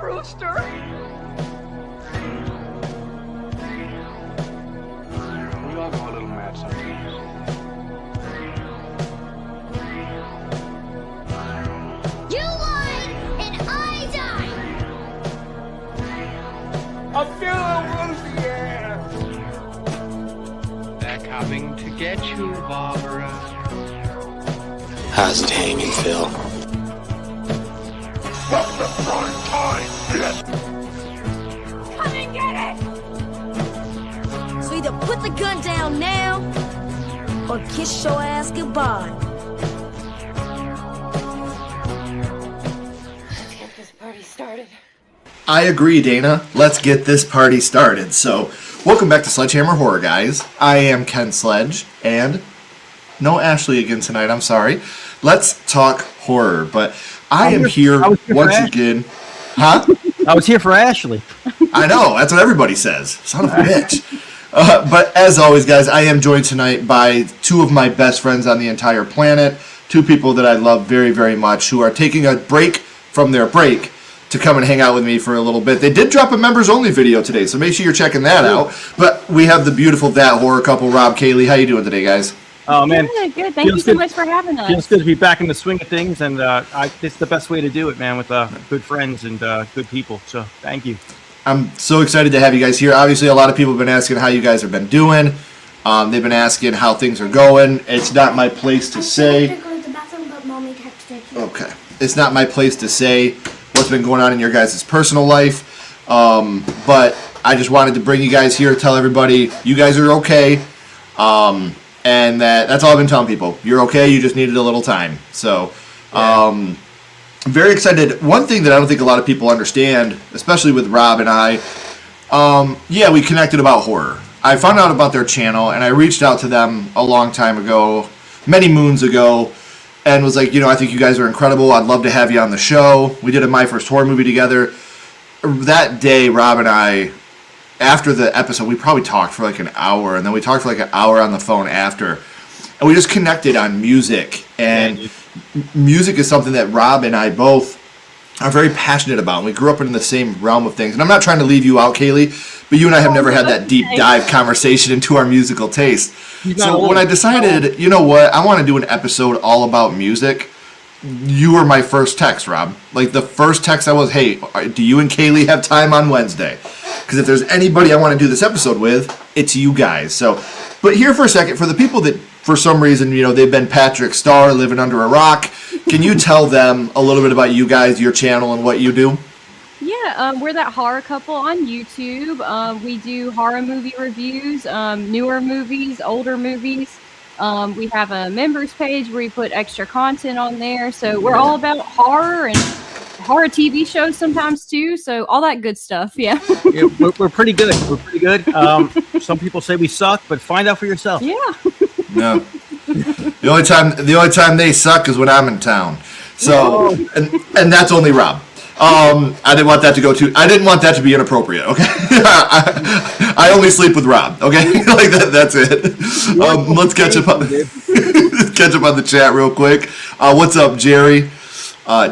Brewster. We all go a little mad sometimes. You won and I died. I feel a yeah. They're coming to get you, Barbara. How's it hanging, Phil? That's the prime time, bitch! Come and get it. So either put the gun down now or kiss your ass goodbye. Let's get this party started. I agree, Dana. Let's get this party started. So, welcome back to Sledgehammer Horror, guys. I am Ken Sledge, and no Ashley again tonight, I'm sorry. Let's talk horror, but I am here once again. Huh? I was here for Ashley. I know, that's what everybody says. Son of a bitch. But as always, guys, I am joined tonight by two of my best friends on the entire planet, two people that I love very, very much, who are taking a break from their break to come and hang out with me for a little bit. They did drop a members-only video today, so make sure you're checking that out. But we have the beautiful That Horror couple, Rob, Kaylee. How you doing today, guys? Oh, man. Good. Thank you so much for having us. Feels good to be back in the swing of things, and it's the best way to do it, man, with good friends and good people. So, thank you. I'm so excited to have you guys here. Obviously, a lot of people have been asking how you guys have been doing. They've been asking how things are going. It's not my place to say. I have to go to the bathroom, but mommy texted you. Okay. It's not my place to say what's been going on in your guys' personal life. But I just wanted to bring you guys here, tell everybody you guys are okay. And that's all I've been telling people. You're okay, you just needed a little time. So, very excited. One thing that I don't think a lot of people understand, especially with Rob and I, we connected about horror. I found out about their channel, and I reached out to them a long time ago, many moons ago, and was like, I think you guys are incredible. I'd love to have you on the show. We did a My First Horror movie together. That day, Rob and I, after the episode, we probably talked for like an hour, and then we talked for like an hour on the phone after. And we just connected on music. And music is something that Rob and I both are very passionate about. And we grew up in the same realm of things. And I'm not trying to leave you out, Kaylee, but you and I have never had that deep dive conversation into our musical taste. So when I decided, you know what, I want to do an episode all about music, you were my first text, Rob. Like, the first text I was, hey, do you and Kaylee have time on Wednesday? Because if there's anybody I want to do this episode with, it's you guys. So, but here for a second, for the people that, for some reason, they've been Patrick Starr, living under a rock, can you tell them a little bit about you guys, your channel, and what you do? Yeah, we're That Horror Couple on YouTube. We do horror movie reviews, newer movies, older movies. We have a members page where we put extra content on there. So we're all about horror and horror TV shows sometimes too. So all that good stuff. Yeah. Yeah, we're pretty good. We're pretty good. Some people say we suck, but find out for yourself. Yeah. No. The only time they suck is when I'm in town. So, and that's only Rob. I didn't want that to go I didn't want that to be inappropriate. Okay. I only sleep with Rob. Okay. Like that. That's it. Let's catch up on the chat real quick. What's up, Jerry?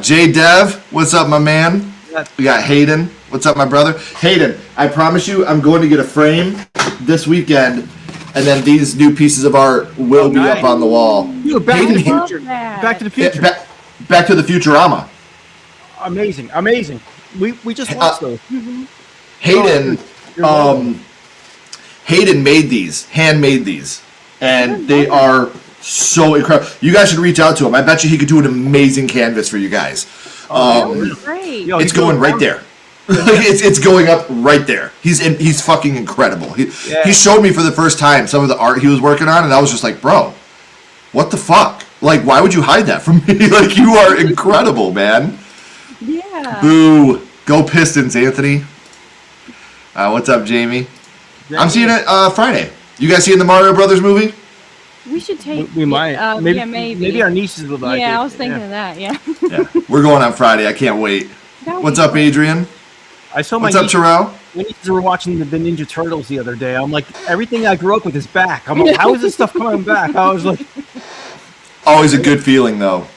J Dev, what's up, my man? We got Hayden. What's up, my brother? Hayden, I promise you I'm going to get a frame this weekend, and then these new pieces of art will be up on the wall. You were Back to the Future. Back to the Future. Back to the Futurama. Amazing. We just watched those. Hayden, Hayden made these, handmade these, and they are so incredible. You guys should reach out to him. I bet you he could do an amazing canvas for you guys. Great. It's going right there. it's going up right there. He's fucking incredible. He showed me for the first time some of the art he was working on, and I was just like, bro, what the fuck? Like, why would you hide that from me? Like, you are incredible, man. Yeah. Boo. Go Pistons, Anthony. What's up, Jamie? I'm seeing it Friday. You guys seeing the Mario Brothers movie? We should take. We might. Maybe our nieces would like it. Yeah, I was thinking of that. Yeah. Yeah, we're going on Friday. I can't wait. What's up, Adrian? What's up, Terrell? My nieces were watching the Ninja Turtles the other day. I'm like, everything I grew up with is back. I'm like, how is this stuff coming back? I was like, always a good feeling, though.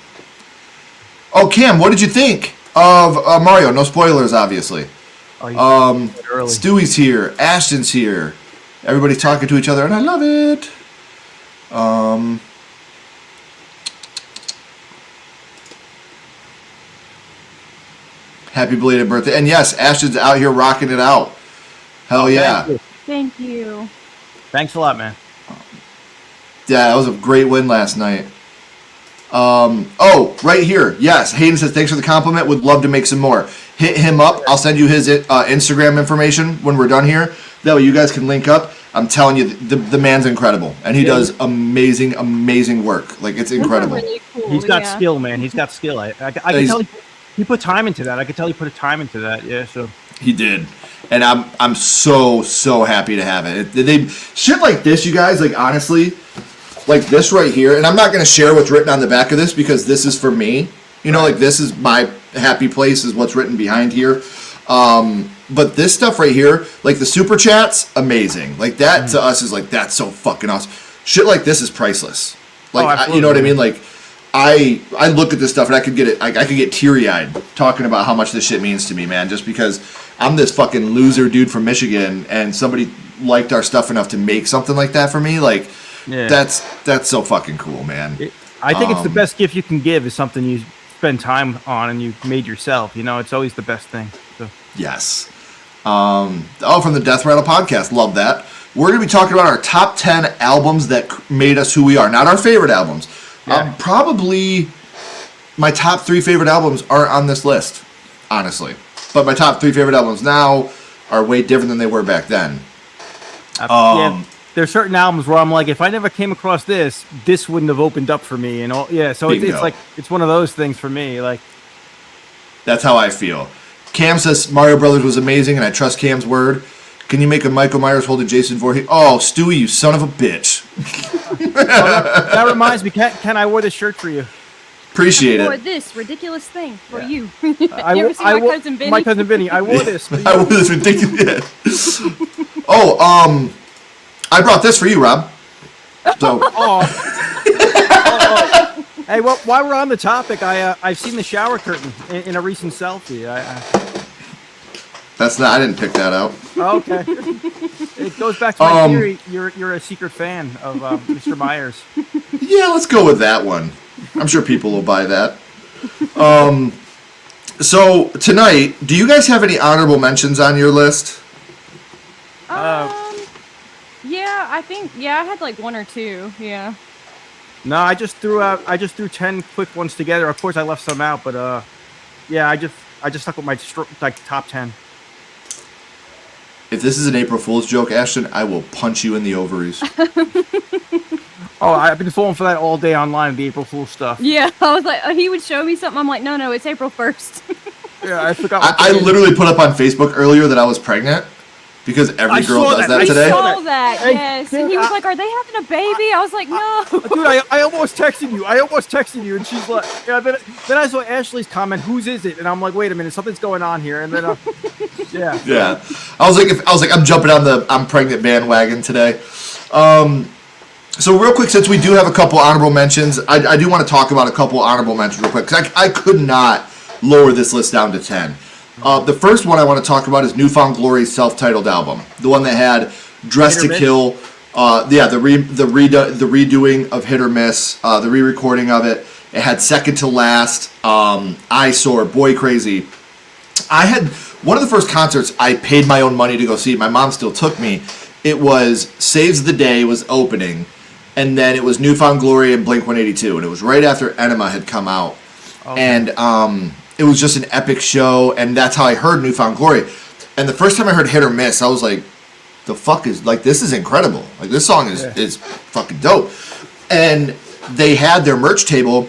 Oh, Cam, what did you think? of Mario. No spoilers, obviously. Oh, you said early. Stewie's here. Ashton's here. Everybody's talking to each other, and I love it. Happy belated birthday. And yes, Ashton's out here rocking it out. Hell yeah. Thank you. Thanks a lot, man. Yeah, that was a great win last night. Oh, right here. Yes, Hayden says, thanks for the compliment. Would love to make some more. Hit him up. I'll send you his Instagram information when we're done here. That way you guys can link up. I'm telling you, the man's incredible. And he does amazing, amazing work. Like, it's incredible. Really cool. He's got skill, man. He's got skill. I can tell he put time into that. I could tell he put time into that. Yeah, so. He did. And I'm so happy to have it. They shit like this, you guys, like, honestly, like this right here, and I'm not going to share what's written on the back of this because this is for me. You know, like, this is my happy place is what's written behind here. But this stuff right here, like the super chats, amazing. Like, that to us is like, that's so fucking awesome. Shit like this is priceless. Like, you know what I mean? Like, I look at this stuff and I could get teary-eyed talking about how much this shit means to me, man, just because I'm this fucking loser dude from Michigan and somebody liked our stuff enough to make something like that for me. Like, that's so fucking cool, man. I think it's the best gift you can give is something you spend time on and you made yourself. You know, it's always the best thing. So. Yes. From the Death Rattle podcast. Love that. We're going to be talking about our top 10 albums that made us who we are. Not our favorite albums. Yeah. Probably my top 3 favorite albums aren't on this list, honestly. But my top 3 favorite albums now are way different than they were back then. There's certain albums where I'm like, if I never came across this wouldn't have opened up for me. And all, so it's like, it's one of those things for me. Like, that's how I feel. Cam says Mario Brothers was amazing, and I trust Cam's word. Can you make a Michael Myers hold a Jason Voorhees? Oh, Stewie, you son of a bitch. that reminds me, Ken, I wore this shirt for you. Appreciate I wore it. this ridiculous thing for you. I You ever seen my cousin Vinny? My cousin Vinny. I wore this. I wore this ridiculous. I brought this for you, Rob. So. Hey, well, while we're on the topic, I've seen the shower curtain in a recent selfie. That's not. I didn't pick that out. Okay. It goes back to my theory. You're a secret fan of Mr. Myers. Yeah, let's go with that one. I'm sure people will buy that. So tonight, do you guys have any honorable mentions on your list? Yeah, I think I had like 1 or 2. Yeah. No, I just threw 10 quick ones together. Of course, I left some out, but I just stuck with my top 10. If this is an April Fool's joke, Ashton, I will punch you in the ovaries. I've been falling for that all day online, the April Fool's stuff. Yeah, I was like, he would show me something. I'm like, no, it's April 1st. Yeah, I forgot. I literally put up on Facebook earlier that I was pregnant because every girl does that today. I saw that, yes. And he was like, are they having a baby? I was like, no. Dude, I almost texted you. And she's like, yeah. Then I saw Ashley's comment, whose is it? And I'm like, wait a minute, something's going on here. And then, yeah. Yeah. I was like, I'm jumping on the I'm pregnant bandwagon today. So real quick, since we do have a couple honorable mentions, I do want to talk about a couple honorable mentions real quick, because I could not lower this list down to 10. The first one I want to talk about is Newfound Glory's self-titled album, the one that had Dressed to Kill, the redoing of Hit or Miss, the re-recording of it. It had Second to Last, Eyesore, Boy Crazy. I had one of the first concerts I paid my own money to go see. My mom still took me. It was Saves the Day was opening, and then it was Newfound Glory and Blink-182, and it was right after Enema had come out. Okay. And it was just an epic show, and that's how I heard Newfound Glory. And the first time I heard Hit or Miss, I was like, the fuck is, like, this is incredible. Like, this song is fucking dope. And they had their merch table,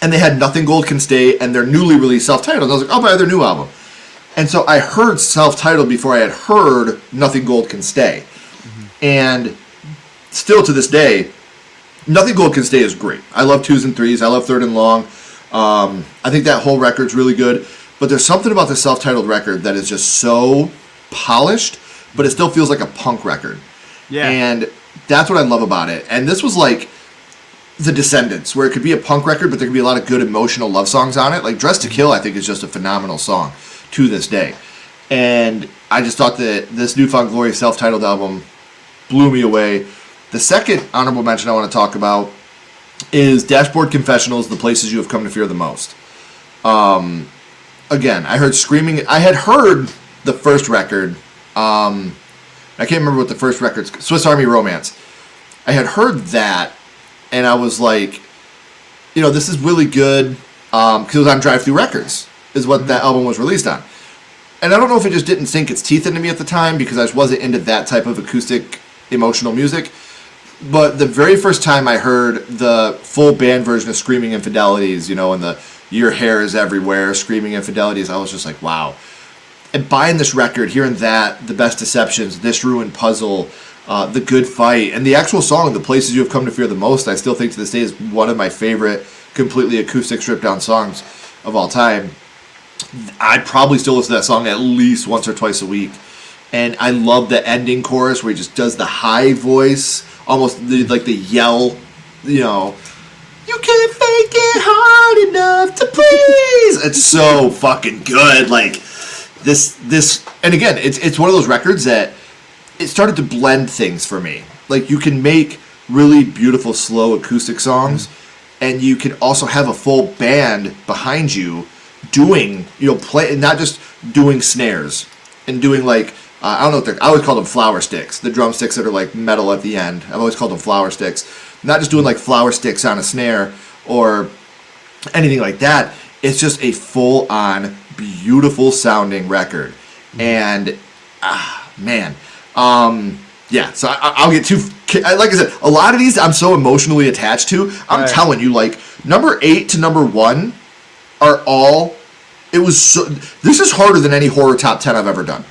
and they had Nothing Gold Can Stay and their newly released self-titled. And I was like, I'll buy their new album. And so I heard self-titled before I had heard Nothing Gold Can Stay. Mm-hmm. And still to this day, Nothing Gold Can Stay is great. I love 2s and 3s. I love Third and Long. I think that whole record's really good. But there's something about the self-titled record that is just so polished, but it still feels like a punk record. Yeah. And that's what I love about it. And this was like, The Descendants, where it could be a punk record, but there could be a lot of good emotional love songs on it. Like Dress to Kill, I think, is just a phenomenal song to this day. And I just thought that this Newfound Glory self-titled album blew me away. The second honorable mention I want to talk about is Dashboard Confessionals, The Places You Have Come to Fear the Most. Again, I heard Screaming. I had heard the first record. I can't remember what the first record's, Swiss Army Romance. I had heard that, and I was like, you know, this is really good, because it was on Drive Thru Records, is what that album was released on. And I don't know if it just didn't sink its teeth into me at the time, because I just wasn't into that type of acoustic, emotional music. But the very first time I heard the full band version of Screaming Infidelities, you know, and the Your Hair is Everywhere, Screaming Infidelities, I was just like, wow. And buying this record, hearing that, The Best Deceptions, This Ruined Puzzle, The Good Fight, and the actual song, The Places You Have Come to Fear the Most, I still think to this day is one of my favorite completely acoustic stripped down songs of all time. I probably still listen to that song at least once or twice a week. And I love the ending chorus where he just does the high voice, almost like the yell, you know, you can't fake it hard enough to please. It's so fucking good. Like this, and again, it's one of those records that it started to blend things for me. Like you can make really beautiful slow acoustic songs, and you can also have a full band behind you doing, you know, play, not just doing snares and doing like, I don't know what they're, I always call them flower sticks, the drumsticks that are like metal at the end. I've always called them flower sticks. Not just doing like flower sticks on a snare or anything like that. It's just a full-on, beautiful sounding record. And, man. Yeah, so I'll get too, like I said, a lot of these I'm so emotionally attached to. I'm telling you, like, number 8 to number 1 are all, it was so, this is harder than any horror top 10 I've ever done.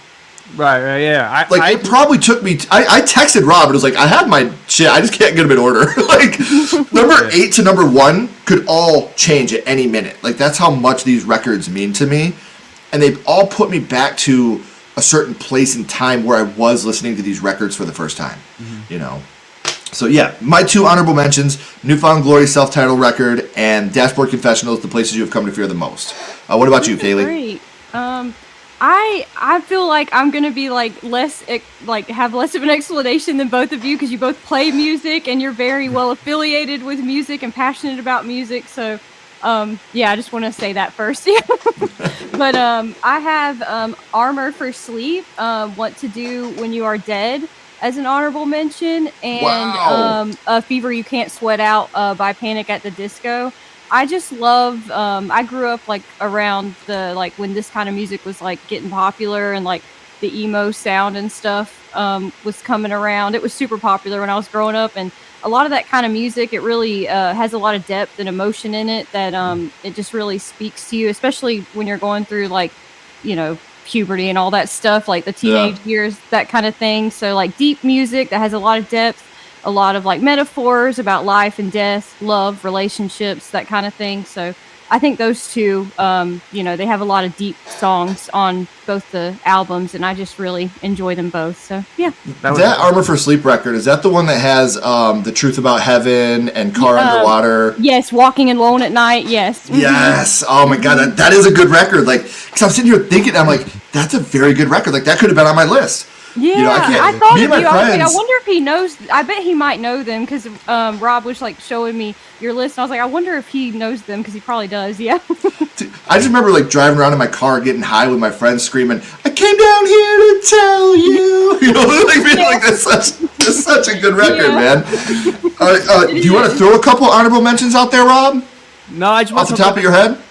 Right, yeah. It probably took me, I texted Rob and was like, I have my shit, I just can't get them in order. Like, number 8 to number 1 could all change at any minute. Like, that's how much these records mean to me. And they've all put me back to a certain place and time where I was listening to these records for the first time, you know. So yeah, my 2 honorable mentions: Newfound Glory self-titled record and Dashboard Confessionals, The Places You Have Come to Fear the Most. What about you, Kaylee? Great. I feel like I'm gonna be like have less of an explanation than both of you, because you both play music and you're very well affiliated with music and passionate about music. So yeah, I just want to say that first. But I have Armor for Sleep, What to Do When You Are Dead as an honorable mention, and Fever You Can't Sweat Out by Panic at the Disco. I just love, I grew up like around the, like when this kind of music was like getting popular and like the emo sound and stuff was coming around. It was super popular when I was growing up, and a lot of that kind of music, it really has a lot of depth and emotion in it that it just really speaks to you, especially when you're going through like, you know, puberty and all that stuff, like the teenage years, that kind of thing. So like deep music that has a lot of depth, a lot of like metaphors about life and death, love, relationships, that kind of thing. So I think those two, you know, they have a lot of deep songs on both the albums, and I just really enjoy them both. So yeah. That Armor for Sleep record, is that the one that has The Truth About Heaven and Car Underwater? Yes, Walking Alone at Night. Yes. Yes. Oh my God, that is a good record. Like, because I'm sitting here thinking, I'm like, that's a very good record. Like, that could have been on my list. Yeah, you know, I thought of you. I was like, I wonder if he knows. I bet he might know them, because Rob was like showing me your list, and I was like, I wonder if he knows them, because he probably does. Yeah. I just remember like driving around in my car, getting high with my friends, screaming, "I came down here to tell you," you know, like being like that's such a good record, man. Do you want to throw a couple honorable mentions out there, Rob? No, I just off the top of your head.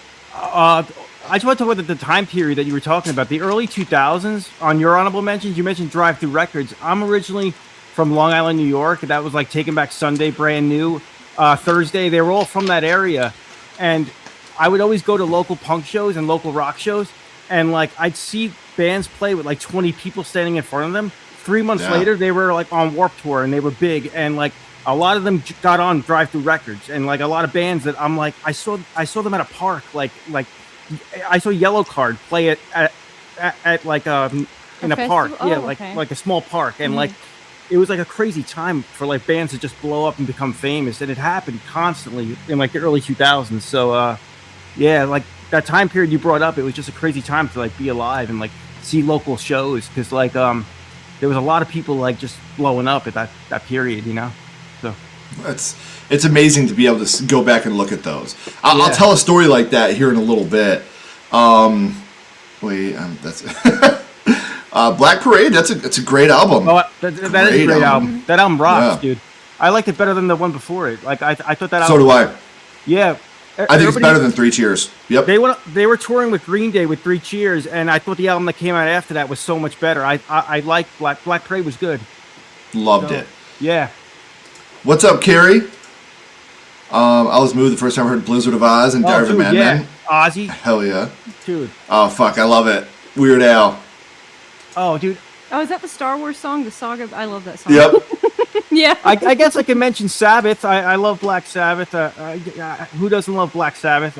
I just want to talk about the time period that you were talking about, the early 2000s. On your honorable mentions, you mentioned Drive Thru Records. I'm originally from Long Island, New York. That was like Taking Back Sunday, Brand New, Thursday. They were all from that area. And I would always go to local punk shows and local rock shows. And like I'd see bands play with like 20 people standing in front of them. 3 months later, they were like on Warped Tour, and they were big. And like a lot of them got on Drive Thru Records. And like a lot of bands that I'm like, I saw them at a park, like I saw Yellow Card play it at like in a park, like a small park, and like it was like a crazy time for like bands to just blow up and become famous, and it happened constantly in like the early 2000s. So yeah, like that time period you brought up, it was just a crazy time to like be alive and like see local shows, because like there was a lot of people like just blowing up at that period, you know. So it's amazing to be able to go back and look at those. I'll tell a story like that here in a little bit. That's Black Parade. That's a great album. Oh, that is a great album. That album rocks, dude. I liked it better than the one before it. Like I thought that album. So do I. Yeah. I think it's better than Three Cheers. Yep. They were touring with Green Day with Three Cheers, and I thought the album that came out after that was so much better. I liked Black Parade was good. Loved it. Yeah. What's up, Carrie? I was moved the first time I heard Blizzard of Oz and Diary of a Madman. Ozzy. Hell yeah. Dude. Oh, fuck. I love it. Weird Al. Oh, dude. Oh, is that the Star Wars song? The Saga? I love that song. Yep. Yeah. I guess I can mention Sabbath. I love Black Sabbath. Who doesn't love Black Sabbath?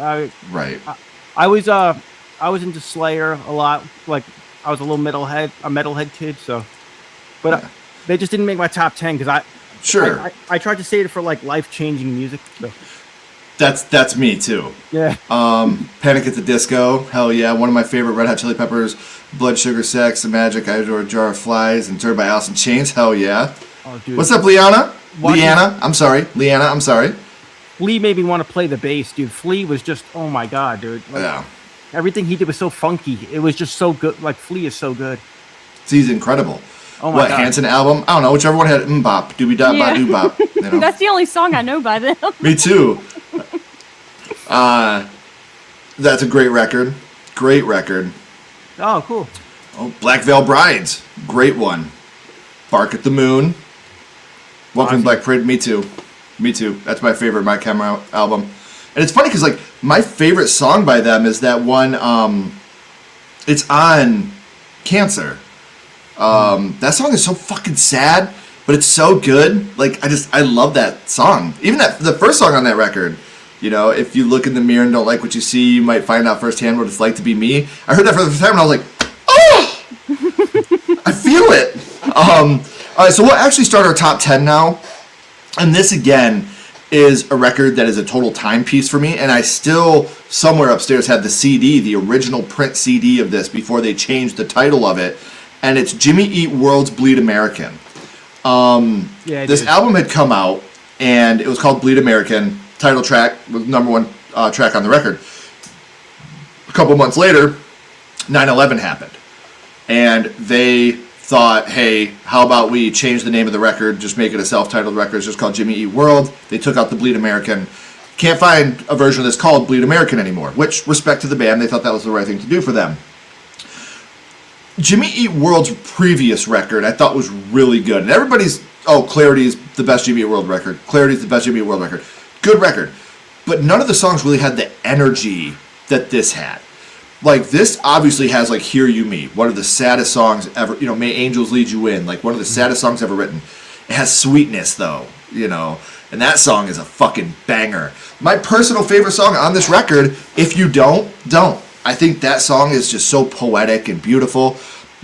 Right. I was into Slayer a lot. Like I was a metalhead kid. So, but they just didn't make my top 10 because I tried to save it for like life-changing music. So. That's me too. Yeah. Panic at the Disco. Hell yeah. One of my favorite Red Hot Chili Peppers. Blood Sugar Sex, The Magic, I Adore a Jar of Flies, and Turned by Alice in Chains. Hell yeah. Oh, dude. What's up, Leanna? Leanna, I'm sorry. Flea made me want to play the bass, dude. Flea was just, oh my god, dude. Like, yeah. Everything he did was so funky. It was just so good. Like Flea is so good. He's incredible. Oh my god. Hanson album? I don't know. Whichever one had bop, doobie dop, ba doo bop. You know? That's the only song I know by them. Me too. That's a great record. Great record. Oh, cool. Oh, Black Veil Brides. Great one. Bark at the Moon. Welcome to Black Parade. Me too. That's my favorite My Camera album. And it's funny because like my favorite song by them is that one. It's on Cancer. That song is so fucking sad, but it's so good. Like I love that song. Even the first song on that record. You know, if you look in the mirror and don't like what you see, you might find out firsthand what it's like to be me. I heard that for the first time and I was like, oh, I feel it. All right, so we'll actually start our top 10 now. And this, again, is a record that is a total timepiece for me. And I still, somewhere upstairs, have the CD, the original print CD of this before they changed the title of it. And it's Jimmy Eat World's Bleed American. This album had come out, and it was called Bleed American. Title track was #1 track on the record. A couple months later, 9/11 happened. And they thought, hey, how about we change the name of the record, just make it a self-titled record, it's just called Jimmy Eat World. They took out the Bleed American. Can't find a version of this called Bleed American anymore, which, respect to the band, they thought that was the right thing to do for them. Jimmy Eat World's previous record I thought was really good. And everybody's, Clarity is the best Jimmy Eat World record. Clarity is the best Jimmy Eat World record. Good record. But none of the songs really had the energy that this had. Like, this obviously has, like, Hear You Me, one of the saddest songs ever. You know, May Angels Lead You In, like, one of the saddest songs ever written. It has Sweetness, though, you know. And that song is a fucking banger. My personal favorite song on this record, If You Don't. I think that song is just so poetic and beautiful.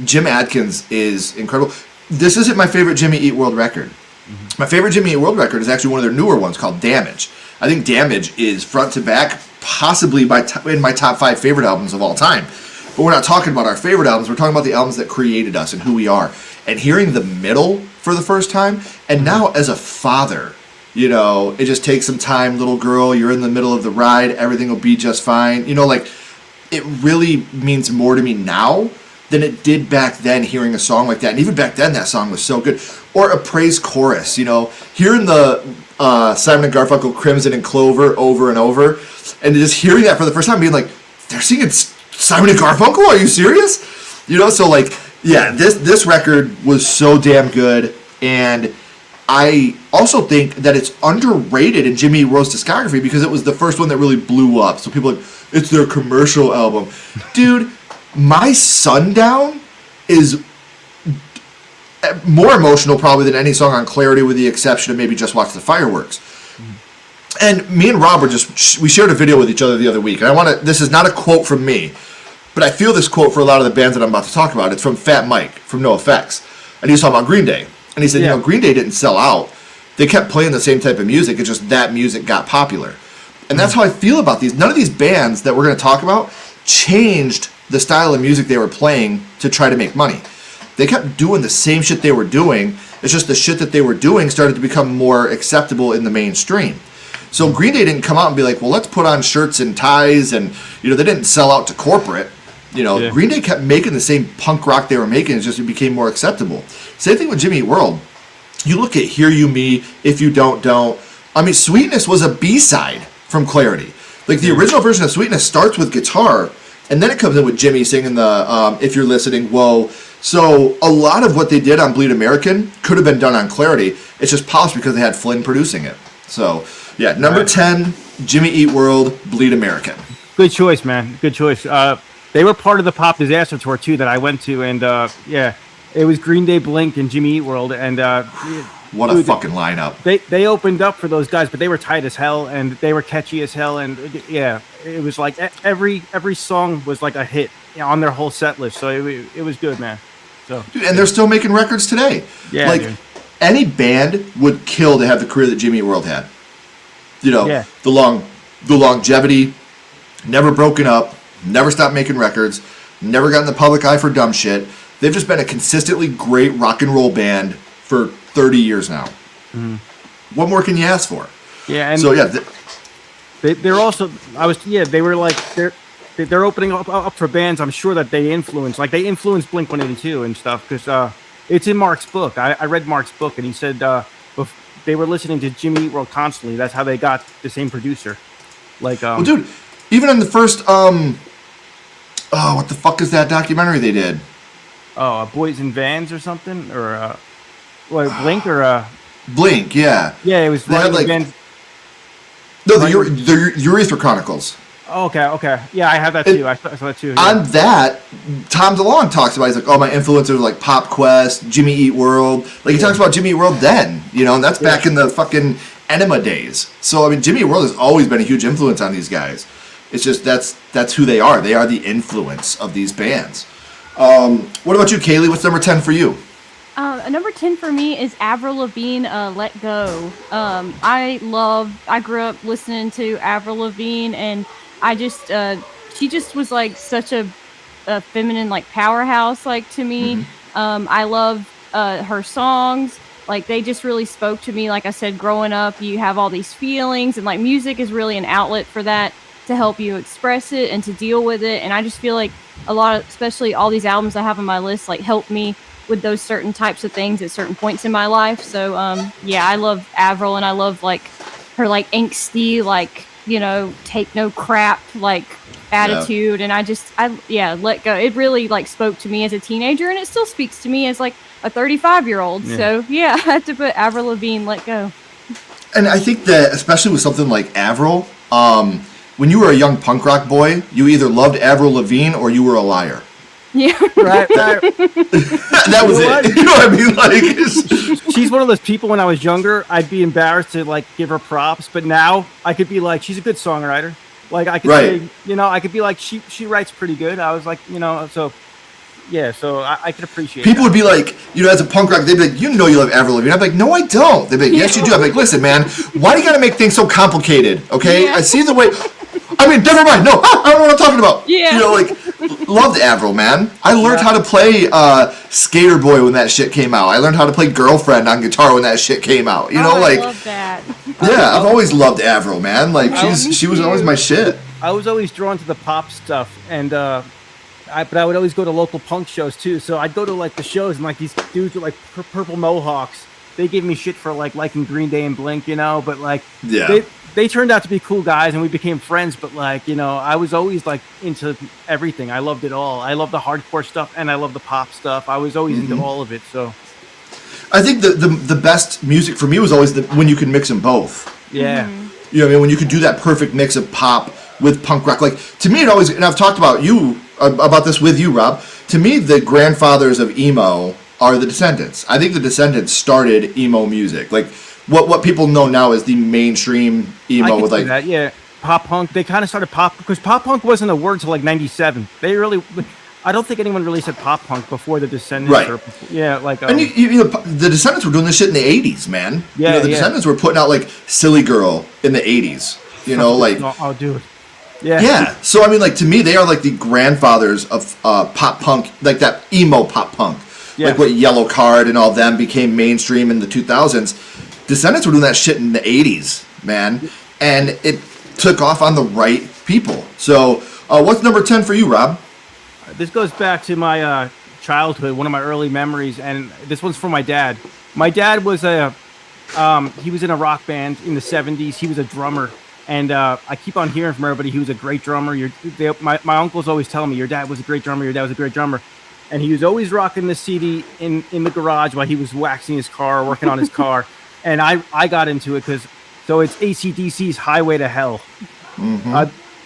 Jim Adkins is incredible. This isn't my favorite Jimmy Eat World record. My favorite Jimmy Eat World record is actually one of their newer ones called Damage. I think Damage is front to back, possibly in my top 5 favorite albums of all time. But we're not talking about our favorite albums. We're talking about the albums that created us and who we are. And hearing The Middle for the first time, and now as a father, you know, it just takes some time, little girl, you're in the middle of the ride, everything will be just fine. You know, like, it really means more to me now than it did back then, hearing a song like that. And even back then, that song was so good. Or a praise chorus, you know, hearing the Simon and Garfunkel Crimson and Clover over and over, and just hearing that for the first time, being like, they're singing Simon and Garfunkel? Are you serious? You know, so like, yeah, this record was so damn good. And I also think that it's underrated in Jimmy Eat World's discography because it was the first one that really blew up. So people are like, it's their commercial album. Dude, My Sundown is more emotional probably than any song on Clarity, with the exception of maybe Just Watch the Fireworks. And me and Rob we shared a video with each other the other week. And this is not a quote from me, but I feel this quote for a lot of the bands that I'm about to talk about. It's from Fat Mike from NoFX. And he was talking about Green Day. And he said, Yeah. Green Day didn't sell out. They kept playing the same type of music. It's just that music got popular. And that's how I feel about these. None of these bands that we're going to talk about changed the style of music they were playing to try to make money. They kept doing the same shit they were doing. It's just the shit that they were doing started to become more acceptable in the mainstream. So Green Day didn't come out and be like, well, let's put on shirts and ties, and they didn't sell out to corporate. Yeah. Green Day kept making the same punk rock they were making. It's just it became more acceptable. Same thing with Jimmy Eat World. You look at Hear You Me, If You Don't Don't. I mean, Sweetness was a B-side from Clarity. Like the original version of Sweetness starts with guitar, and then it comes in with Jimmy singing the If You're Listening, Whoa. So a lot of what they did on Bleed American could have been done on Clarity. It's just polished because they had Flynn producing it. So, yeah, number 10, Jimmy Eat World, Bleed American. Good choice, man. Good choice. They were part of the Pop Disaster Tour, too, that I went to. And, it was Green Day, Blink, and Jimmy Eat World. And What a fucking lineup. They opened up for those guys, but they were tight as hell, and they were catchy as hell. And, it was like every song was like a hit on their whole set list. So it was good, man. So, Dude, and they're still making records today. Yeah, like, dude. Any band would kill to have the career that Jimmy Eat World had. Yeah. The longevity, never broken up, never stopped making records, never got in the public eye for dumb shit. They've just been a consistently great rock and roll band for 30 years now. Mm-hmm. What more can you ask for? Yeah, and so yeah, they're also they were like they're opening up for bands. I'm sure that they influenced Blink-182 and stuff because it's in Mark's book. I read Mark's book and he said they were listening to Jimmy Eat World constantly. That's how they got the same producer. Like, well, dude, even in the first what the fuck is that documentary they did? Boys in Vans or something, or Blink or Blink, yeah. Yeah, it was they had, like, Vans. No, the Urethra Chronicles. Oh, okay. Yeah, I have that too. I saw that too. Yeah. On that, Tom DeLonge talks about, he's like, my influencers are like Pop Quest, Jimmy Eat World. Like, he talks about Jimmy Eat World then, and that's back in the fucking Enema days. So, I mean, Jimmy Eat World has always been a huge influence on these guys. It's just, that's who they are. They are the influence of these bands. What about you, Kaylee? What's number 10 for you? Number 10 for me is Avril Lavigne, Let Go. I grew up listening to Avril Lavigne, and she just was like such a feminine, like, powerhouse, like, to me. Mm-hmm. I love her songs. Like, they just really spoke to me. Like I said, growing up, you have all these feelings, and like music is really an outlet for that, to help you express it and to deal with it. And I just feel like especially all these albums I have on my list, like, help me with those certain types of things at certain points in my life. So I love Avril, and I love like her like angsty, like, take no crap, like, attitude. And Let Go, it really like spoke to me as a teenager, and it still speaks to me as like a 35-year-old. So I had to put Avril Lavigne, Let Go. And I think that especially with something like Avril, when you were a young punk rock boy, you either loved Avril Lavigne or you were a liar. Yeah. Right. That was it. You know what I mean? Like, she's one of those people. When I was younger, I'd be embarrassed to like give her props, but now I could be like, she's a good songwriter. Like, I could say, I could be like, she writes pretty good. I was like, so I could appreciate people that. would be like, as a punk rock, they'd be like, you love Avril Lavigne. I'm like, no, I don't. They'd be like, yes, you do. I'm like, listen, man, why do you got to make things so complicated? Okay, I see the way. I mean, never mind. No, I don't know what I'm talking about. Yeah. Loved Avril, man. I learned how to play Skater Boy when that shit came out. I learned how to play Girlfriend on guitar when that shit came out. I love that. Yeah, I've always loved Avril, man. Like, she was always my shit. I was always drawn to the pop stuff, and but I would always go to local punk shows too. So I'd go to like the shows, and like these dudes with like purple mohawks, they gave me shit for like liking Green Day and Blink, but like they turned out to be cool guys, and we became friends. But like, I was always like into everything. I loved it all. I love the hardcore stuff, and I love the pop stuff. I was always into all of it. So I think the best music for me was always when you could mix them both. Yeah. Mm-hmm. You know what I mean? When you could do that perfect mix of pop with punk rock. Like, to me, it always, and I've talked about this with you, Rob. To me, the grandfathers of emo are the Descendants. I think the Descendants started emo music. Like, what people know now is the mainstream emo with like that, yeah. Pop punk. They kind of started pop because pop punk wasn't a word till like '97. They really, I don't think anyone really said pop punk before the Descendants. Right. Yeah, like And you know, the Descendants were doing this shit in the '80s, man. Yeah, you know, the yeah. Descendants were putting out like "Silly Girl" in the '80s. You know, like oh, dude. Yeah. yeah. So I mean, like to me, they are like the grandfathers of pop punk, like that emo pop punk, Yeah. like what Yellow Card and all them became mainstream in the 2000s. Descendants were doing that shit in the '80s, man, and it took off on the right people. So, what's number 10 for you, Rob? This goes back to my childhood, one of my early memories, and this one's from my dad. My dad was he was in a rock band in the 70s. He was a drummer, and I keep on hearing from everybody he was a great drummer. My uncles always tell me, your dad was a great drummer, your dad was a great drummer. And he was always rocking the CD in the garage while he was waxing his car, working on his car. And I got into it so it's AC/DC's Highway to Hell.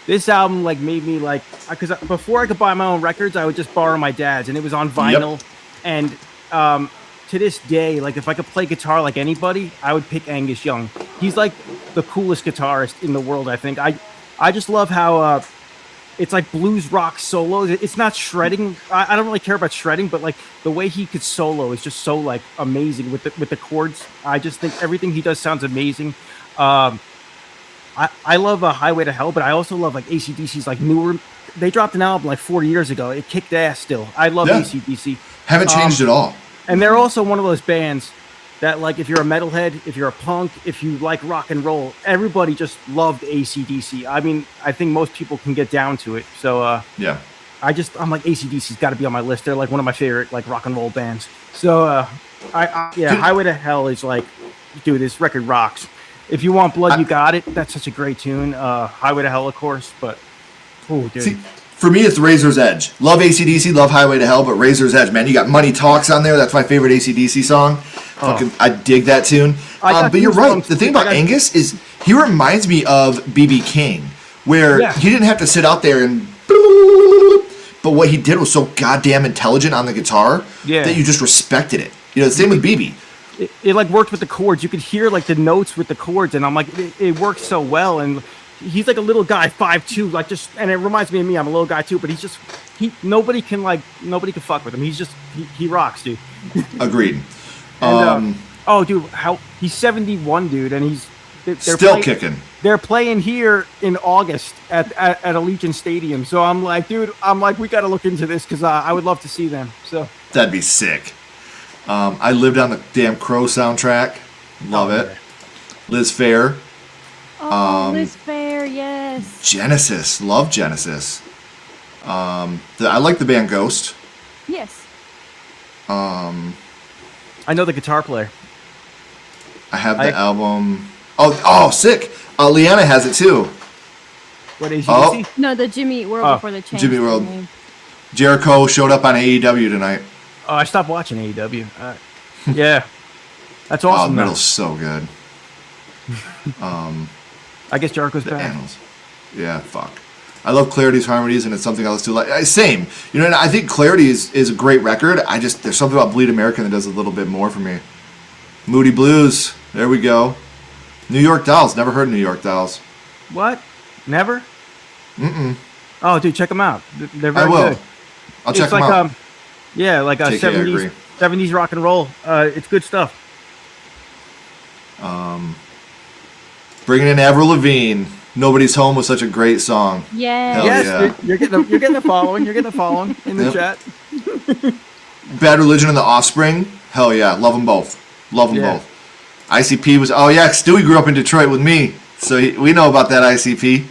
This album like made me like, because before I could buy my own records, I would just borrow my dad's, and it was on vinyl. And to this day, like if I could play guitar like anybody, I would pick Angus Young. He's like the coolest guitarist in the world, I think. I just love how it's like blues rock solos. It's not shredding. I don't really care about shredding, but like the way he could solo is just so like amazing with the chords. I just think everything he does sounds amazing. I love Highway to Hell, but I also love like AC/DC's like newer. They dropped an album like 4 years ago. It kicked ass still. I love AC/DC. Haven't changed at all. And they're also one of those bands that like if you're a metalhead, if you're a punk, if you like rock and roll, everybody just loved AC/DC. I mean, I think most people can get down to it. So Yeah. I'm like AC/DC's got to be on my list. They're like one of my favorite like rock and roll bands. So Highway to Hell is like, dude, this record rocks. If you want blood, you got it. That's such a great tune. Highway to Hell, of course, but oh, dude. See, for me, it's Razor's Edge. Love AC/DC, love Highway to Hell, but Razor's Edge, man. You got Money Talks on there. That's my favorite AC/DC song. Fucking, I dig that tune. But you're right. The thing about Angus is he reminds me of B.B. King, where he didn't have to sit out there and... But what he did was so goddamn intelligent on the guitar that you just respected it. You know, the same with BB. It like worked with the chords. You could hear like the notes with the chords, and I'm like, it works so well. And he's like a little guy, 5'2", like just, and it reminds me of me. I'm a little guy too, but nobody can fuck with him. He rocks, dude. Agreed. And, dude, how he's 71, dude, and they're still kicking. They're playing here in August at Allegiant Stadium. So I'm like, dude, we got to look into this because I would love to see them. So that'd be sick. I lived on the damn Crow soundtrack. Love it. Yeah. Liz Phair. Liz Phair, yes. Genesis. Love Genesis. I like the band Ghost. Yes. I know the guitar player. I have the album. Oh, sick. Leanna has it too. What is he? No, the Jimmy World before the change. Jimmy World. Jericho showed up on AEW tonight. Oh, I stopped watching AEW. Yeah, that's awesome. Oh, Metal's so good. I guess Jericho's The back. Annals. Yeah, fuck. I love Clarity's Harmonies, and it's something else to like. Same. You know, and I think Clarity is a great record. There's something about Bleed American that does a little bit more for me. Moody Blues. There we go. New York Dolls. Never heard New York Dolls. What? Never? Mm-mm. Oh, dude, check them out. They're very I will. good. I'll check It's them like out. yeah, like a JK, I agree. 70s rock and roll. It's good stuff. Bringing in Avril Lavigne. Nobody's Home was such a great song. Yeah. Hell Yes, yeah. you're getting a following. You're getting a following in the chat. Bad Religion and The Offspring. Hell yeah. Love them both. Love them Yeah. both. ICP was... Oh, yeah. Stewie grew up in Detroit with me. So we know about that ICP.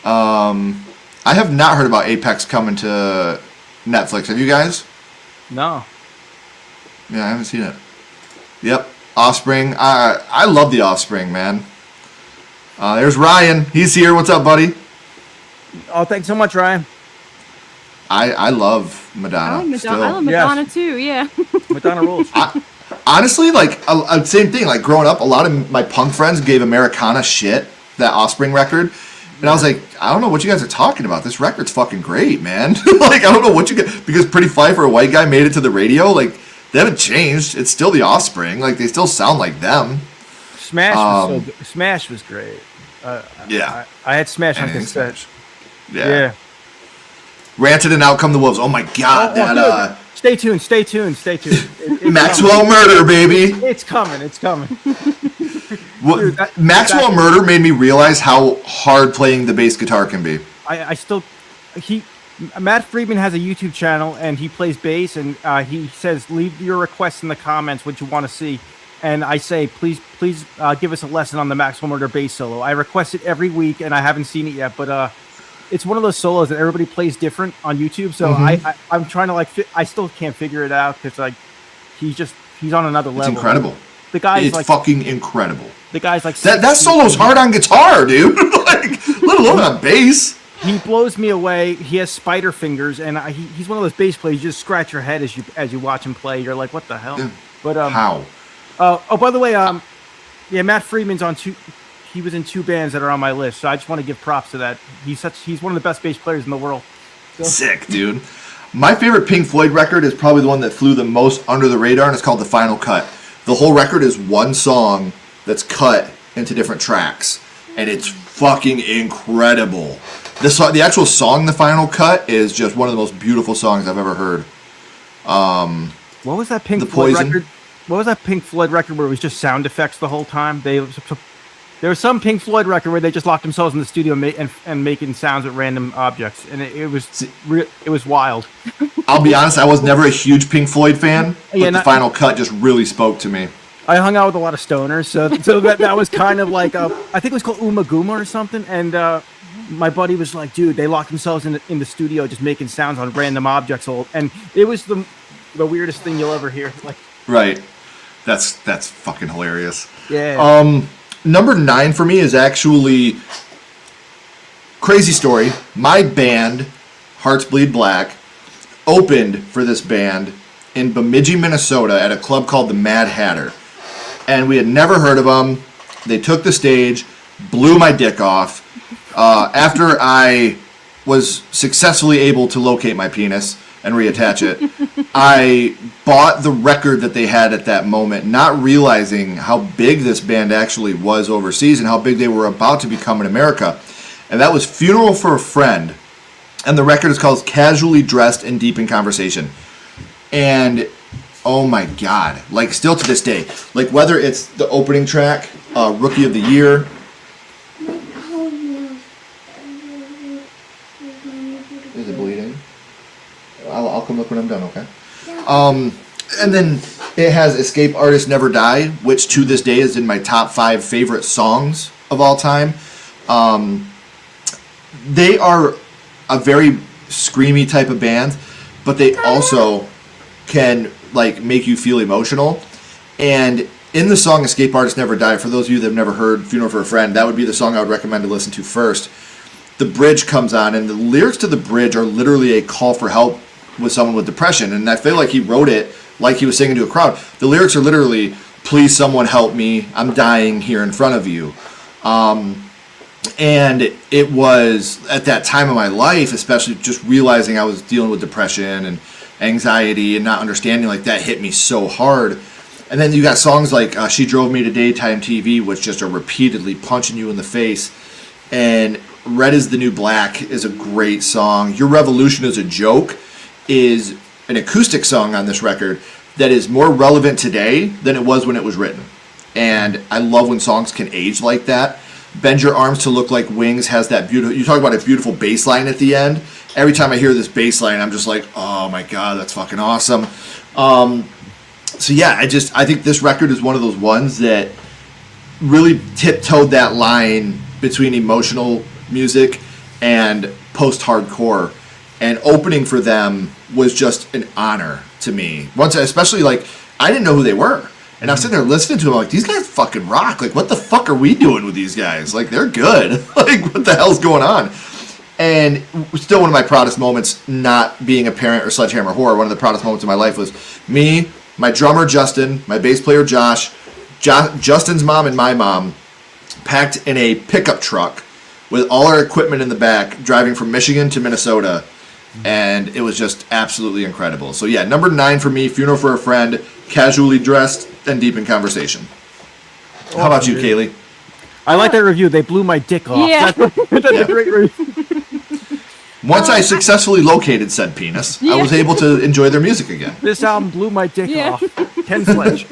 I have not heard about Apex coming to Netflix. Have you guys? No. Yeah, I haven't seen it. Yep. Offspring. I love The Offspring, man. There's Ryan. He's here. What's up, buddy? Oh, thanks so much, Ryan. I love Madonna. I like Madonna. Still. I love Madonna too. Yeah. Madonna rules. Honestly, like, same thing. Like, growing up, a lot of my punk friends gave Americana shit, that Offspring record. And I was like, I don't know what you guys are talking about. This record's fucking great, man. Like, I don't know what you get. Because Pretty Fly for a White Guy made it to the radio. Like, they haven't changed. It's still the Offspring. Like, they still sound like them. Smash was great. Yeah. I had Smash on Anything cassette. Smash. Yeah. Ranted and Out Come the Wolves. Oh my God, that Stay tuned. It's Maxwell Murder, baby. It's coming. What, Dude, Maxwell Murder made me realize how hard playing the bass guitar can be. Matt Friedman has a YouTube channel and he plays bass and he says, leave your requests in the comments what you want to see. And I say, please give us a lesson on the Maxwell Murder bass solo. I request it every week and I haven't seen it yet, but it's one of those solos that everybody plays different on YouTube. So I'm trying to I still can't figure it out because he's on another level. It's incredible. The guy's it's fucking incredible. The guy's like that solo's hard on guitar, dude. Let alone on bass. He blows me away. He has spider fingers, and he's one of those bass players. You just scratch your head as you watch him play. You're like, what the hell? But how? By the way, Matt Friedman's on two. He was in two bands that are on my list, so I just want to give props to that. He's one of the best bass players in the world. So. Sick, dude. My favorite Pink Floyd record is probably the one that flew the most under the radar, and it's called The Final Cut. The whole record is one song that's cut into different tracks, and it's fucking incredible. The actual song, The Final Cut, is just one of the most beautiful songs I've ever heard. What was that Pink Floyd record? What was that Pink Floyd record where it was just sound effects the whole time? There was some Pink Floyd record where they just locked themselves in the studio and making sounds with random objects, and it was wild. I'll be honest, I was never a huge Pink Floyd fan, but The Final Cut just really spoke to me. I hung out with a lot of stoners, so that was kind of like I think it was called Uma Guma or something, and my buddy was like, dude, they locked themselves in the studio just making sounds on random objects, and it was the weirdest thing you'll ever hear. Like, right, that's fucking hilarious. Yeah. Number 9 for me is actually crazy story. My band, Hearts Bleed Black, opened for this band in Bemidji, Minnesota, at a club called the Mad Hatter, and we had never heard of them. They took the stage, blew my dick off. After I was successfully able to locate my penis and reattach it, I bought the record that they had at that moment, not realizing how big this band actually was overseas and how big they were about to become in America. And that was Funeral for a Friend. And the record is called Casually Dressed and Deep in Conversation. And oh my God, like still to this day, like whether it's the opening track, Rookie of the Year, is it bleeding? I'll come look when I'm done, okay? And then it has Escape Artists Never Die, which to this day is in my top 5 favorite songs of all time. They are a very screamy type of band, but they also can like make you feel emotional. And in the song Escape Artists Never Die, for those of you that have never heard Funeral for a Friend, that would be the song I would recommend to listen to first. The bridge comes on, and the lyrics to the bridge are literally a call for help with someone with depression. And I feel like he wrote it like he was singing to a crowd. The lyrics are literally, please someone help me, I'm dying here in front of you. And it was at that time of my life, especially just realizing I was dealing with depression and anxiety and not understanding, like that hit me so hard. And then you got songs like She Drove Me to Daytime TV, which just are repeatedly punching you in the face. And Red is the New Black is a great song. Your Revolution is a Joke is an acoustic song on this record that is more relevant today than it was when it was written. And I love when songs can age like that. Bend Your Arms to Look Like Wings has that beautiful, you talk about a beautiful bass line at the end. Every time I hear this bass line, I'm just like, oh my God, that's fucking awesome. So yeah, I think this record is one of those ones that really tiptoed that line between emotional music and post-hardcore. And opening for them was just an honor to me. Once, especially like, I didn't know who they were. And I was sitting there listening to them, like, these guys fucking rock. Like, what the fuck are we doing with these guys? Like, they're good. Like, what the hell's going on? And still one of my proudest moments, not being a parent or Sledgehammer Horror, one of the proudest moments of my life was me, my drummer Justin, my bass player Josh, Justin's mom and my mom, packed in a pickup truck with all our equipment in the back, driving from Michigan to Minnesota. And it was just absolutely incredible. So yeah, number 9 for me, Funeral for a Friend, Casually Dressed and Deep in Conversation. How about you, Kaylee? I like that review. They blew my dick off. Yeah. That's a great review. Once I successfully located said penis, I was able to enjoy their music again. This album blew my dick Yeah. off. Ken Sledge.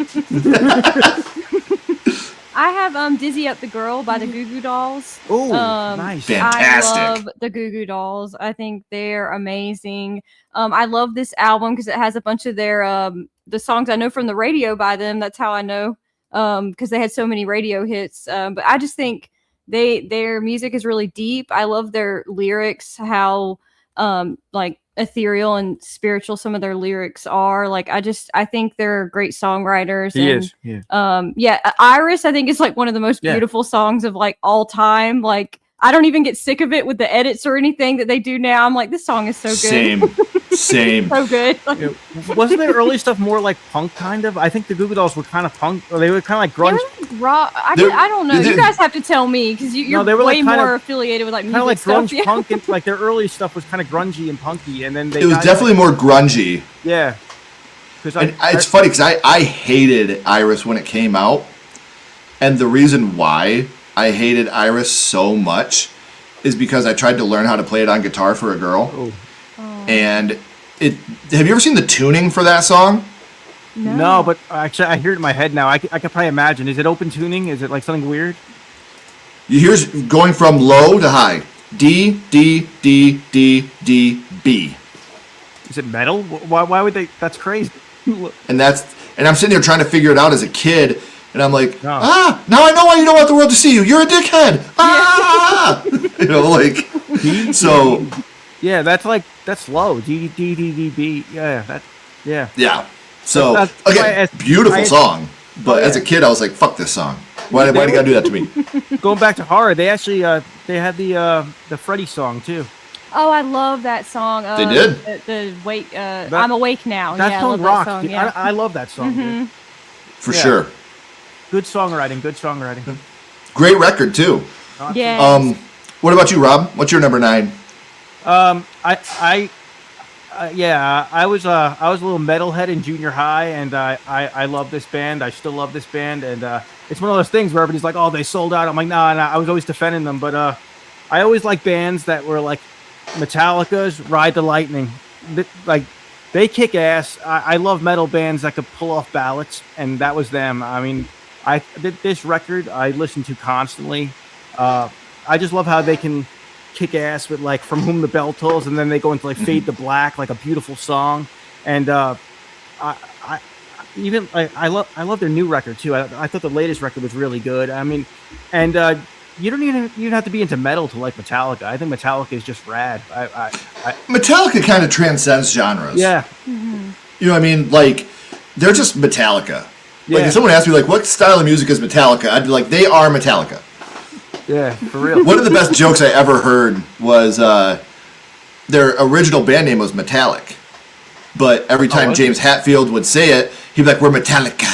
I have Dizzy Up the Girl by the Goo Goo Dolls. Oh, nice. Fantastic. I love the Goo Goo Dolls. I think they're amazing. I love this album because it has a bunch of their the songs I know from the radio by them. That's how I know because they had so many radio hits. But I just think their music is really deep. I love their lyrics, how like ethereal and spiritual some of their lyrics are. Like I think they're great songwriters. He and, is. Yeah. Iris I think is like one of the most beautiful songs of like all time. Like I don't even get sick of it with the edits or anything that they do now. I'm like, this song is so good. Same. So good. Yeah. Wasn't their early stuff more like punk kind of? I think the Goo Goo Dolls were kind of punk, or they were kind of like grunge. I don't know. You guys have to tell me because you're they were way like more affiliated with like music kind of like stuff. grunge punk, and like their early stuff was kind of grungy and punky, and then It was definitely more grungy. Yeah. And it's funny because I hated Iris when it came out. And the reason why I hated Iris so much is because I tried to learn how to play it on guitar for a girl. Oh. And have you ever seen the tuning for that song? No, but actually I hear it in my head now. I could probably imagine. Is it open tuning? Is it like something weird? Here's going from low to high. D, D, D, D, D, B. Is it metal? Why would they? That's crazy. And I'm sitting there trying to figure it out as a kid. And I'm like, No. now I know why you don't want the world to see you. You're a dickhead. You know, like, so. Yeah, that's low. D D D D B. Yeah, Yeah. So, That's again, beautiful song. But yeah. as a kid, I was like, fuck this song. Why do you gotta do that to me? Going back to horror, they actually they had the Freddy song too. Oh, I love that song. They did? The wake. I'm awake now. That Yeah, I song love rocked. that song. Dude. Yeah. I love that song. Dude. For Yeah. sure. Good songwriting. Great record, too. Yeah. What about you, Rob? What's your number 9? I was a little metalhead in junior high, and I love this band. I still love this band, and it's one of those things where everybody's like, "Oh, they sold out." I'm like, "Nah." I was always defending them, but I always like bands that were like Metallica's "Ride the Lightning." Like they kick ass. I love metal bands that could pull off ballads, and that was them. I mean, this record I listen to constantly. I just love how they can kick ass with like "From Whom the Bell Tolls," and then they go into like "Fade to Black," like a beautiful song. And I love their new record too. I thought the latest record was really good. I mean, and you don't even have to be into metal to like Metallica. I think Metallica is just rad. Metallica kind of transcends genres. Yeah. Mm-hmm. You know what I mean? Like, they're just Metallica. Like, Yeah. if someone asked me, like, what style of music is Metallica? I'd be like, they are Metallica. Yeah, for real. One of the best jokes I ever heard was their original band name was Metallic. But every time James Hetfield would say it, he'd be like, we're Metallica.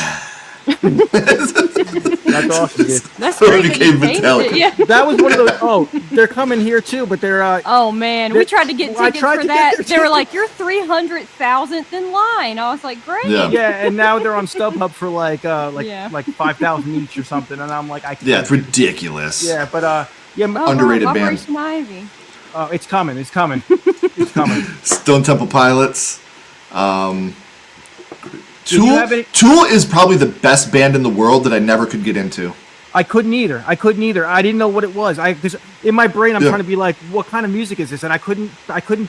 That's awesome, dude. That's So it great that became you changed Metallica. it. Yeah. That was one of those. Oh, they're coming here too, but they're. Oh man, we tried to get I tickets tried for to get that. their They were like, "You're 300,000th in line." I was like, "Great." Yeah. Yeah, and now they're on StubHub for like Yeah. 5,000 each or something, and I'm like, I can't. Yeah, it's ridiculous. Yeah, but yeah, Oh, Underrated band. Operation Ivy. it's coming. It's coming. Stone Temple Pilots. Did you have any- Tool is probably the best band in the world that I never could get into. I couldn't either. I didn't know what it was. Because in my brain, I'm Yeah. trying to be like, what kind of music is this? And I couldn't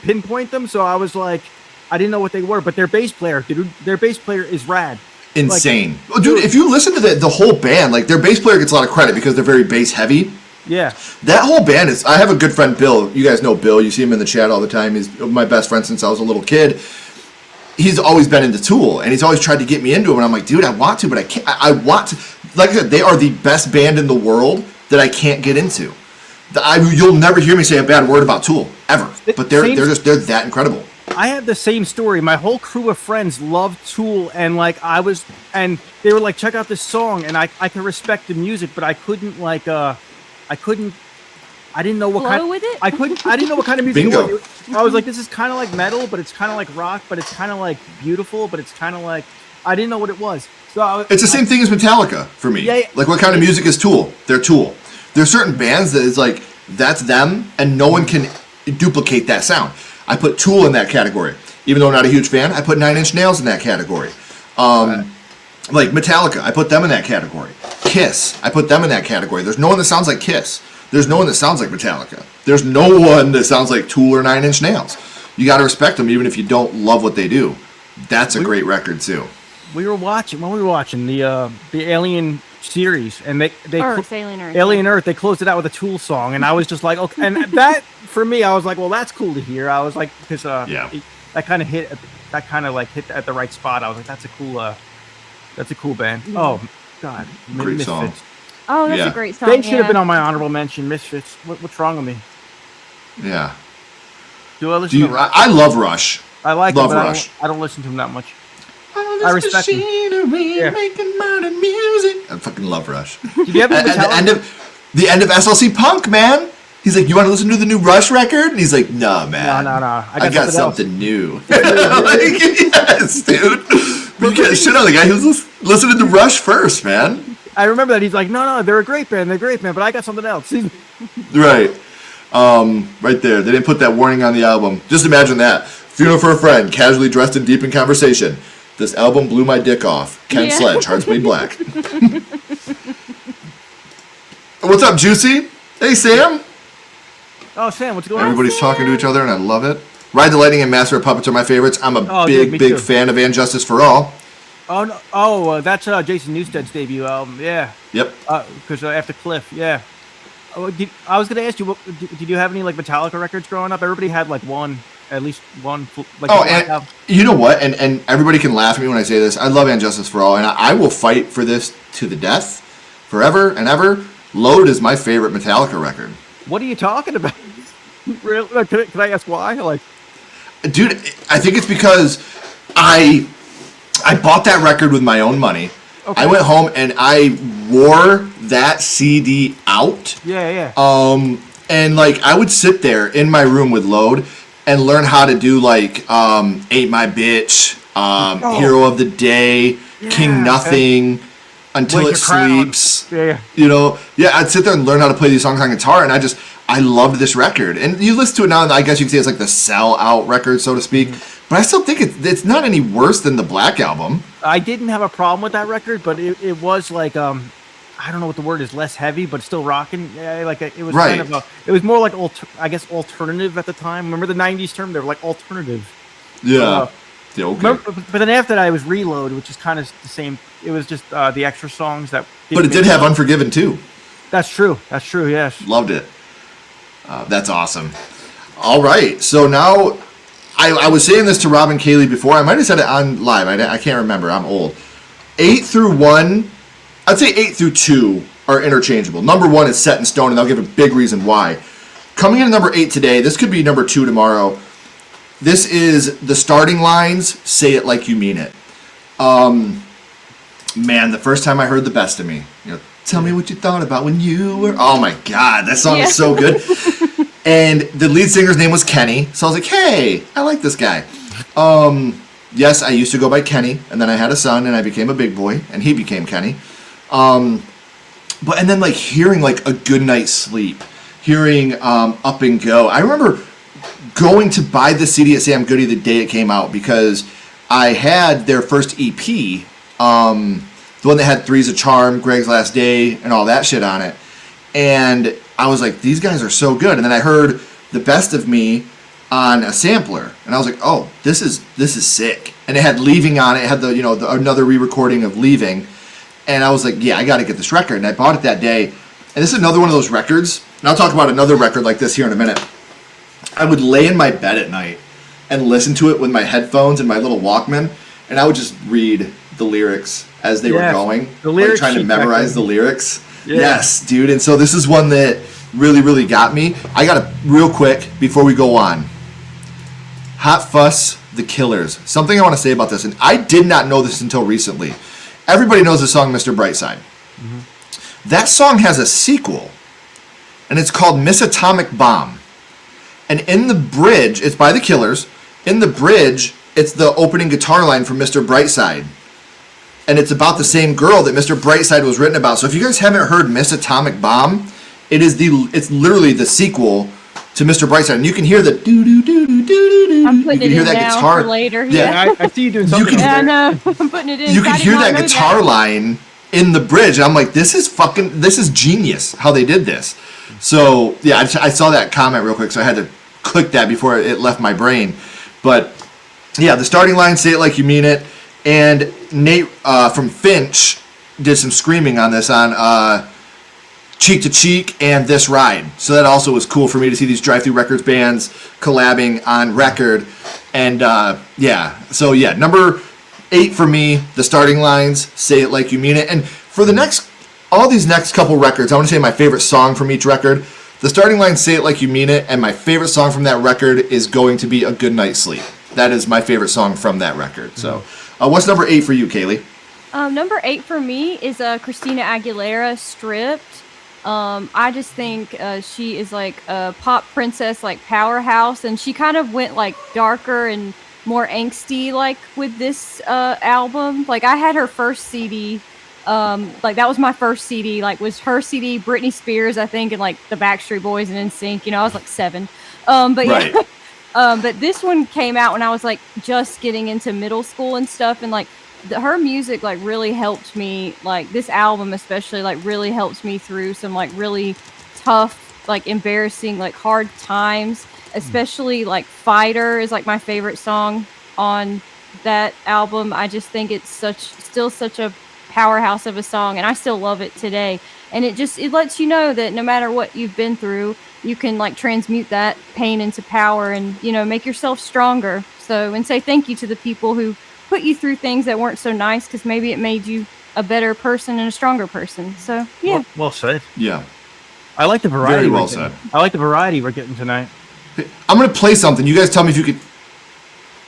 pinpoint them. So I was like, I didn't know what they were. But their bass player, dude, is rad. Insane. Well, dude, if you listen to the whole band, like, their bass player gets a lot of credit because they're very bass heavy. Yeah. That whole band is. I have a good friend, Bill. You guys know Bill. You see him in the chat all the time. He's my best friend since I was a little kid. He's always been into Tool, and he's always tried to get me into him. And I'm like, dude, I want to, but I can't. I want to. Like I said, they are the best band in the world that I can't get into. You'll never hear me say a bad word about Tool ever. But they're that incredible. I had the same story. My whole crew of friends loved Tool, and they were like, check out this song, and I could respect the music, but I couldn't I didn't know what Flow kind. with it? I didn't know what kind of music. Bingo. It was. I was like, this is kind of like metal, but it's kind of like rock, but it's kind of like beautiful, but it's kind of like I didn't know what it was. So It's the same thing as Metallica for me. Yeah. Like, what kind of music is Tool? They're Tool. There's certain bands that is like, that's them, and no one can duplicate that sound. I put Tool in that category. Even though I'm not a huge fan, I put Nine Inch Nails in that category. Like Metallica, I put them in that category. Kiss, I put them in that category. There's no one that sounds like Kiss. There's no one that sounds like Metallica. There's no one that sounds like Tool or Nine Inch Nails. You got to respect them even if you don't love what they do. That's a great record too. We were watching the Alien series, and Alien Earth. They closed it out with a Tool song, and I was just like, okay. And that for me, I was like, well, that's cool to hear. I was like, because that kind of hit at the right spot. I was like, that's a cool band. Yeah. Oh God, Great song. Oh, that's a great song. They should have been on my honorable mention. Misfits. What's wrong with me? Yeah. Do I listen to Rush? I love Rush. I like love them, but Rush. I don't listen to them that much. I respect them. Making modern music. I fucking love Rush. Did you ever At the end of SLC Punk, man. He's like, you want to listen to the new Rush record? And he's like, nah, man. No. I got something new. Like, yes, dude. You can't shit on the guy who's listening to Rush first, man. I remember that. He's like, no, they're a great band, but I got something else. Right. Right there. They didn't put that warning on the album. Just imagine that. Funeral for a friend, casually dressed and deep in conversation. This album blew my dick off. Ken Sledge, Hearts Bleed Black. What's up, Juicy? Hey, Sam. Oh, Sam, what's going on? Everybody's talking to each other, and I love it. Ride the Lightning and Master of Puppets are my favorites. I'm a big fan of And Justice for All. Oh, no. Oh, that's Jason Newsted's debut album. Yeah. Yep. Because after Cliff, yeah. I was going to ask you, did you have any like Metallica records growing up? Everybody had like at least one. Like, and you know what? And everybody can laugh at me when I say this. I love And Justice for All, and I will fight for this to the death, forever and ever. Load is my favorite Metallica record. What are you talking about? Really? Like, can I ask why? Like, dude, I think it's because I bought that record with my own money. Okay. I went home and I wore that CD out. Yeah. And like I would sit there in my room with Load and learn how to do like Ate My Bitch, Hero of the Day, King Nothing, Until Wake It Sleeps. Yeah. You know, I'd sit there and learn how to play these songs on guitar, and I loved this record. And you listen to it now, and I guess you could say it's like the sell-out record, so to speak. But I still think it's not any worse than the Black Album. I didn't have a problem with that record, but it was like I don't know what the word is, less heavy, but still rocking. Yeah, like it was kind of it was more like alternative at the time. Remember the '90s term? They were like alternative. Yeah. Yeah. Okay. But then after that, I was Reload, which is kind of the same. It was just the extra songs that. But it did have Unforgiven too. That's true. Yes. Loved it. That's awesome. All right, so now I was saying this to Rob and Kaylee before. I might have said it on live. I can't remember. I'm old. 8 through 1, I'd say 8 through 2 are interchangeable. Number 1 is set in stone, and I'll give a big reason why. Coming in at number 8 today, this could be number 2 tomorrow. This is the starting lines, Say It Like You Mean It. Man, the first time I heard The Best of Me, tell me what you thought about when you were... Oh my God, that song is so good. And the lead singer's name was Kenny, so I was like, hey, I like this guy. Yes, I used to go by Kenny, and then I had a son, and I became a big boy, and he became Kenny. And then like hearing like A Good Night's Sleep, hearing Up and Go. I remember going to buy the CD at Sam Goody the day it came out because I had their first EP, the one that had Three's a Charm, Greg's Last Day, and all that shit on it. And I was like, these guys are so good. And then I heard The Best of Me on a sampler, and I was like, oh, this is sick. And it had Leaving on it. It had another re-recording of Leaving. And I was like, yeah, I got to get this record. And I bought it that day. And this is another one of those records. And I'll talk about another record like this here in a minute. I would lay in my bed at night and listen to it with my headphones and my little Walkman, and I would just read the lyrics as they were going. The lyrics, like trying to memorize the lyrics. Yeah. Yes, dude. And so this is one that really, really got me. I got to, real quick, before we go on, Hot Fuss, The Killers. Something I want to say about this, and I did not know this until recently. Everybody knows the song Mr. Brightside. Mm-hmm. That song has a sequel, and it's called Miss Atomic Bomb. And in the bridge, it's by The Killers. In the bridge, it's the opening guitar line from Mr. Brightside. And it's about the same girl that Mr. Brightside was written about. So if you guys haven't heard Miss Atomic Bomb, it's literally the sequel to Mr. Brightside, and you can hear the do do do do do do. I'm You putting can it hear in that now guitar. for later. Yeah. I see you doing something. can- Yeah, I over there. know. I'm putting it in. You I can did hear not that know guitar line in the bridge. I'm like, this is genius how they did this. So yeah, I saw that comment real quick, so I had to click that before it left my brain. But yeah, the starting line, "Say It Like You Mean It," and Nate from Finch did some screaming on this on Cheek to Cheek and This Ride. So that also was cool for me to see these Drive Thru Records bands collabing on record. And so number 8 for me, the starting lines, "Say It Like You Mean It." And for all these next couple records, I want to say my favorite song from each record. The starting line, "Say It Like You Mean It," and my favorite song from that record is going to be "A Good Night's Sleep." That is my favorite song from that record. So what's number 8 for you, Kaylee? Number 8 for me is Christina Aguilera, "Stripped." I just think she is like a pop princess, like powerhouse, and she kind of went like darker and more angsty like with this album. Like I had her first CD, like that was my first CD, like was her CD, Britney Spears, I think, and like the Backstreet Boys and NSYNC. You know, I was like 7. But Right. yeah. But this one came out when I was like just getting into middle school and stuff, and like her music like really helped me, like this album especially like really helped me through some like really tough, like embarrassing, like hard times, especially like "Fighter" is like my favorite song on that album. I just think it's still such a powerhouse of a song, and I still love it today. And it lets you know that no matter what you've been through, you can like transmute that pain into power and, you know, make yourself stronger. So, and say thank you to the people who put you through things that weren't so nice, because maybe it made you a better person and a stronger person. So yeah. Well said. Yeah. I like the variety. Very well we're getting. said. I like the variety we're getting tonight. I'm going to play something. You guys tell me if you could.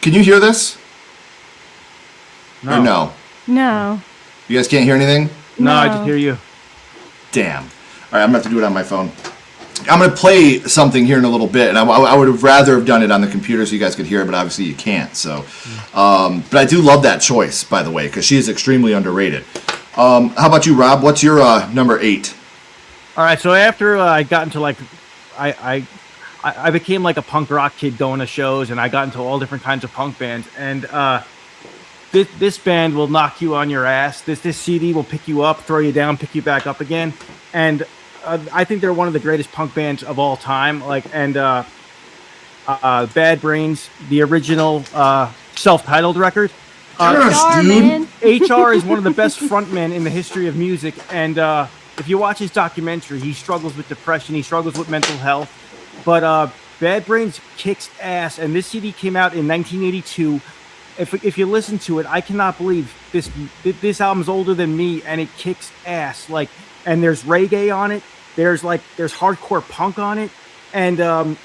Can you hear this? Or no? No. You guys can't hear anything? No, I No. just hear you. Damn. All right, I'm going to have to do it on my phone. I'm going to play something here in a little bit, and I would have rather have done it on the computer so you guys could hear it, but obviously you can't. So, but I do love that choice, by the way, because she is extremely underrated. How about you, Rob? What's your number 8? All right, so after I got into like, I became like a punk rock kid going to shows, and I got into all different kinds of punk bands. And this band will knock you on your ass. This CD will pick you up, throw you down, pick you back up again. And I think they're one of the greatest punk bands of all time. Like, and Bad Brains, the original self-titled record. Yes, dude. Man. HR is one of the best frontmen in the history of music, and if you watch his documentary, he struggles with depression, he struggles with mental health, but Bad Brains kicks ass, and this CD came out in 1982. If you listen to it, I cannot believe this album's older than me, and it kicks ass. Like, and there's reggae on it, there's hardcore punk on it, and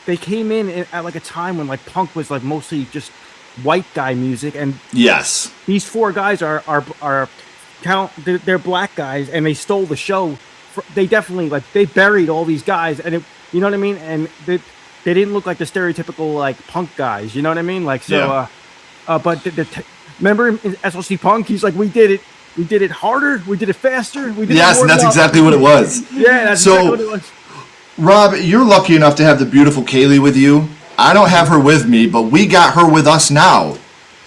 they came in at like a time when like punk was like mostly just white guy music, and Yes. these 4 guys they're black guys, and they stole the show. They definitely they buried all these guys, and you know what I mean, and they didn't look like the stereotypical like punk guys, you know what I mean, like so. Yeah. But remember in SLC Punk, he's like, we did it harder, we did it faster, we did it Yes, more and that's love." exactly what it was. Yeah, that's So- exactly what it was. Rob, you're lucky enough to have the beautiful Kaylee with you. I don't have her with me, but we got her with us now.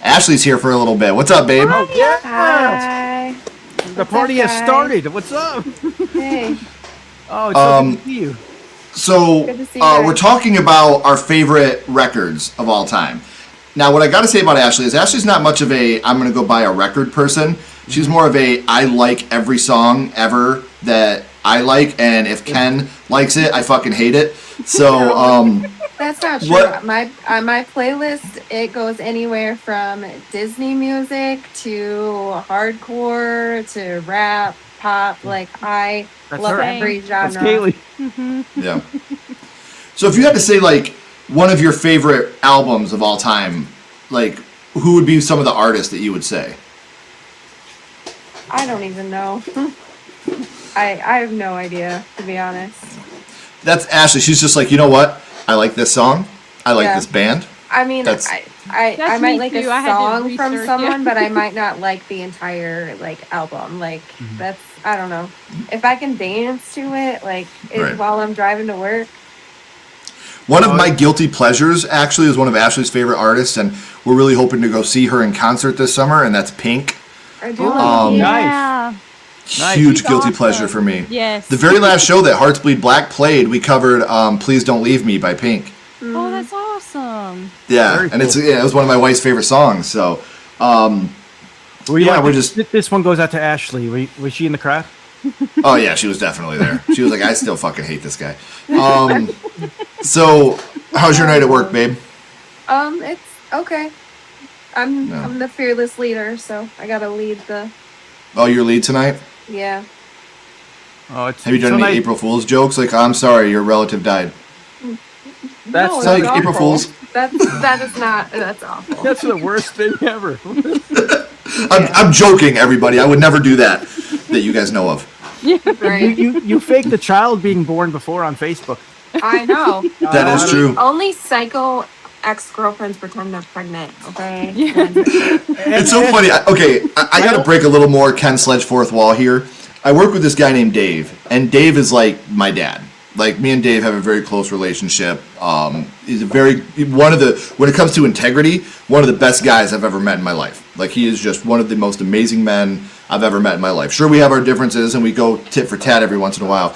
Ashley's here for a little bit. What's up, babe? Oh yeah, Hi. the party has guys? started. What's up? Hey. Oh, it's so good to see you. So, Good to see you guys. we're talking about our favorite records of all time. Now, what I got to say about Ashley is Ashley's not much of a I'm going to go buy a record person. She's more of a I like every song ever that I like, and if Ken likes it, I fucking hate it. So, That's not true. What- On my playlist, it goes anywhere from Disney music to hardcore to rap, pop. Like I That's love her. every That's genre. Kaylee. yeah. So, if you had to say, like, one of your favorite albums of all time, like, who would be some of the artists that you would say? I don't even know. I have no idea, to be honest. That's Ashley. She's just like, you know what? I like this song. I like Yeah. this band. I mean, That's- I That's might me like too. a I had to song from research, someone, yeah. but I might not like the entire like album. Like that's I don't know. If I can dance to it, like Right. while I'm driving to work, One of my guilty pleasures, actually, is one of Ashley's favorite artists, and we're really hoping to go see her in concert this summer, and that's Pink. I do Oh, like Yeah. Nice. Huge She's guilty awesome. pleasure for me. Yes. The very last show that Hearts Bleed Black played, we covered "Please Don't Leave Me" by Pink. Oh, that's awesome. Yeah, Very and cool. it was one of my wife's favorite songs. So, we're just. This one goes out to Ashley. Was she in the crowd? Oh yeah, she was definitely there. She was like, I still fucking hate this guy. So, how's your night at work, babe? It's okay. I'm the fearless leader, so I gotta lead the. Oh, your lead tonight? Yeah. Oh, it's Have you done so any nice. April Fool's jokes? Like, I'm sorry, your relative died. That's No, It's like that's April awful. Fool's. That is not. That's awful. That's the worst thing ever. I'm joking, everybody. I would never do that you guys know of. Right. You faked the child being born before on Facebook. I know. That is true. Only psycho ex-girlfriends pretend they're pregnant. Okay. It's so funny. I got to break a little more Ken Sledge fourth wall here. I work with this guy named Dave, and Dave is like my dad. Like, me and Dave have a very close relationship. He's when it comes to integrity, one of the best guys I've ever met in my life. Like, he is just one of the most amazing men I've ever met in my life. Sure, we have our differences, and we go tit for tat every once in a while.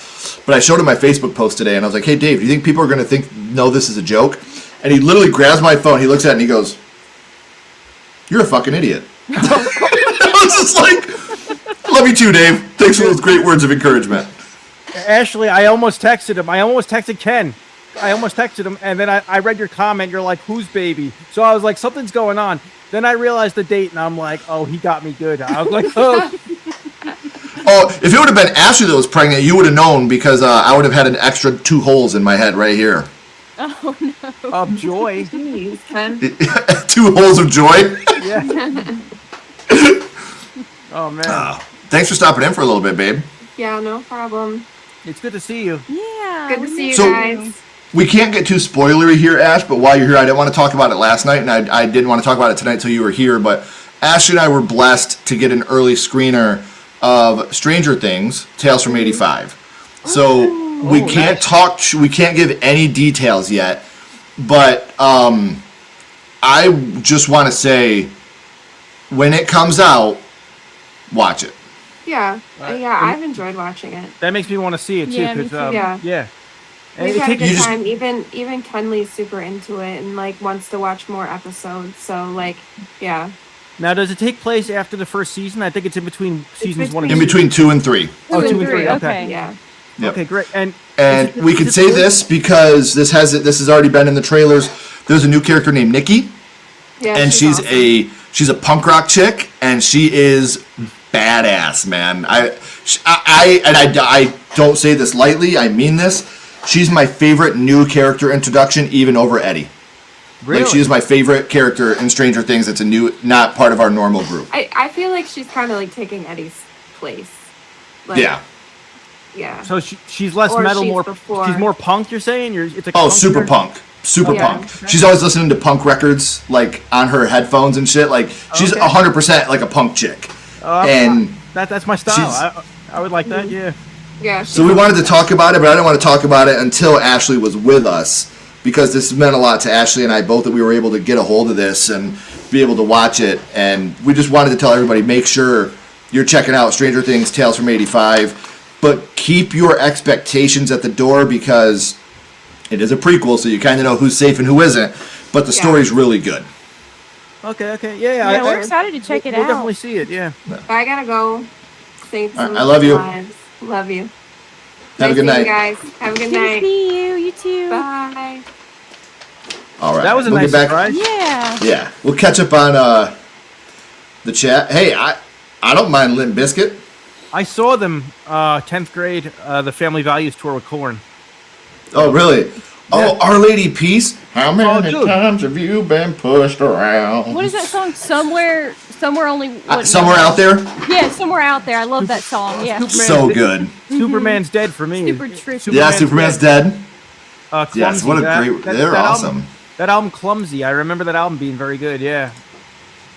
But I showed him my Facebook post today, and I was like, hey, Dave, do you think people are going to know this is a joke? And he literally grabs my phone, he looks at it, and he goes, you're a fucking idiot. I was just like, love you too, Dave. Thanks for those great words of encouragement. Ashley, I almost texted him. I almost texted Ken. I almost texted him, and then I read your comment. You're like, whose baby? So I was like, something's going on. Then I realized the date, and I'm like, oh, he got me good. I was like, oh. Oh, if it would have been Ashley that was pregnant, you would have known, because I would have had an extra 2 holes in my head right here. Oh no. Of joy. Jeez, Ken. 2 holes of joy. Yeah. Oh, man. Thanks for stopping in for a little bit, babe. Yeah, no problem. It's good to see you. Yeah. Good to see you So- guys. We can't get too spoilery here, Ash, but while you're here, I didn't want to talk about it last night, and I didn't want to talk about it tonight until you were here, but Ashley and I were blessed to get an early screener of Stranger Things, Tales from 85. So we can't we can't give any details yet, but I just want to say, when it comes out, watch it. Yeah. Yeah, I've enjoyed watching it. That makes me want to see it, too. Yeah, me 'cause, too. Yeah. Yeah. And We've it had a takes- good you just- time. Even Kenley's super into it and like wants to watch more episodes. So like, yeah. Now, does it take place after the first season? I think it's in between seasons 1 and In 2. between 2 and 3. Oh, 2 and 3. Okay. Okay. Yeah. Yep. Okay, great. And And we can say this because this has already been in the trailers. There's a new character named Nikki, Yeah. and she's awesome. she's a punk rock chick, and she is badass, man. I don't say this lightly. I mean this. She's my favorite new character introduction, even over Eddie. Really? Like, she is my favorite character in Stranger Things. That's not part of our normal group. I feel like she's kind of like taking Eddie's place. Like, Yeah. Yeah. So she's less Or metal, she's more. before. She's more punk. You're saying? It's a Oh, punk super character? punk. Super Yeah. punk. She's always listening to punk records, like, on her headphones and shit. Like, she's Okay. 100% like a punk chick. And That's my style. I would like that. Yeah. Yeah. so we wanted to talk about it, but I didn't want to talk about it until Ashley was with us, because this meant a lot to Ashley and I both that we were able to get a hold of this and be able to watch it. And we just wanted to tell everybody, make sure you're checking out Stranger Things Tales from 85, but keep your expectations at the door, because it is a prequel, so you kind of know who's safe and who isn't, but the Yeah. story's really good. Okay. Yeah. Yeah, we're excited to check it We'll out. definitely see it. Yeah. I gotta go. Saints All right, and I love you. lives. Love you. Have a Nice good seeing night. you guys. Have a good Good to night. see you. You too. Bye. All right. That was a We'll nice get back- surprise. Yeah. Yeah, we'll catch up on the chat. Hey, I don't mind Limp Bizkit. I saw them 10th grade, the Family Values tour with Korn. Oh, really? Oh, Our Lady Peace. How many dude. times have you been pushed around? What is that song? Somewhere only. Somewhere out there? Yeah, somewhere out there. I love that song. Yeah. Superman. So good. Superman's dead for me. Super trippy. Yeah, Superman's dead. Clumsy. Yes, what a great. They're awesome. That album, Clumsy. I remember that album being very good. Yeah.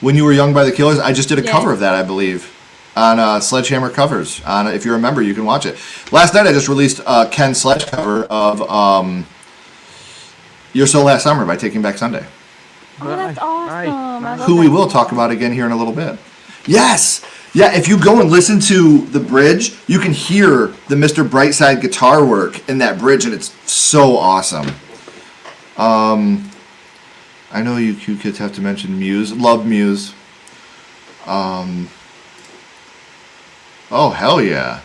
When You Were Young by the Killers, I just did a Yeah. cover of that, I believe, on Sledgehammer Covers. If you remember, you can watch it. Last night, I just released Ken Sledge cover of You're So Last Summer by Taking Back Sunday, Oh, that's awesome. Right. I love who we that will song. talk about again here in a little bit. Yes. Yeah, if you go and listen to the bridge, you can hear the Mr. Brightside guitar work in that bridge, and it's so awesome. I know you kids have to mention Muse. Love Muse. Oh, hell yeah.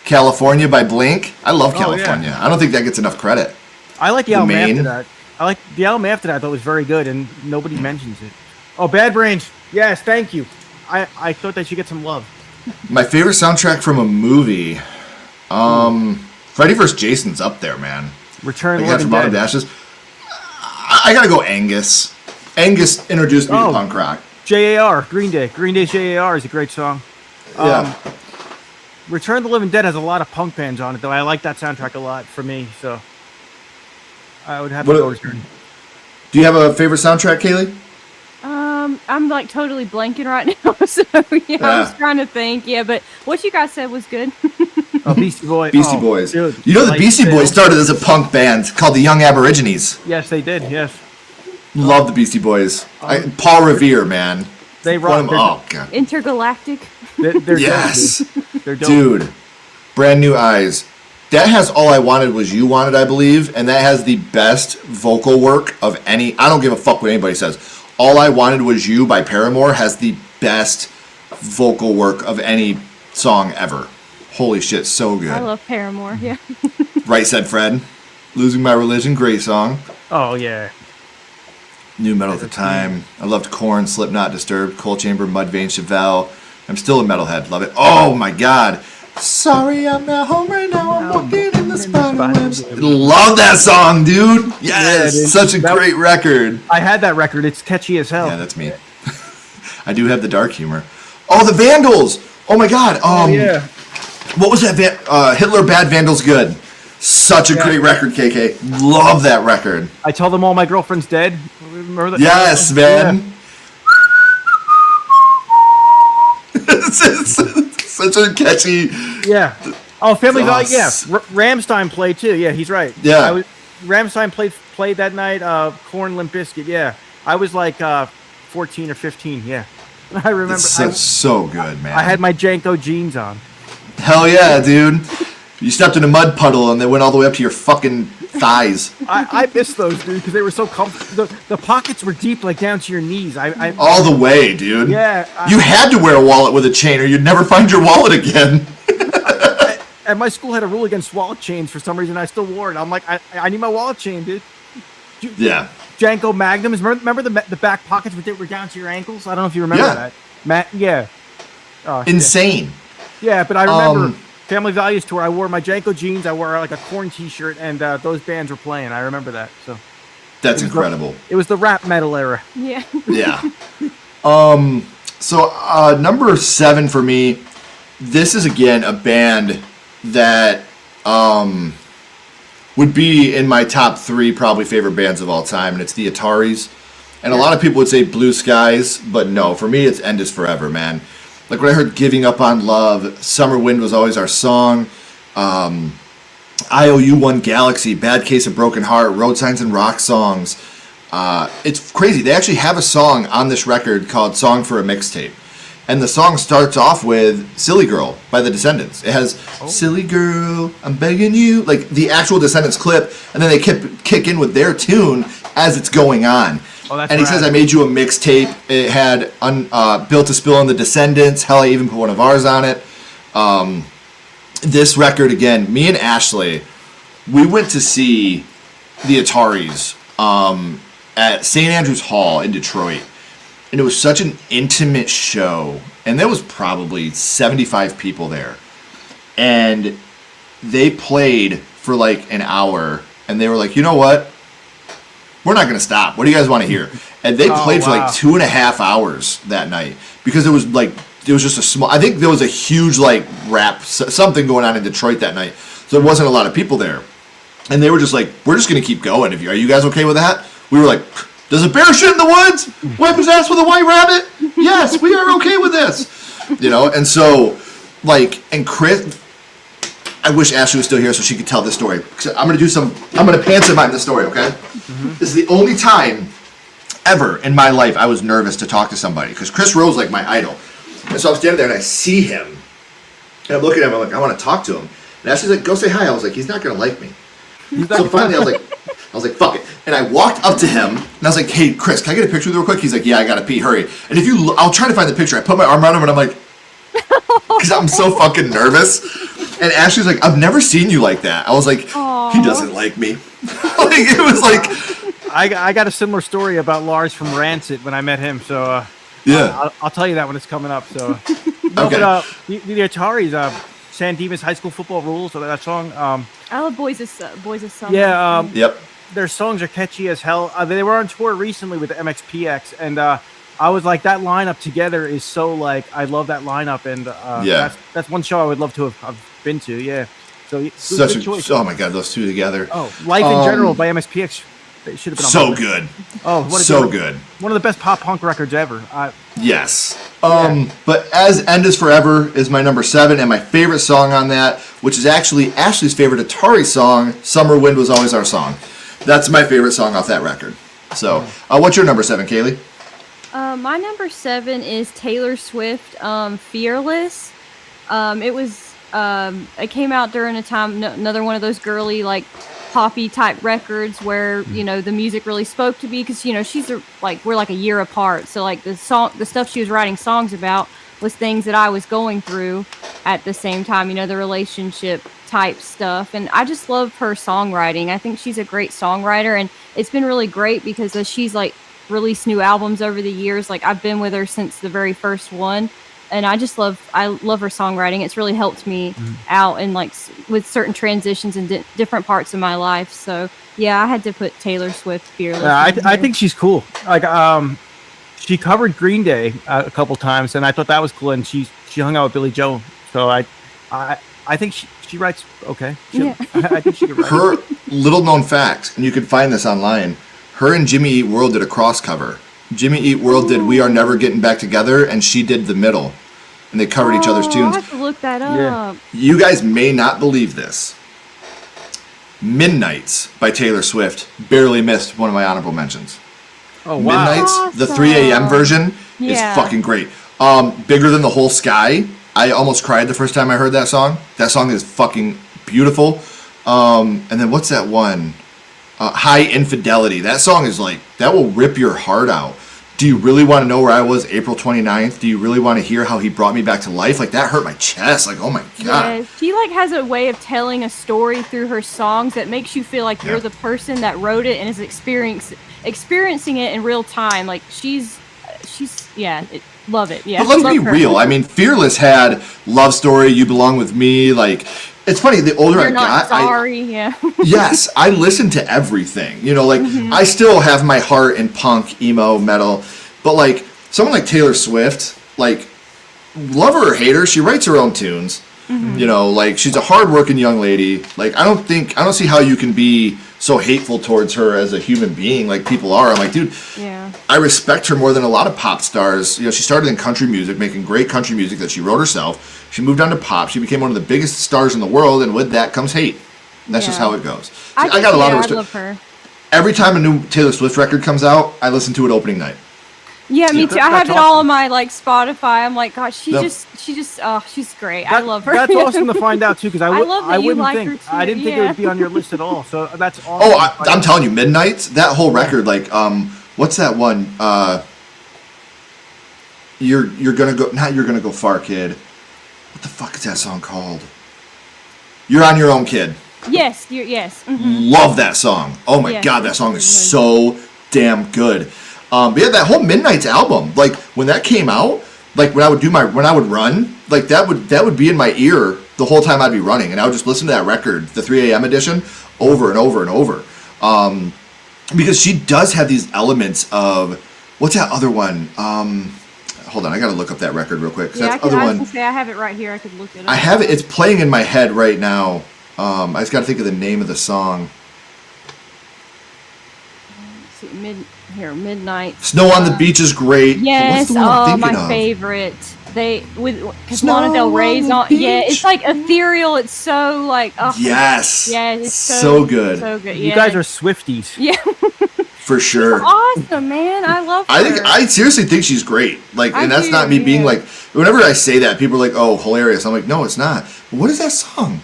California by Blink. I love Oh, yeah. California. I don't think that gets enough credit. I like the The album Main. after that. I like the album after that. I thought was very good, and nobody mentions it. Oh, Bad Brains. Yes, thank you. I thought they should get some love. My favorite soundtrack from a movie. Freddy vs. Jason's up there, man. Return Like of that the from Living Out of Dead. Ashes. I gotta go Angus. Angus introduced me to Oh. punk rock. JAR, Green Day. Green Day's JAR is a great song. Yeah. Return of the Living Dead has a lot of punk bands on it, though. I like that soundtrack a lot for me, so I would have to What- go Return. Do you have a favorite soundtrack, Kaylee? I'm like totally blanking right now, so yeah, I was trying to think. Yeah, but what you guys said was good. Oh, Beastie Boys. Beastie Oh, Boys. dude. You know the Like Beastie Phil. Boys started as a punk band called the Young Aborigines. Yes, they did. Yes, Love the Beastie Boys. Paul Revere, man. they One of rock. them- oh, God. Intergalactic. They're Yes. dope, dude. They're dope. Dude. Brand New Eyes. That has All I Wanted Was You Wanted, I believe, and that has the best vocal work of any. I don't give a fuck what anybody says. All I Wanted Was You by Paramore has the best vocal work of any song ever. Holy shit, so good. I love Paramore. Yeah. Right Said Fred. Losing My Religion, great song. Oh yeah. New metal at the time. I loved Korn, Slipknot, Disturbed, Cold Chamber, Mudvayne, Chevelle. I'm still a metalhead. Love it. Oh my god. Sorry, I'm not home right now. I'm walking in the spiderwebs. Love that song, dude. Yes, Yeah, dude. such a great record. I had that record. It's catchy as hell. Yeah, that's me. I do have the dark humor. Oh, the Vandals. Oh my god. yeah. What was that? Hitler Bad, Vandals Good. Such a great record, KK. Love that record. I tell them all my girlfriend's dead. Remember that? Yes, man. It's such a catchy. Yeah. Oh, Family Oh, Value. Yeah. Rammstein played too. Yeah, he's right. Yeah. Rammstein played that night. Korn, Limp Bizkit. Yeah. I was like 14 or 15. Yeah. I remember. It's so good, man. I had my Janko jeans on. Hell yeah, dude. You stepped in a mud puddle and they went all the way up to your fucking thighs. I miss those, dude, because they were so comfortable. The pockets were deep, like down to your knees. All the way, dude. Yeah. You had to wear a wallet with a chain or you'd never find your wallet again. And my school had a rule against wallet chains for some reason. I still wore it. I'm like, I need my wallet chain, dude. Yeah. Janko Magnums. Remember the back pockets were down to your ankles? I don't know if you remember Yeah. that. Yeah. Oh, Insane. Yeah, but I remember Family Values tour. I wore my Janko jeans. I wore like a Korn T-shirt, and those bands were playing. I remember that. So That's incredible. it was the rap metal era. Yeah. Yeah. So number 7 for me, this is again a band that would be in my top 3 probably favorite bands of all time, and it's the Ataris. And a lot of people would say Blue Skies, but no, for me it's End Is Forever, man. Like when I heard Giving Up on Love, Summer Wind Was Always Our Song, IOU One Galaxy, Bad Case of Broken Heart, Road Signs and Rock Songs. It's crazy. They actually have a song on this record called Song for a Mixtape. And the song starts off with Silly Girl by the Descendants. It has Silly Girl, I'm begging you, like the actual Descendants clip, and then they kick in with their tune as it's going on. Oh, that's and he rad. says, I made you a mixtape. It had Built to Spill on the Descendants. Hell, I even put one of ours on it. This record, again, me and Ashley, we went to see the Ataris at St. Andrews Hall in Detroit. And it was such an intimate show. And there was probably 75 people there. And they played for like an hour. And they were like, you know what? We're not going to stop. What do you guys want to hear? And they played for like 2.5 hours that night. Because it was just a small, I think there was a huge like rap, something going on in Detroit that night. So there wasn't a lot of people there. And they were just like, we're just going to keep going. Are you guys okay with that? We were like, does a bear shit in the woods? Wipe his ass with a white rabbit? Yes, we are okay with this. And so, like, and Chris I wish Ashley was still here so she could tell this story. I'm going to pantomime this story, okay? Mm-hmm. This is the only time ever in my life I was nervous to talk to somebody, because Chris Rowe's like my idol. And so I'm standing there and I see him, and I'm looking at him, I'm like, I want to talk to him. And Ashley's like, go say hi. I was like, he's not going to like me. So finally I was like, fuck it. And I walked up to him and I was like, hey, Chris, can I get a picture with you real quick? He's like, yeah, I got to pee, hurry. And I'll try to find the picture. I put my arm around him and I'm like, because I'm so fucking nervous. And Ashley's like, I've never seen you like that. I was like, Aww. He doesn't like me. Like, it was like, I got a similar story about Lars from Rancid when I met him. So yeah, I'll tell you that when it's coming up. So okay. But, the Ataris, San Dimas High School Football Rules, so that song. I love Boys of Summer. Yeah. Yep. Their songs are catchy as hell. They were on tour recently with MXPX, and I was like, that lineup together is so like, I love that lineup, and that's one show I would love to have been to. Yeah. So such a choice. Oh my god, those two together. Oh, Life in General by MXPX. It should have been so good. Oh, what so good. One of the best pop punk records ever. Yes. But As End Is Forever is my number 7, and my favorite song on that, which is actually Ashley's favorite Atari song, Summer Wind Was Always Our Song. That's my favorite song off that record. So, what's your number 7, Kaylee? My number 7 is Taylor Swift, Fearless. It came out during a time, another one of those girly, like, poppy type records where, you know, the music really spoke to me, because, you know, we're like a year apart. So like the stuff she was writing songs about was things that I was going through at the same time, you know, the relationship type stuff. And I just love her songwriting. I think she's a great songwriter, and it's been really great because as she's like released new albums over the years, like I've been with her since the very first one. And I love her songwriting. It's really helped me out in like with certain transitions in different parts of my life. So yeah, I had to put Taylor Swift Fearless. I think she's cool. Like she covered Green Day a couple times, and I thought that was cool. And she hung out with Billy Joel. So I think she writes okay. I think she could write. Her little known fact, and you can find this online. Her and Jimmy Eat World did a cross cover. Jimmy Eat World did We Are Never Getting Back Together, and she did The Middle. And they covered each other's tunes. I have to look that up. You guys may not believe this. Midnights by Taylor Swift barely missed one of my honorable mentions. Oh, wow. Midnights, awesome. the 3 a.m. version, is fucking great. Bigger Than the Whole Sky. I almost cried the first time I heard that song. That song is fucking beautiful. And then what's that one? High Infidelity. That song is like, that will rip your heart out. Do you really want to know where I was April 29th? Do you really want to hear how he brought me back to life? Like, that hurt my chest. Like, oh my God. Yeah, she like has a way of telling a story through her songs that makes you feel like you're the person that wrote it and is experiencing it in real time. Like love it. Yeah. But let's be real. I mean, Fearless had Love Story, You Belong With Me. Like, it's funny, the older You're I not got, sorry, yes, I listen to everything. You know, like, I still have my heart in punk, emo, metal. But, like, someone like Taylor Swift, like, love her or hate her, she writes her own tunes. You know, like, she's a hardworking young lady. Like, I don't see how you can be so hateful towards her as a human being like people are. I'm like, dude, I respect her more than a lot of pop stars. You know, she started in country music, making great country music that she wrote herself. She moved on to pop. She became one of the biggest stars in the world, and with that comes hate. That's just how it goes. I got a lot of respect. I love her. Every time a new Taylor Swift record comes out, I listen to it opening night. Yeah, me too. I have it all on my like Spotify. I'm like, gosh, she's great. I love her. That's awesome to find out too, because I love that you wouldn't like think her too, I didn't think it would be on your list at all. So that's awesome. Oh, I'm telling you, Midnights, that whole record, like, what's that one? You're gonna go, not You're Gonna Go Far, Kid. What the fuck is that song called? You're On Your Own, Kid. Yes. Love that song. Oh my God, that song is so damn good. But yeah, that whole Midnights album, like when that came out, like when I would run, like that would be in my ear the whole time I'd be running, and I would just listen to that record, the 3 a.m. edition, over and over and over. Because she does have these elements of, what's that other one? Hold on, I gotta look up that record real quick. Yeah, I was gonna say I have it right here. I could look it up. I have it. It's playing in my head right now. I just gotta think of the name of the song. Midnight. Snow on the Beach is great. Yes, What's the one I'm thinking my of? favorite. because Snow Lana Del Rey's on the on. Yeah, beach. it's like ethereal. It's so like Yes. yeah, it's So good. so good. You Yeah. guys are Swifties. yeah, For sure. awesome, man. I love her. I seriously think she's great. Like, I and that's do, not me being yeah. like. Whenever I say that, people are like, "Oh, hilarious." I'm like, "No, it's not." What is that song?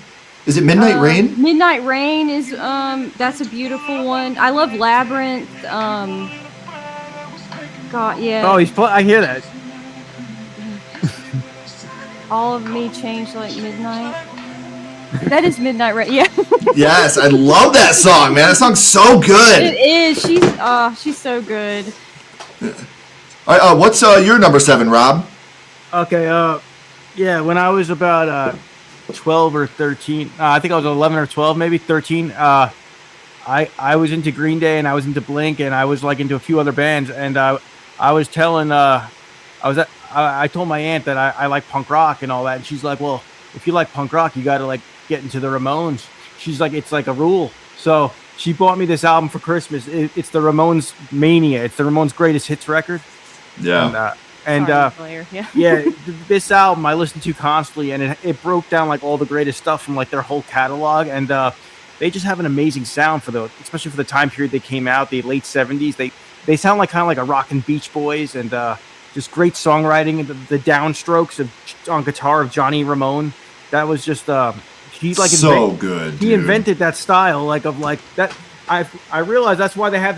Is it Midnight Rain? Midnight Rain is that's a beautiful one. I love Labyrinth. God, yeah. Oh, I hear that. All of Me changed like midnight. That is Midnight Rain. Yeah. Yes, I love that song, man. That song's so good. It is. She's so good. All right, what's your number 7, Rob? Okay, yeah, when I was about 12 or 13, I think I was 11 or 12, maybe 13, I was into Green Day and I was into Blink and I was like into a few other bands and I was telling, I told my aunt that I like punk rock and all that and she's like, well, if you like punk rock, you got to like get into the Ramones. She's like, it's like a rule. So she bought me this album for Christmas. It's the Ramones Mania. It's the Ramones Greatest Hits record. Yeah. Sorry, Blair. Yeah. Yeah, this album I listened to constantly, and it broke down like all the greatest stuff from like their whole catalog, and they just have an amazing sound especially for the time period they came out, the late '70s. They sound like kind of like a rockin' Beach Boys, and just great songwriting. And the downstrokes on guitar of Johnny Ramone, that was just he like so good. He dude. invented that style like that. I realized that's why they had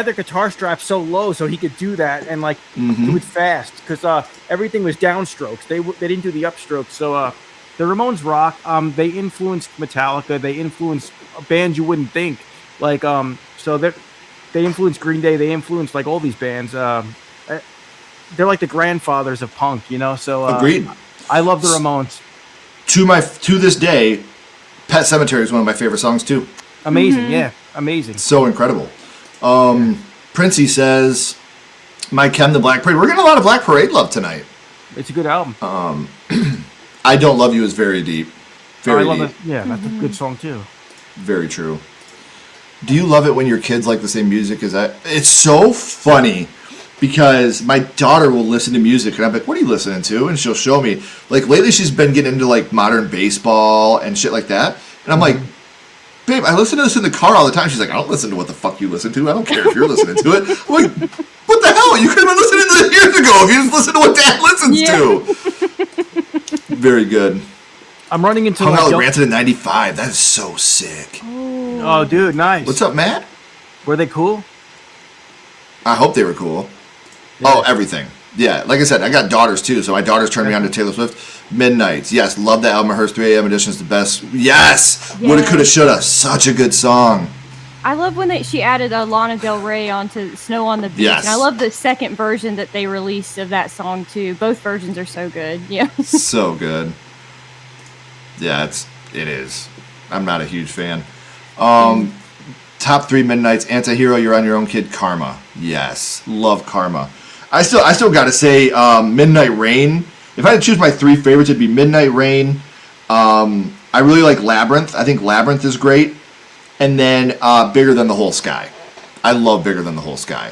their guitar strap so low so he could do that and like do it fast because everything was downstrokes. They didn't do the upstrokes. So the Ramones rock. They influenced Metallica. They influenced bands you wouldn't think. Like so they influenced Green Day. They influenced like all these bands. They're like the grandfathers of punk, you know. So Agreed. I love the Ramones. To this day, Pet Sematary is one of my favorite songs too. Amazing, yeah, amazing. So incredible. Princey says, "My Chem the Black Parade." We're getting a lot of Black Parade love tonight. It's a good album. I Don't Love You is very deep. Very I love deep. it. Yeah, that's a good song too. Very true. Do you love it when your kids like the same music as I? It's so funny because my daughter will listen to music and I'm like, "What are you listening to?" And she'll show me. Like lately, she's been getting into like modern baseball and shit like that. And I'm like, "Babe, I listen to this in the car all the time." She's like, "I don't listen to what the fuck you listen to. I don't care if you're listening to it." I'm like, "What the hell? You could have been listening to this years ago if you just listen to what Dad listens to." Very good. I'm running into Hung out with like, Rancid in '95. That is so sick. oh, dude, nice. What's up, Matt? Were they cool? I hope they were cool. Yeah. Oh, everything. Yeah, like I said, I got daughters too, so my daughters turned me on to Taylor Swift. Midnights, yes, love that album. Her 3 a.m. edition is the best. Yes, woulda, Yeah. coulda, shoulda. Such a good song. I love when she added Lana Del Rey onto Snow on the Beach. Yes. And I love the second version that they released of that song too. Both versions are so good. Yeah. So good. Yeah, it is. I'm not a huge fan. Top 3 Midnights, Antihero, You're on Your Own, Kid, Karma. Yes, love Karma. I still got to say Midnight Rain. If I had to choose my 3 favorites, it'd be Midnight Rain. I really like Labyrinth. I think Labyrinth is great. And then Bigger Than the Whole Sky. I love Bigger Than the Whole Sky.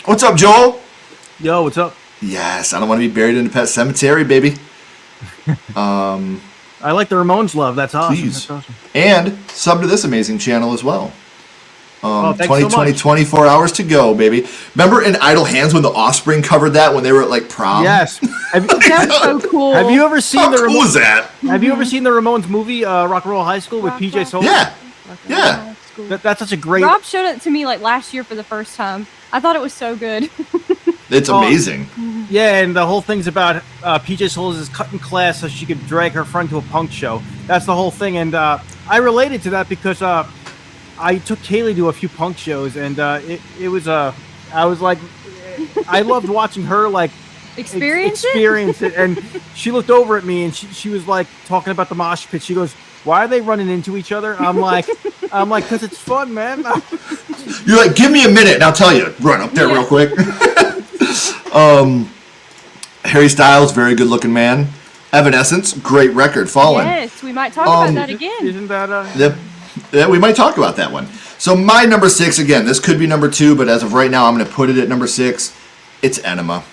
What's up, Joel? Yo, what's up? Yes, I don't want to be buried in a pet cemetery, baby. I like the Ramones love. That's awesome. Please. That's awesome. And sub to this amazing channel as well. Thanks so 2020, much. 24 hours to go, baby. Remember in Idle Hands when the Offspring covered that when they were at like prom? Yes. That's so cool. Have you ever seen How the cool Ramones? is that? Have you ever seen the Ramones movie, Rock and Roll High School with Rock, PJ rock. Souls? Yeah. Yeah. That's such a great. Rob showed it to me like last year for the first time. I thought it was so good. It's Oh. amazing. Yeah, and the whole thing's about PJ Souls is cutting class so she could drag her friend to a punk show. That's the whole thing, and I related to that because I took Kaylee to a few punk shows, and it was I was like, I loved watching her like Experience it? experience it, and she looked over at me and she was like talking about the mosh pit. She goes, "Why are they running into each other?" I'm like, "Cause it's fun, man." You're like, give me a minute and I'll tell you. Run up there real quick. Harry Styles, very good looking man. Evanescence, great record. Fallen. Yes, we might talk about that again. Isn't that Yep. Yeah, we might talk about that one. So my number 6, again, this could be number 2, but as of right now, I'm going to put it at number 6. It's Enema.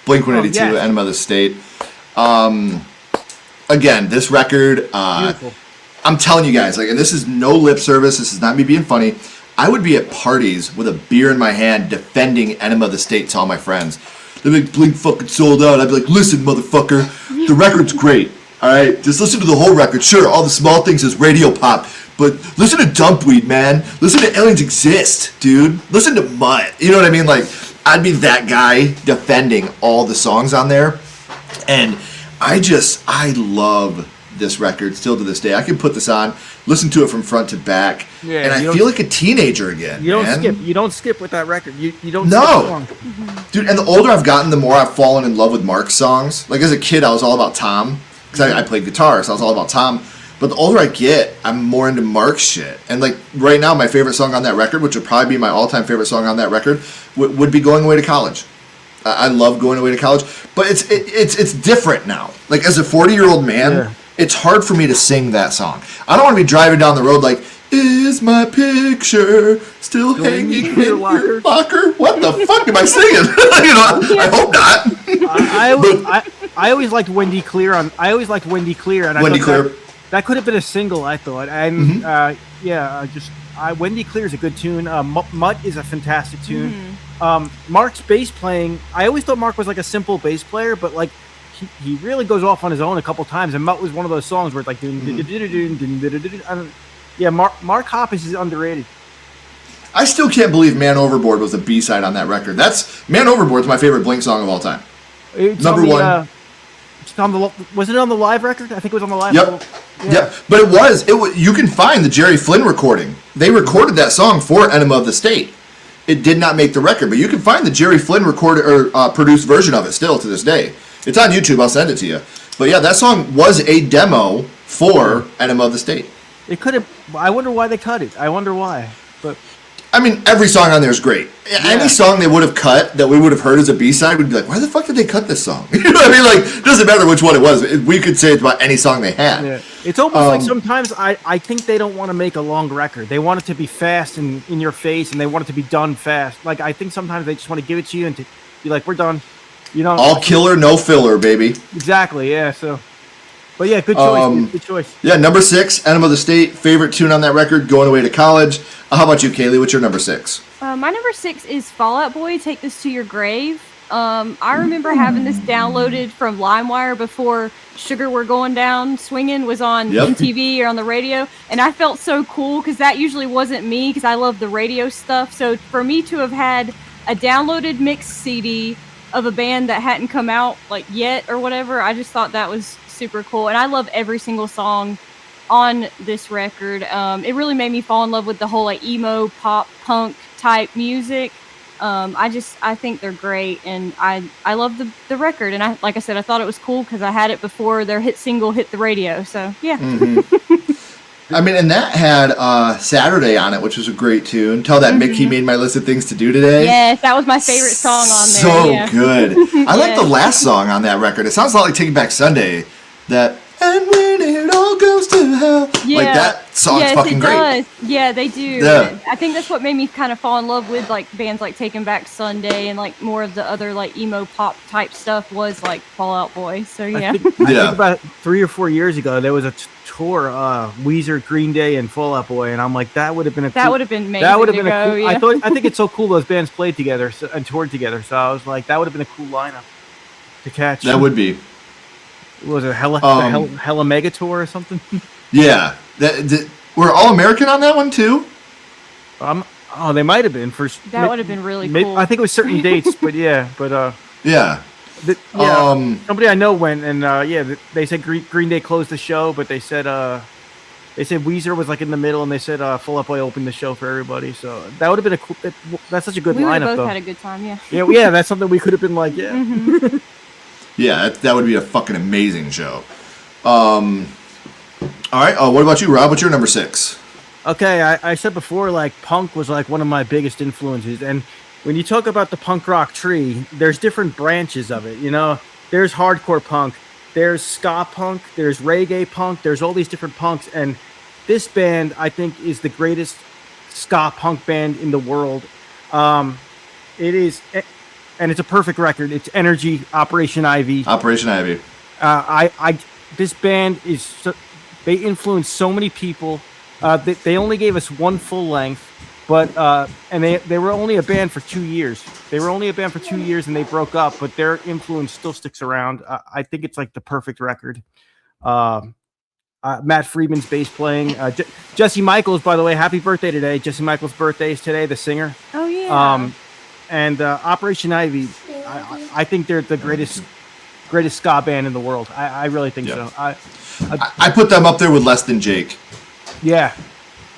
Blink-182, Oh, yes. Enema of the State. Again, this record, Beautiful. I'm telling you guys, like, and this is no lip service. This is not me being funny. I would be at parties with a beer in my hand defending Enema of the State to all my friends. They'd be like, Blink fucking sold out. I'd be like, listen, motherfucker, the record's great. All right, just listen to the whole record. Sure, all the small things is radio pop, but listen to Dumpweed, man. Listen to Aliens Exist, dude. Listen to Mutt. You know what I mean? Like, I'd be that guy defending all the songs on there. And I love this record still to this day. I can put this on, listen to it from front to back, Yeah, and I feel like a teenager again. You don't man. skip. You don't skip with that record. You don't. No. skip along. Dude, and the older I've gotten, the more I've fallen in love with Mark's songs. Like, as a kid, I was all about Tom, because I played guitar, so I was all about Tom. But the older I get, I'm more into Mark's shit. And, like, right now, my favorite song on that record, which would probably be my all-time favorite song on that record, would be Going Away to College. I love Going Away to College, but it's different now. Like, as a 40-year-old man, it's hard for me to sing that song. I don't want to be driving down the road like, is my picture still hanging in your locker? What the fuck am I singing? I hope not. I always liked Wendy Clear and Wendy Clear. That could have been a single, I thought. And Wendy Clear is a good tune. Mutt is a fantastic tune. Mark's bass playing, I always thought Mark was like a simple bass player, but like he really goes off on his own a couple times. And Mutt was one of those songs where it's like, Mark Hoppus is underrated. I still can't believe Man Overboard was a B-side on that record. Man Overboard's my favorite Blink song of all time. Number one. Was it on the live record? I think it was on the live. Yep. Yeah. Yep. But it was. You can find the Jerry Flynn recording. They recorded that song for Enema of the State. It did not make the record, but you can find the Jerry Flynn recorded or produced version of it still to this day. It's on YouTube. I'll send it to you. But yeah, that song was a demo for Enema of the State. It could have. I wonder why they cut it. I wonder why. But I mean, every song on there is great. Yeah. Any song they would have cut that we would have heard as a B-side would be like, why the fuck did they cut this song? You know what I mean? Like, it doesn't matter which one it was. We could say it's about any song they had. Yeah. It's almost like sometimes I think they don't want to make a long record. They want it to be fast and in your face, and they want it to be done fast. Like, I think sometimes they just want to give it to you and to be like, we're done. You know, all killer, no filler, baby. Exactly. Yeah. So. But yeah, good choice. Good choice. Yeah, number 6, Enema of the State. Favorite tune on that record, Going Away to College. How about you, Kaylee? What's your number 6? My number 6 is Fall Out Boy, Take This to Your Grave. I remember having this downloaded from LimeWire before Sugar We're Going Down Swinging was on MTV or on the radio. And I felt so cool because that usually wasn't me because I love the radio stuff. So for me to have had a downloaded mix CD of a band that hadn't come out like yet or whatever, I just thought that was super cool. And I love every single song on this record. It really made me fall in love with the whole like emo pop punk type music. I think they're great, and I love the record. And I, like I said, I thought it was cool because I had it before their hit single hit the radio. So yeah. I mean, and that had Saturday on it, which was a great tune. Tell that Mickey made my list of things to do today. Yes, that was my favorite song on there. So good. I like the last song on that record. It sounds a lot like Taking Back Sunday. That and when it all goes to hell. Yeah. Like that song's fucking great. Does. Yeah, they do. Yeah. I think that's what made me kind of fall in love with like bands like Taking Back Sunday and like more of the other like emo pop type stuff was like Fall Out Boy. So yeah. I think about 3 or 4 years ago there was a tour, Weezer, Green Day, and Fall Out Boy, and I'm like, that would have been that would have been amazing. That would have been a cool. Yeah. I think it's so cool those bands played together and toured together. So I was like, that would have been a cool lineup to catch. That would be. Was it Hella Mega Tour or something? Yeah. Were All American on that one too? They might have been. That would have been really cool. I think it was certain dates, but yeah. Yeah. Somebody I know went, and they said Green Day closed the show, but they said Weezer was like in the middle, and they said Fall Out Boy opened the show for everybody. So that would have been a cool. That's such a good lineup. We would have both had a good time. Yeah. Yeah. That's something we could have been like. Yeah. Mm-hmm. Yeah, that would be a fucking amazing show. All right. What about you, Rob? What's your number 6? Okay, I said before, like, punk was like one of my biggest influences, and when you talk about the punk rock tree, there's different branches of it. You know, there's hardcore punk, there's ska punk, there's reggae punk, there's all these different punks, and this band I think is the greatest ska punk band in the world. It is. And it's a perfect record. It's Energy, Operation Ivy. Operation Ivy. This band is they influenced so many people. They only gave us one full length, but and they were only a band for 2 years. They were only a band for 2 years, and they broke up. But their influence still sticks around. I think it's like the perfect record. Matt Friedman's bass playing. Jesse Michaels, by the way, happy birthday today. Jesse Michaels' birthday is today. The singer. Oh yeah. And Operation Ivy. I think they're the greatest ska band in the world. I really think so. I put them up there with Less Than Jake. Yeah.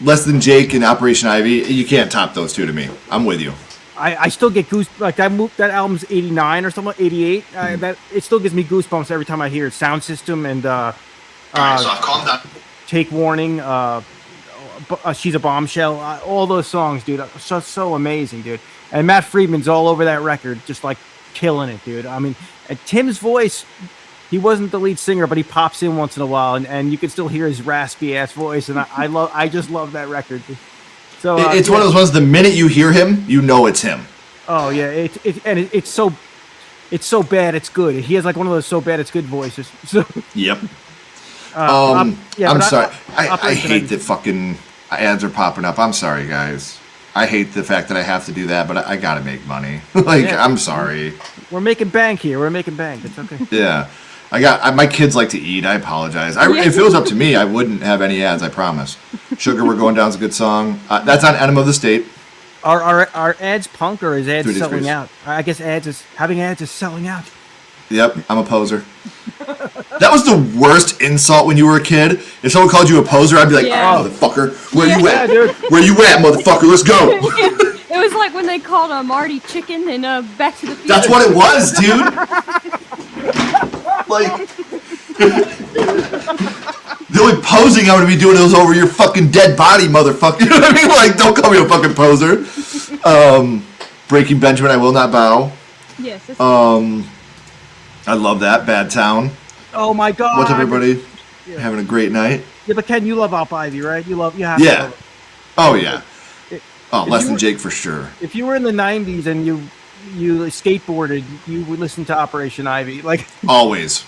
Less Than Jake and Operation Ivy. You can't top those two to me. I'm with you. I still get goosebumps. Like that album's 89 or something, 88. That it still gives me goosebumps every time I hear it. Sound System and calm down. Take Warning. She's a Bombshell. All those songs, dude, are so amazing, dude. And Matt Friedman's all over that record, just like killing it, dude. I mean, and Tim's voice. He wasn't the lead singer, but he pops in once in a while, and you can still hear his raspy ass voice. And I just love that record. So it's one of those ones. The minute you hear him, you know it's him. Oh yeah, it's so bad it's good. He has like one of those so bad it's good voices. So yep. I'm sorry. I hate that fucking ads are popping up. I'm sorry, guys. I hate the fact that I have to do that, but I gotta make money. I'm sorry. We're making bank here. We're making bank. It's okay. Yeah. My kids like to eat. I apologize. If it was up to me, I wouldn't have any ads. I promise. Sugar, We're Going Down is a good song. That's on Enema of the State. Are ads punk or is ads Dude, selling out? I guess having ads is selling out. Yep, I'm a poser. That was the worst insult when you were a kid. If someone called you a poser, I'd be like, Yeah. "Oh, motherfucker, where you at? dude. Where you at, motherfucker? Let's go." It was like when they called Marty Chicken in Back to the Future. That's what it was, dude. Like, the only posing I would be doing is over your fucking dead body, motherfucker. You know what I mean? Like, don't call me a fucking poser. Breaking Benjamin, I Will Not Bow. Yes. I love that. Bad Town. Oh my god. What's up, everybody? Having a great night. Yeah, but Ken, you love Op Ivy, right? You have to Yeah. love it. Oh yeah. Oh, If Less you Than were- Jake for sure. If you were in the 90s and you skateboarded, you would listen to Operation Ivy. Like Always.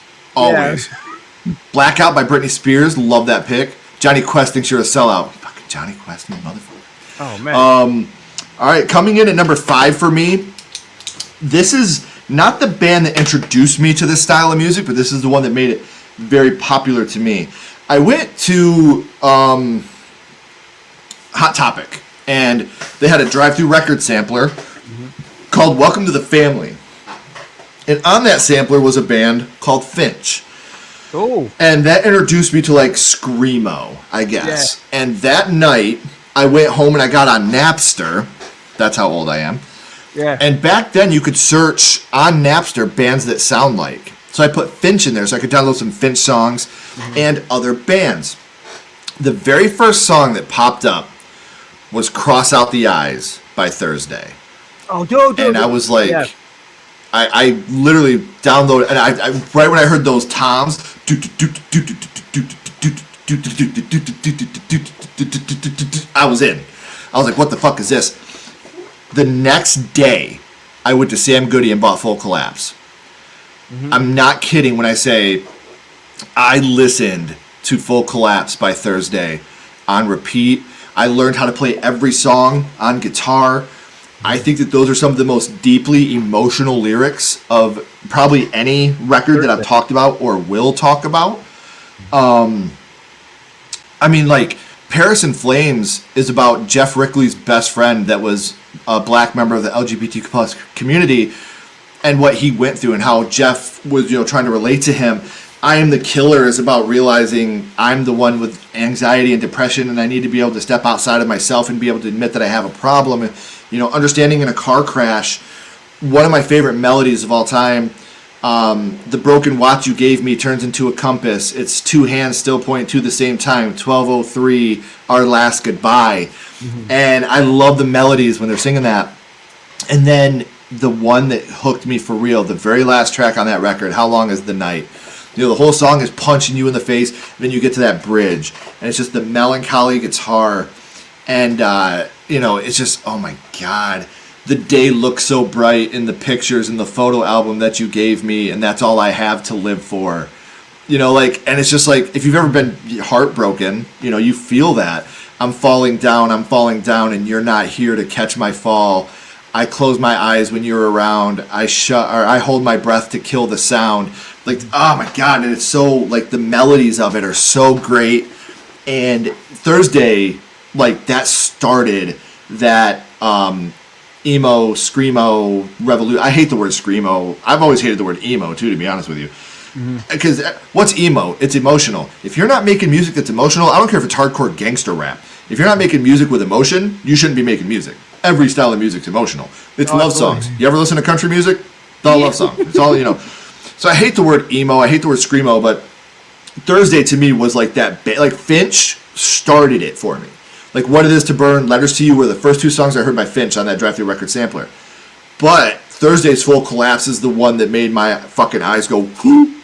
Blackout by Britney Spears. Love that pick. Johnny Quest thinks you're a sellout. Fucking Johnny Quest, you motherfucker. oh man. All right, coming in at number 5 for me. This is not the band that introduced me to this style of music, but this is the one that made it very popular to me. I went to Hot Topic, and they had a drive-through record sampler called Welcome to the Family. And on that sampler was a band called Finch. Oh. And that introduced me to like Screamo, I guess. Yeah. And that night, I went home and I got on Napster. That's how old I am. Yeah. And back then, you could search on Napster bands that sound like. So I put Finch in there so I could download some Finch songs and other bands. The very first song that popped up was Cross Out the Eyes by Thursday. Oh, dude. And I was like, Yeah. I literally downloaded, and I right when I heard those toms, I was in. I was like, what the fuck is this? The next day, I went to Sam Goody and bought Full Collapse. I'm not kidding when I say I listened to Full Collapse by Thursday on repeat. I learned how to play every song on guitar. I think that those are some of the most deeply emotional lyrics of probably any record that I've talked about or will talk about. I mean, like, Paris in Flames is about Jeff Rickley's best friend that was a black member of the LGBTQ plus community and what he went through and how Jeff was, trying to relate to him. I Am the Killer is about realizing I'm the one with anxiety and depression and I need to be able to step outside of myself and be able to admit that I have a problem. And, understanding in a car crash, one of my favorite melodies of all time, the broken watch you gave me turns into a compass. It's two hands still pointing to the same time. 12:03, our last goodbye. And I love the melodies when they're singing that. And then the one that hooked me for real, the very last track on that record, How Long Is the Night? The whole song is punching you in the face. And then you get to that bridge, and it's just the melancholy guitar. And, it's just, oh my God. The day looks so bright in the pictures in the photo album that you gave me, and that's all I have to live for. like, and it's just like, if you've ever been heartbroken, you feel that. I'm falling down, and you're not here to catch my fall. I close my eyes when you're around. I hold my breath to kill the sound. Like, oh my God. And it's so, like, the melodies of it are so great. And Thursday, like, that started that emo, screamo revolution. I hate the word screamo. I've always hated the word emo, too, to be honest with you. Because what's emo? It's emotional. If you're not making music that's emotional, I don't care if it's hardcore gangster rap. If you're not making music with emotion, you shouldn't be making music. Every style of music's emotional. It's love songs. You ever listen to country music? It's all love songs. It's all, So I hate the word emo. I hate the word screamo, but Thursday to me was like that. Like Finch started it for me. Like What It Is to Burn, Letters to You were the first two songs I heard by Finch on that Drive-Thru record sampler. But Thursday's Full Collapse is the one that made my fucking eyes go, whoop.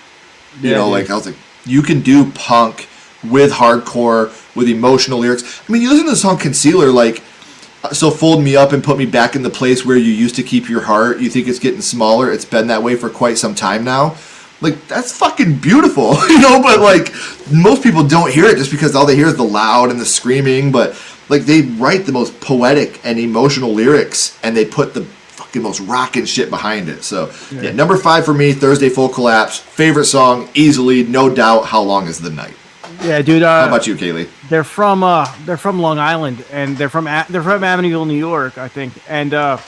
Like I was like, you can do punk with hardcore, with emotional lyrics. I mean, you listen to the song Concealer, like, so fold me up and put me back in the place where you used to keep your heart. You think it's getting smaller. It's been that way for quite some time now. Like, that's fucking beautiful, but like, most people don't hear it just because all they hear is the loud and the screaming, but like, they write the most poetic and emotional lyrics and they put the fucking most rockin' shit behind it. So yeah, number 5 for me, Thursday Full Collapse. Favorite song, easily, no doubt, How Long Is the Night? Yeah, dude. How about you, Kaylee? They're from Long Island, and they're from Amityville, New York, I think. And that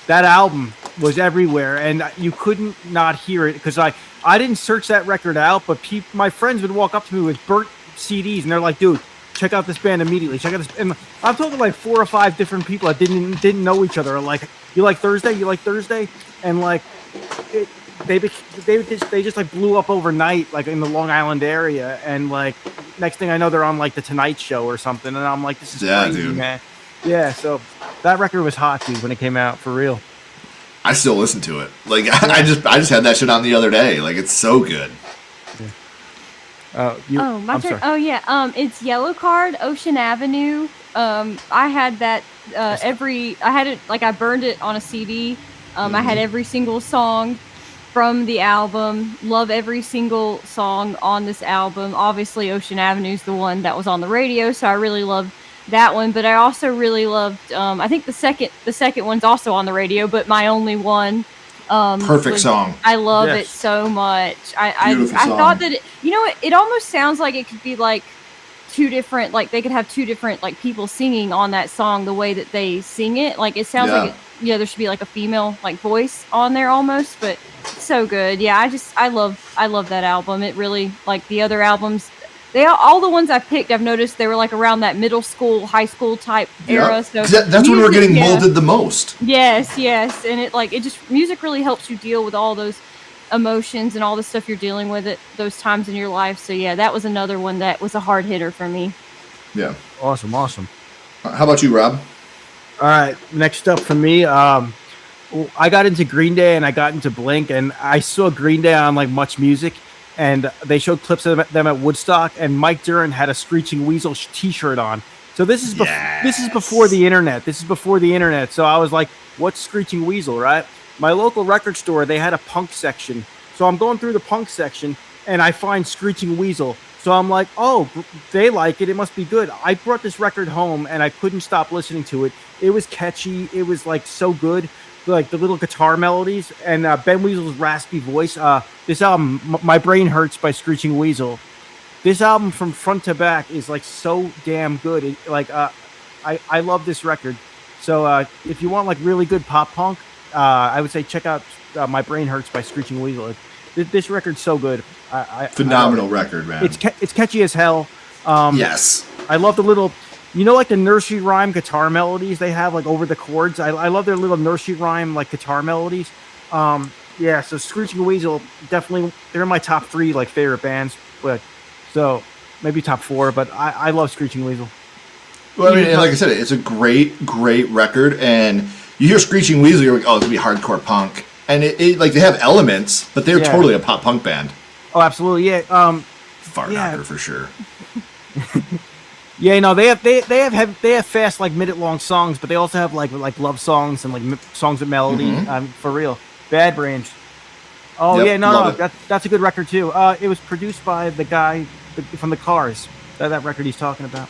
album was everywhere, and you couldn't not hear it because I didn't search that record out, but my friends would walk up to me with burnt CDs, and they're like, "Dude, check out this band immediately. Check out this." And I'm talking like 4 or 5 different people that didn't know each other. Like, you like Thursday? You like Thursday? And like, they just like blew up overnight, like in the Long Island area, and like next thing I know, they're on like the Tonight Show or something, and I'm like, this is crazy, dude. Man. Yeah, so that record was hot, dude, when it came out, for real. I still listen to it. Like, I just had that shit on the other day. Like, it's so good. Yeah. My turn. Oh yeah. It's Yellow Card, Ocean Avenue. I had that I had it, like, I burned it on a CD. I had every single song from the album. Love every single song on this album. Obviously, Ocean Avenue is the one that was on the radio, so I really loved that one. But I also really loved. I think the second one's also on the radio, but My Only One. Perfect song. I love it so much. I thought that it almost sounds like it could be like two different, like they could have two different like people singing on that song, the way that they sing it. Like, it sounds like there should be like a female like voice on there almost, but it's so good. Yeah, I love that album. It really, like the other albums, all the ones I've picked, I've noticed they were like around that middle school, high school type era. So that's when we're getting molded the most. Yes, and music really helps you deal with all those emotions and all the stuff you're dealing with at those times in your life. So yeah, that was another one that was a hard hitter for me. Yeah. Awesome. How about you, Rob? All right, next up for me, I got into Green Day and I got into Blink, and I saw Green Day on like Much Music, and they showed clips of them at Woodstock, and Mike Duran had a Screeching Weasel t-shirt on. So this is before the internet. So I was like, what's Screeching Weasel, right? My local record store, they had a punk section. So I'm going through the punk section and I find Screeching Weasel. So I'm like, oh, they like it. It must be good. I brought this record home and I couldn't stop listening to it. It was catchy. It was like so good. Like the little guitar melodies and Ben Weasel's raspy voice. This album, My Brain Hurts by Screeching Weasel. This album from front to back is like so damn good. I love this record. So if you want like really good pop punk, I would say check out My Brain Hurts by Screeching Weasel. This record's so good. Phenomenal record, man. It's catchy as hell. Yes. I love the little, like the nursery rhyme guitar melodies they have like over the chords. I love their little nursery rhyme like guitar melodies. Yeah, so Screeching Weasel, definitely, they're in my top 3 like favorite bands. But so maybe top 4, but I love Screeching Weasel. Well, I mean, and like I said, it's a great record, and you hear Screeching Weasel, you're like, oh, it's gonna be hardcore punk, and it like they have elements, but they're totally a pop punk band. Oh, absolutely, yeah. Fart knocker for sure. Yeah, no, they have fast like minute long songs, but they also have like love songs and like songs with melody. For real, Bad Brains. Oh Yep, yeah, no, love it. that's a good record too. It was produced by the guy from the Cars. That record he's talking about.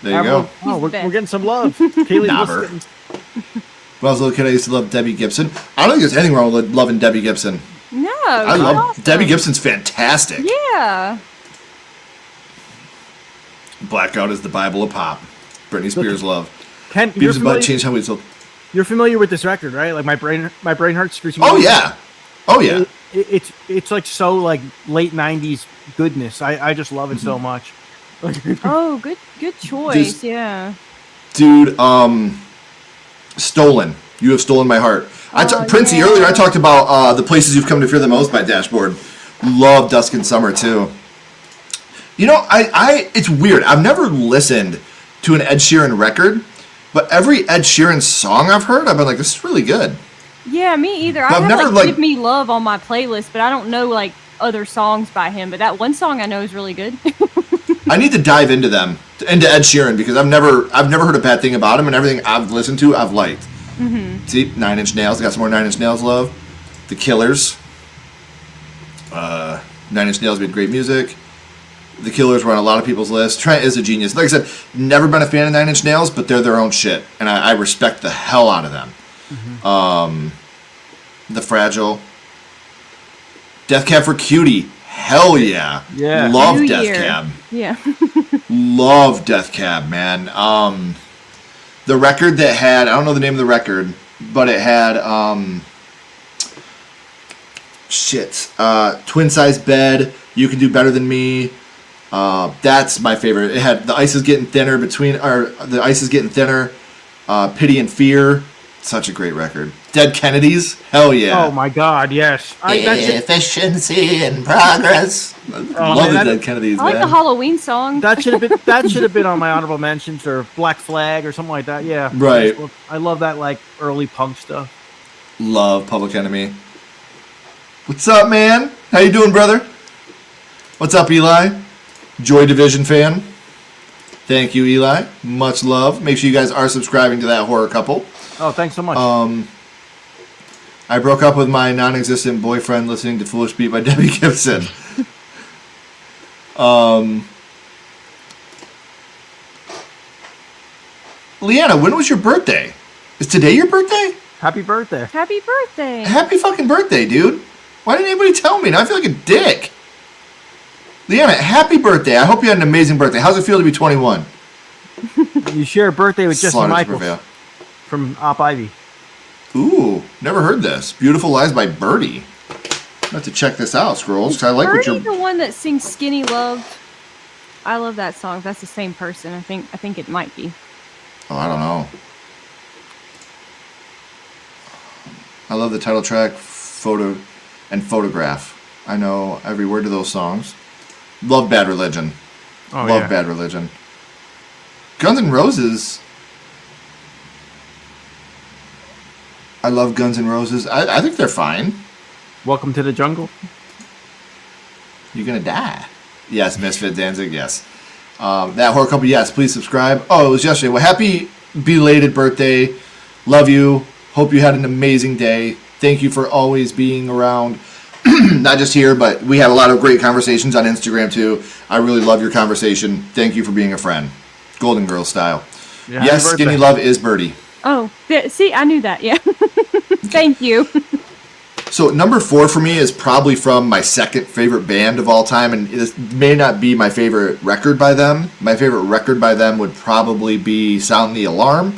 There you go. Oh, He's we're the best. getting some love. Kaylee's Knobber. listening. When I was a little kid, I used to love Debbie Gibson. I don't think there's anything wrong with loving Debbie Gibson. No, I she's love awesome. Debbie Gibson's fantastic. Yeah. Blackout is the Bible of pop. Britney Spears love. Ken, Beavis and Butt changed how we look. you're familiar with this record, right? Like my brain hurts for some Oh reason. yeah, oh yeah. It's like so like late '90s goodness. I just love it so much. Oh, good choice. Just- Yeah. Dude, Stolen. You have stolen my heart. Princey, yeah. earlier I talked about the places you've come to fear the most by Dashboard. Love Dusk and Summer too. You know, I it's weird. I've never listened to an Ed Sheeran record, but every Ed Sheeran song I've heard, I've been like, this is really good. Yeah, me either. I But I've have never, like like- Give Me Love on my playlist, but I don't know like other songs by him. But that one song I know is really good. I need to dive into them, into Ed Sheeran, because I've never heard a bad thing about him, and everything I've listened to, I've liked. See, 9 Inch Nails, got some more 9 Inch Nails love. The Killers. 9 Inch Nails made great music. The Killers were on a lot of people's lists. Trent is a genius. Like I said, never been a fan of 9 Inch Nails, but they're their own shit, and I respect the hell out of them. The Fragile. Death Cab for Cutie. Hell yeah. Yeah. Love New Death Year. Cab. Yeah. Love Death Cab, man. The record that had, I don't know the name of the record, but it had Twin Size Bed, You Can Do Better Than Me. That's my favorite. It had The Ice Is Getting Thinner, Pity and Fear. Such a great record. Dead Kennedys, hell yeah. Oh my God, yes. Efficiency and progress. Love man, the that- Dead Kennedys, I like man. the Halloween song. That should have been on my honorable mentions or Black Flag or something like that. Yeah, Right. I love that like early punk stuff. Love Public Enemy. What's up, man? How you doing, brother? What's up, Eli? Joy Division fan. Thank you, Eli. Much love. Make sure you guys are subscribing to that horror couple. Oh, thanks so much. I broke up with my non-existent boyfriend listening to Foolish Beat by Debbie Gibson. Leanna, when was your birthday? Is today your birthday? Happy birthday. Happy birthday. Happy fucking birthday, dude. Why didn't anybody tell me? Now I feel like a dick. Leanna, happy birthday. I hope you had an amazing birthday. How's it feel to be 21? You share a birthday with Jesse Slaughter to Michaels prevail. from Op Ivy. Ooh, never heard this. Beautiful Lies by Birdie. I have to check this out, Scrolls. 'Cause I like what Birdie you're... the one that sings "Skinny Love"? I love that song. If that's the same person. I think it might be. Oh, I don't know. I love the title track, Photo and Photograph. I know every word of those songs. Love Bad Religion. Oh Love yeah. Bad Religion. Guns N' Roses. I love Guns N' Roses. I think they're fine. Welcome to the Jungle. You're gonna die. Yes, Misfit Danzig, yes. That horror couple, yes, please subscribe. Oh, it was yesterday. Well, happy belated birthday. Love you. Hope you had an amazing day. Thank you for always being around. Not just here, but we had a lot of great conversations on Instagram too. I really love your conversation. Thank you for being a friend. Golden Girl style. Yeah, happy Yes, birthday. Skinny Love is Birdie. Oh, see, I knew that. Yeah. Thank you. So number 4 for me is probably from my second favorite band of all time, and this may not be my favorite record by them. My favorite record by them would probably be Sound the Alarm,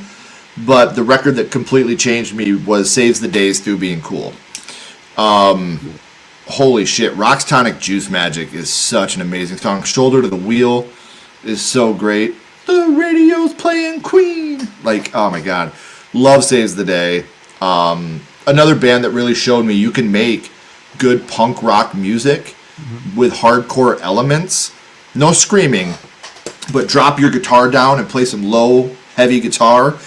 but the record that completely changed me was Saves the Days Through Being Cool. Holy shit, Rock's Tonic Juice Magic is such an amazing song. Shoulder to the Wheel is so great. The radio's playing Queen. Like, oh my god. Love Saves the Day. Another band that really showed me you can make good punk rock music with hardcore elements. No screaming, but drop your guitar down and play some low, heavy guitar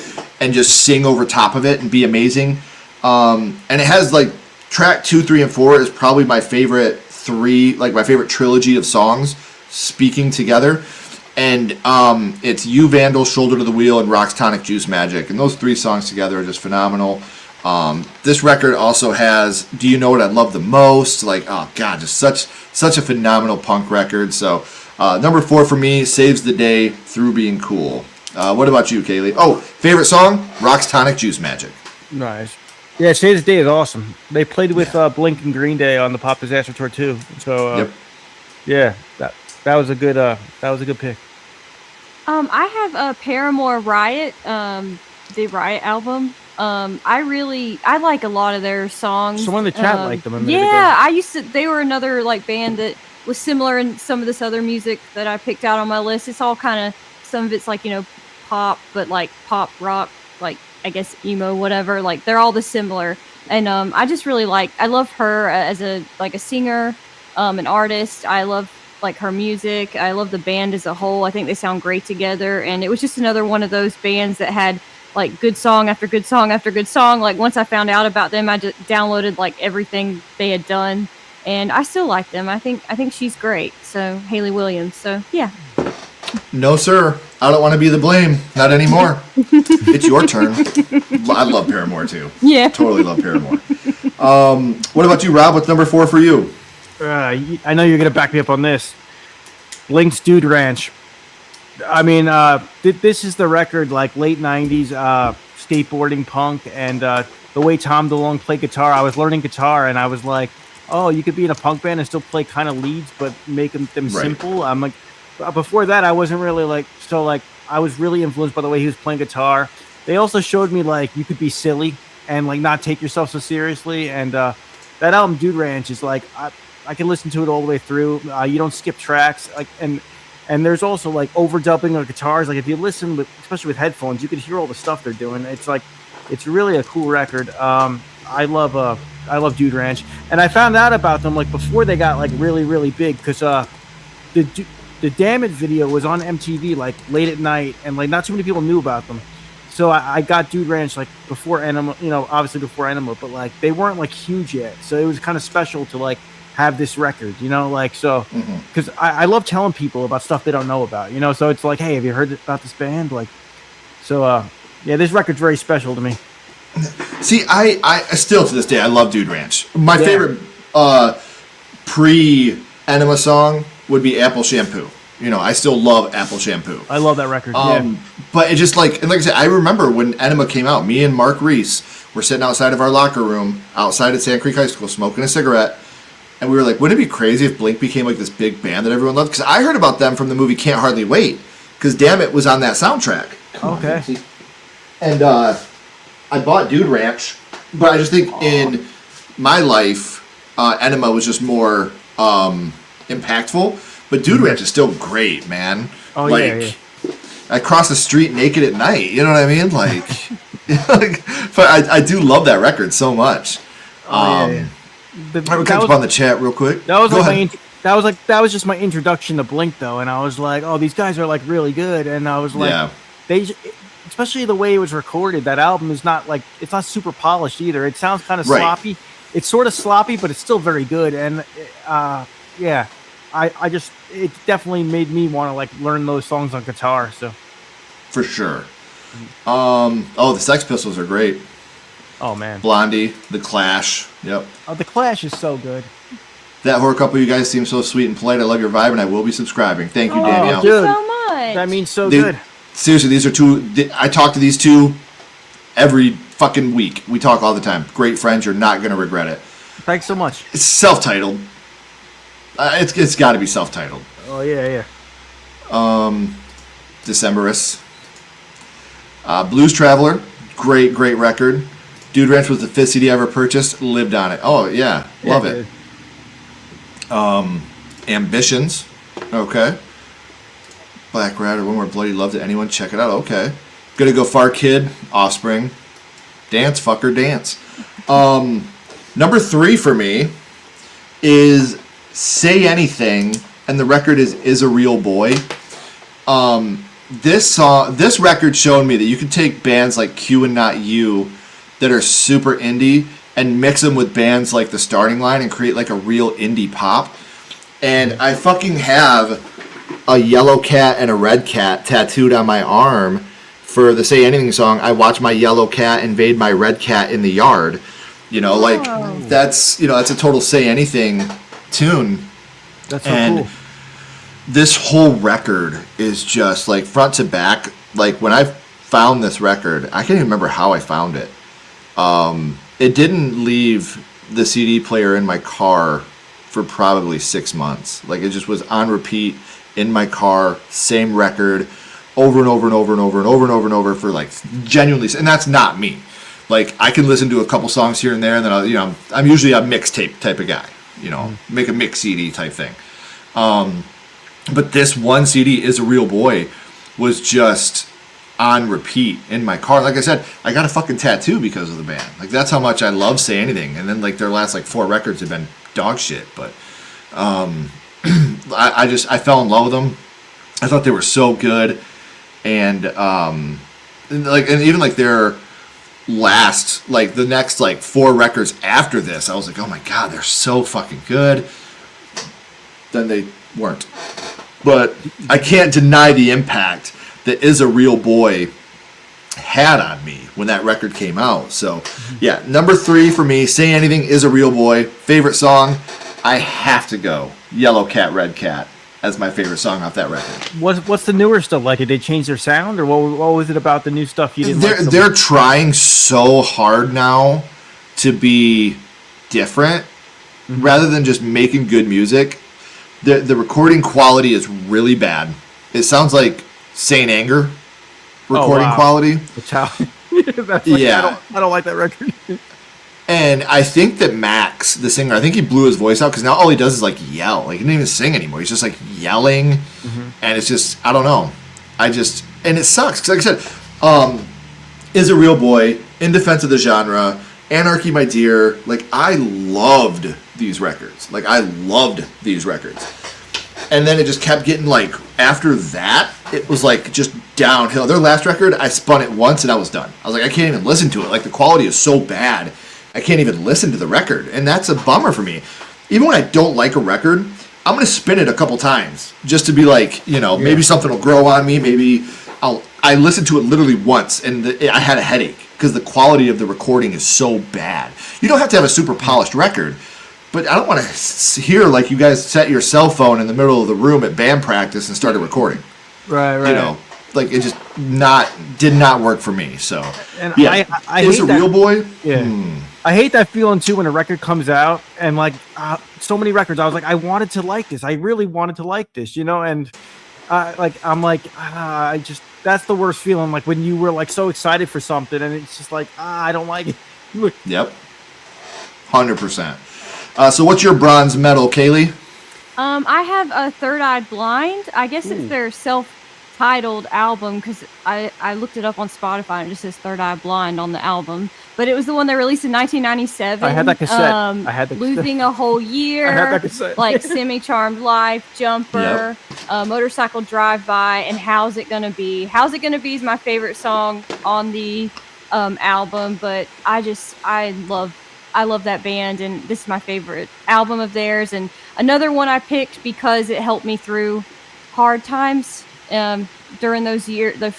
and just sing over top of it and be amazing. And it has like track 2, 3, and 4 is probably my favorite my favorite trilogy of songs speaking together. And it's You Vandal, Shoulder to the Wheel, and Rock's Tonic Juice Magic. And those 3 songs together are just phenomenal. This record also has "Do You Know What I Love the Most?" Like, oh god, just such a phenomenal punk record. So number 4 for me, saves the day through being cool. What about you, Kaylee? Oh, favorite song? Rock's Tonic Juice Magic. Nice. Yeah, Saves the Day is awesome. They played with Blink and Green Day on the Pop Disaster Tour too. So Yep. yeah, that was a good pick. I have a Paramore Riot, the Riot album. I like a lot of their songs. Someone in the chat liked them a minute ago. Yeah, they were another like band that was similar in some of this other music that I picked out on my list. It's all kind of, some of it's like, pop, but like pop rock, like I guess emo, whatever. Like they're all the similar. And I just really I love her as a singer, an artist. I love like her music. I love the band as a whole. I think they sound great together. And it was just another one of those bands that had like good song after good song after good song. Like once I found out about them, I just downloaded like everything they had done, and I still like them. I think she's great. So Hayley Williams. So yeah. No, sir. I don't want to be the blame. Not anymore. It's your turn. I love Paramore too. Yeah. Totally love Paramore. What about you, Rob? What's number 4 for you? I know you're gonna back me up on this. Blink's Dude Ranch. I mean, this is the record, like late '90s skateboarding punk, and the way Tom DeLonge played guitar. I was learning guitar, and I was like, "Oh, you could be in a punk band and still play kind of leads, but make them Right. simple." I'm like, before that, I wasn't really I was really influenced by the way he was playing guitar. They also showed me like you could be silly and like not take yourself so seriously, and that album, Dude Ranch, is like I can listen to it all the way through. You don't skip tracks, like and there's also like overdubbing of guitars. Like if you listen especially with headphones, you can hear all the stuff they're doing. It's really a cool record. I love Dude Ranch, and I found out about them like before they got like really really big, because the Damn It video was on MTV like late at night, and like not too many people knew about them. So I got Dude Ranch like before Enema, obviously before Enema, but like they weren't like huge yet. So it was kind of special to like have this record, because I love telling people about stuff they don't know about, so it's like, hey, have you heard about this band? Like, so yeah, this record's very special to me. See, I still to this day I love Dude Ranch. My favorite pre-Enema song would be Apple Shampoo. I still love Apple Shampoo. I love that record. But it just like I said, I remember when Enema came out, me and Mark Reese were sitting outside of our locker room outside at Sand Creek High School smoking a cigarette. And we were like, wouldn't it be crazy if Blink became like this big band that everyone loved? Because I heard about them from the movie Can't Hardly Wait. Because Damn It was on that soundtrack. Okay. And I bought Dude Ranch. But I just think in my life, Enema was just more impactful. But Dude Ranch is still great, man. Oh, yeah. I cross the street naked at night. You know what I mean? But I do love that record so much. That catch up on the chat real quick. That was just my introduction to Blink, though, and I was like, oh, these guys are like really good, and I was like, especially the way it was recorded. That album is not like, it's not super polished either. It sounds kind of sloppy. It's sort of sloppy, but it's still very good. And it definitely made me want to like learn those songs on guitar. So for sure. The Sex Pistols are great. Oh man, Blondie, The Clash. Yep. Oh, The Clash is so good. That horror couple, you guys seem so sweet and polite. I love your vibe, and I will be subscribing. Thank you, Danielle. Thank you so much. That means so good. Seriously, these are two. I talk to these two every fucking week. We talk all the time. Great friends. You're not gonna regret it. Thanks so much. It's self-titled. It's got to be self-titled. Oh yeah. Decemberists. Blues Traveler. Great record. Dude Ranch was the 5th CD I ever purchased. Lived on it. Oh, yeah. Love it. Ambitions. Okay. Black Rat or One More Bloody Love to Anyone. Check it out. Okay. Gonna Go Far Kid. Offspring. Dance, fucker, dance. Number 3 for me is Say Anything, and the record is a Real Boy. This record showed me that you can take bands like Q and Not You that are super indie and mix them with bands like The Starting Line and create like a real indie pop. And I fucking have a yellow cat and a red cat tattooed on my arm for the Say Anything song, I watch my yellow cat invade my red cat in the yard. You know, like that's that's a total Say Anything tune. That's so and cool. This whole record is just like front to back. Like when I found this record, I can't even remember how I found it. It didn't leave the CD player in my car for probably 6 months. Like it just was on repeat in my car, same record, over and over and over and over and over and over and over for like genuinely. And that's not me. Like I can listen to a couple songs here and there, and then I'm usually a mixtape type of guy. Make a mix CD type thing. But this one CD, Is a Real Boy, was just on repeat in my car. Like I said, I got a fucking tattoo because of the band. Like that's how much I love Say Anything. And then like their last like 4 records have been dog shit. But I fell in love with them. I thought they were so good. And even like their last, like the next like 4 records after this, I was like, oh my god, they're so fucking good. Then they weren't. But I can't deny the impact that Is a Real Boy had on me when that record came out. So yeah, number 3 for me, Say Anything, Is a Real Boy. Favorite song, I have to go Yellow Cat, Red Cat as my favorite song off that record. What's the newer stuff like? Did they change their sound, or what was it about the new stuff you didn't like? They're trying so hard now to be different rather than just making good music. The recording quality is really bad. It sounds like Saint Anger recording quality. That's how. I don't like that record. And I think that Max, the singer, I think he blew his voice out because now all he does is like yell. Like he doesn't even sing anymore. He's just like yelling, and it's just I don't know. And it sucks because like I said, Is a Real Boy, In Defense of the Genre, Anarchy, My Dear. Like I loved these records. And then it just kept getting like after that, it was like just downhill. Their last record, I spun it once and I was done. I was like, I can't even listen to it. Like the quality is so bad. I can't even listen to the record, and that's a bummer for me. Even when I don't like a record, I'm gonna spin it a couple times just to be like, maybe something will grow on me. Maybe I listened to it literally once, and I had a headache because the quality of the recording is so bad. You don't have to have a super polished record, but I don't want to hear like you guys set your cell phone in the middle of the room at band practice and started recording. Right. Like it just did not work for me. So and yeah, I Is hate a that, Real Boy. Yeah. I hate that feeling too when a record comes out and like so many records. I was like, I wanted to like this. I really wanted to like this, and that's the worst feeling. Like when you were like so excited for something and it's just like, I don't like it. Yep. 100%. So what's your bronze medal, Kaylee? I have a Third Eye Blind. I guess it's their self-titled album because I looked it up on Spotify and it just says Third Eye Blind on the album. But it was the one they released in 1997. I had that cassette. Losing a Whole Year. I had that cassette. Like Semi-Charmed Life, Jumper, Motorcycle Drive-By, and How's It Gonna Be. How's It Gonna Be is my favorite song on the album, but I love that band, and this is my favorite album of theirs. And another one I picked because it helped me through hard times during those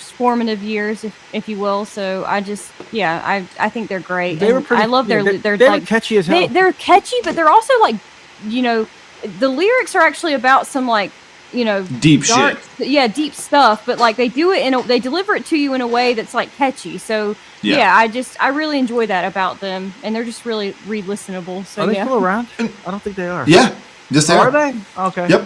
formative years, if you will. So I think they're great. They were pretty. I love they're like catchy as hell. They're catchy, but they're also like, the lyrics are actually about some like, deep dark, shit. Yeah, deep stuff. But like they do it they deliver it to you in a way that's like catchy. So I really enjoy that about them, and they're just really re-listenable. So are they still around? I don't think they are. Yeah, just are they? Okay. Yep.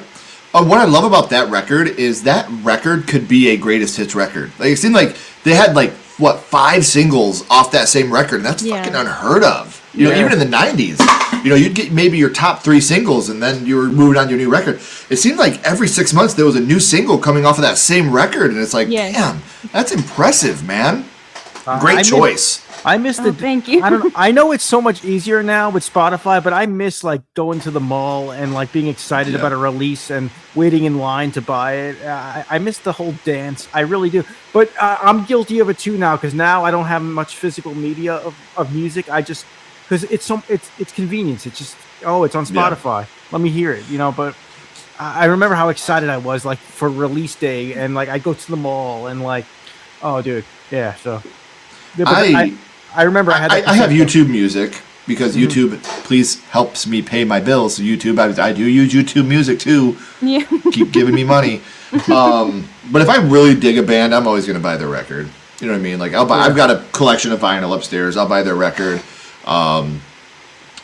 What I love about that record is that record could be a greatest hits record. Like it seemed like they had like 5 singles off that same record, and that's fucking unheard of. Even in the 90s, you'd get maybe your top 3 singles, and then you were moving on to your new record. It seemed like every 6 months there was a new single coming off of that same record, and it's like, damn, that's impressive, man. Great choice. I miss thank you. I know it's so much easier now with Spotify, but I miss like going to the mall and like being excited about a release and waiting in line to buy it. I miss the whole dance. I really do. But I'm guilty of it too now because now I don't have much physical media of music. I just because it's convenience. It's just it's on Spotify. Let me hear it. But I remember how excited I was like for release day and like I go to the mall and like Oh, dude. Yeah. So. Yeah, but I remember I had. I have YouTube Music because YouTube please helps me pay my bills. So YouTube, I do use YouTube Music too. Yeah. Keep giving me money. But if I really dig a band, I'm always going to buy their record. You know what I mean? Like I've got a collection of vinyl upstairs. I'll buy their record.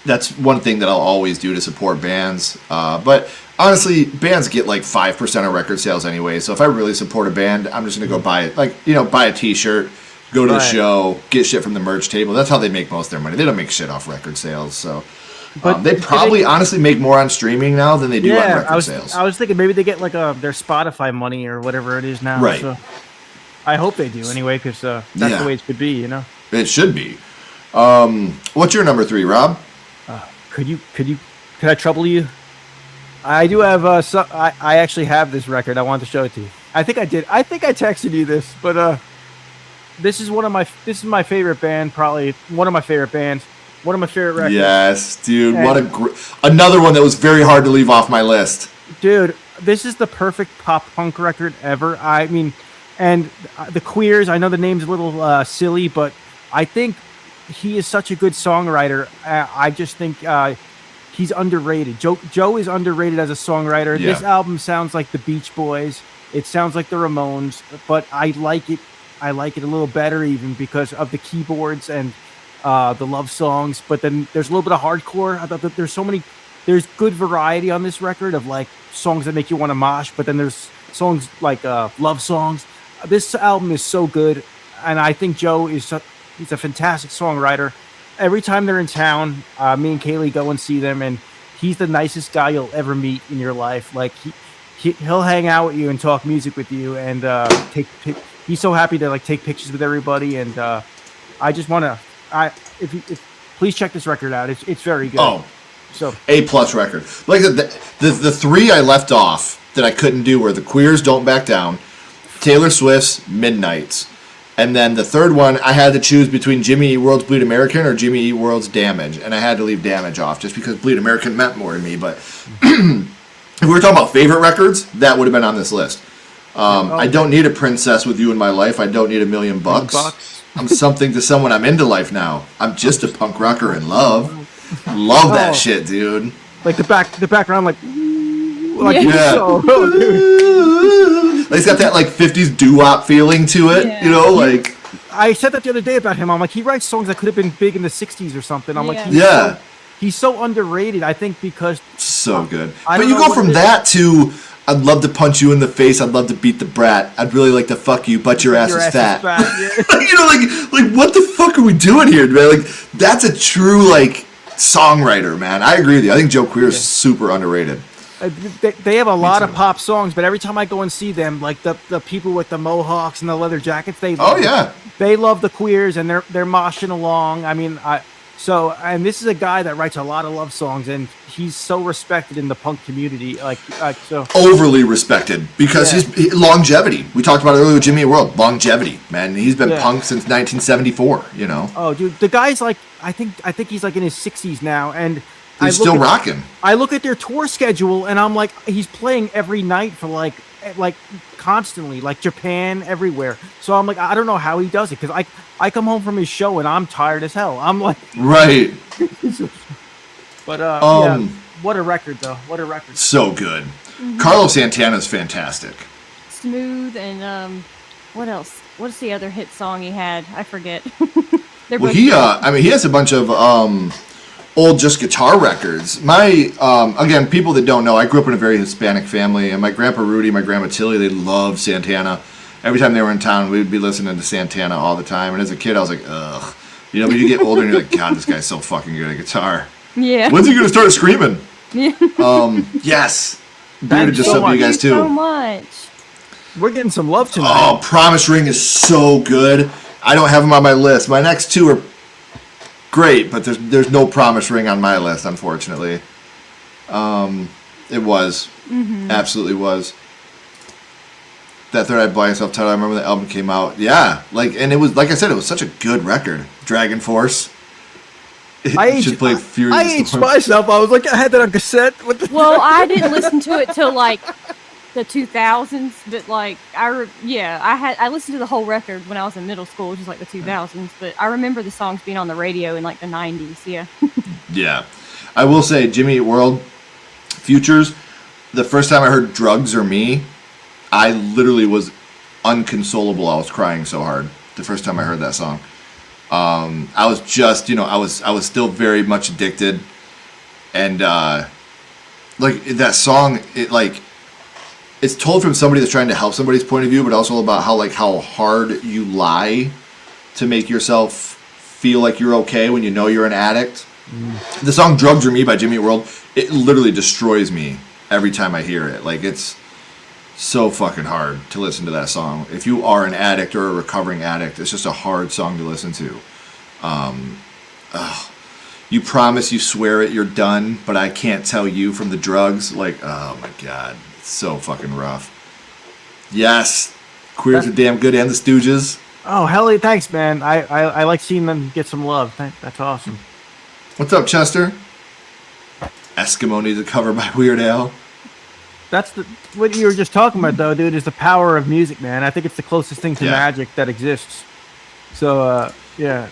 That's one thing that I'll always do to support bands. But honestly, bands get like 5% of record sales anyway. So if I really support a band, I'm just going to go buy it. Like, buy a T-shirt, go to the show, get shit from the merch table. That's how they make most of their money. They don't make shit off record sales. So But they probably honestly make more on streaming now than they do on record sales. I was thinking maybe they get like their Spotify money or whatever it is now. Right. So I hope they do anyway, because that's the way it should be, It should be. What's your number 3, Rob? Could I trouble you? I do have I actually have this record. I wanted to show it to you. I think I did. I think I texted you this, but this is my favorite band, probably one of my favorite bands, one of my favorite records. Yes, dude. Another one that was very hard to leave off my list. Dude, this is the perfect pop punk record ever. I mean, and the Queers, I know the name's a little silly, but I think he is such a good songwriter. I just think he's underrated. Joe is underrated as a songwriter. Yeah. This album sounds like the Beach Boys. It sounds like the Ramones, but I like it. I like it a little better even because of the keyboards and the love songs. But then there's a little bit of hardcore. I thought that there's good variety on this record of like songs that make you want to mosh. But then there's songs like love songs. This album is so good, and I think Joe he's a fantastic songwriter. Every time they're in town, me and Kaylee go and see them, and he's the nicest guy you'll ever meet in your life. Like he'll hang out with you and talk music with you, and he's so happy to like take pictures with everybody. And I just want to, please check this record out. It's very good. Oh, so A+ record. Like the 3 I left off that I couldn't do were the Queers, Don't Back Down, Taylor Swift's Midnights. And then the third one, I had to choose between Jimmy Eat World's Bleed American or Jimmy Eat World's Damage. And I had to leave Damage off just because Bleed American meant more to me. But if we were talking about favorite records, that would have been on this list. I don't need a princess with you in my life. I don't need $1 million. I'm something to someone. I'm into life now. I'm just a punk rocker in love. Love that shit, dude. like the background, like Yeah. He's got that like 50s doo-wop feeling to it, like. I said that the other day about him. I'm like, he writes songs that could have been big in the 60s or something. I'm like, he's so underrated, I think, because so good. But you go from that to I'd love to punch you in the face, I'd love to beat the brat, I'd really like to fuck you, but your ass is fat. Yeah. like what the fuck are we doing here, man? Like that's a true like songwriter, man. I agree with you. I think Joe Queer is super underrated. They have a lot of pop songs, but every time I go and see them, like the people with the mohawks and the leather jackets, they love the Queers, and they're moshing along. I mean, and this is a guy that writes a lot of love songs, and he's so respected in the punk community, overly respected because his longevity. We talked about it earlier with Jimmy Eat World. Longevity, man. He's been punk since 1974. Oh, dude, the guy's like, I think he's like in his 60s now, and. He's still rocking. I look at their tour schedule, and I'm like, he's playing every night for like constantly, like Japan, everywhere. So I'm like, I don't know how he does it, because I come home from his show and I'm tired as hell. I'm like, right. But what a record, though. What a record. So good. Mm-hmm. Carlos Santana's fantastic. Smooth and what else? What's the other hit song he had? I forget. He has a bunch of old just guitar records. My again, people that don't know, I grew up in a very Hispanic family, and my grandpa Rudy, my grandma Tilly, they loved Santana. Every time they were in town, we would be listening to Santana all the time. And as a kid, I was like, ugh. But you get older and you're like, God, this guy's so fucking good at guitar. Yeah. When's he gonna start screaming? Yes. Bearded just something you guys too. So much. We're getting some love tonight. Oh, Promise Ring is so good. I don't have them on my list. My next two are great, but there's no Promise Ring on my list, unfortunately. It was. Mm-hmm. Absolutely was. That Third Eye Blind Self title, I remember the album came out. Yeah. And it was, like I said, it was such a good record. Dragon Force. I aged myself. I was like, I had that on cassette. Well, I didn't listen to it till like the 2000s, but like I listened to the whole record when I was in middle school, which is like the 2000s. But I remember the songs being on the radio in like the 90s. Yeah. Yeah. I will say, Jimmy Eat World, Futures, the first time I heard Drugs Are Me, I literally was unconsolable. I was crying so hard the first time I heard that song. I was just, I was still very much addicted. And, like, that song, it's told from somebody that's trying to help somebody's point of view, but also about how hard you lie to make yourself feel like you're okay when you know you're an addict. The song Drugs Are Me by Jimmy Eat World, it literally destroys me every time I hear it. Like, it's so fucking hard to listen to that song. If you are an addict or a recovering addict, it's just a hard song to listen to. You promise, you swear it, you're done, but I can't tell you from the drugs. Like, oh my God, it's so fucking rough. Yes, Queers are damn good, and the Stooges. Oh, hell yeah, thanks, man. I like seeing them get some love. That's awesome. What's up, Chester? Eskimo needs a cover by Weird Al. That's what you were just talking about, though, dude, is the power of music, man. I think it's the closest thing to magic that exists. So, yeah.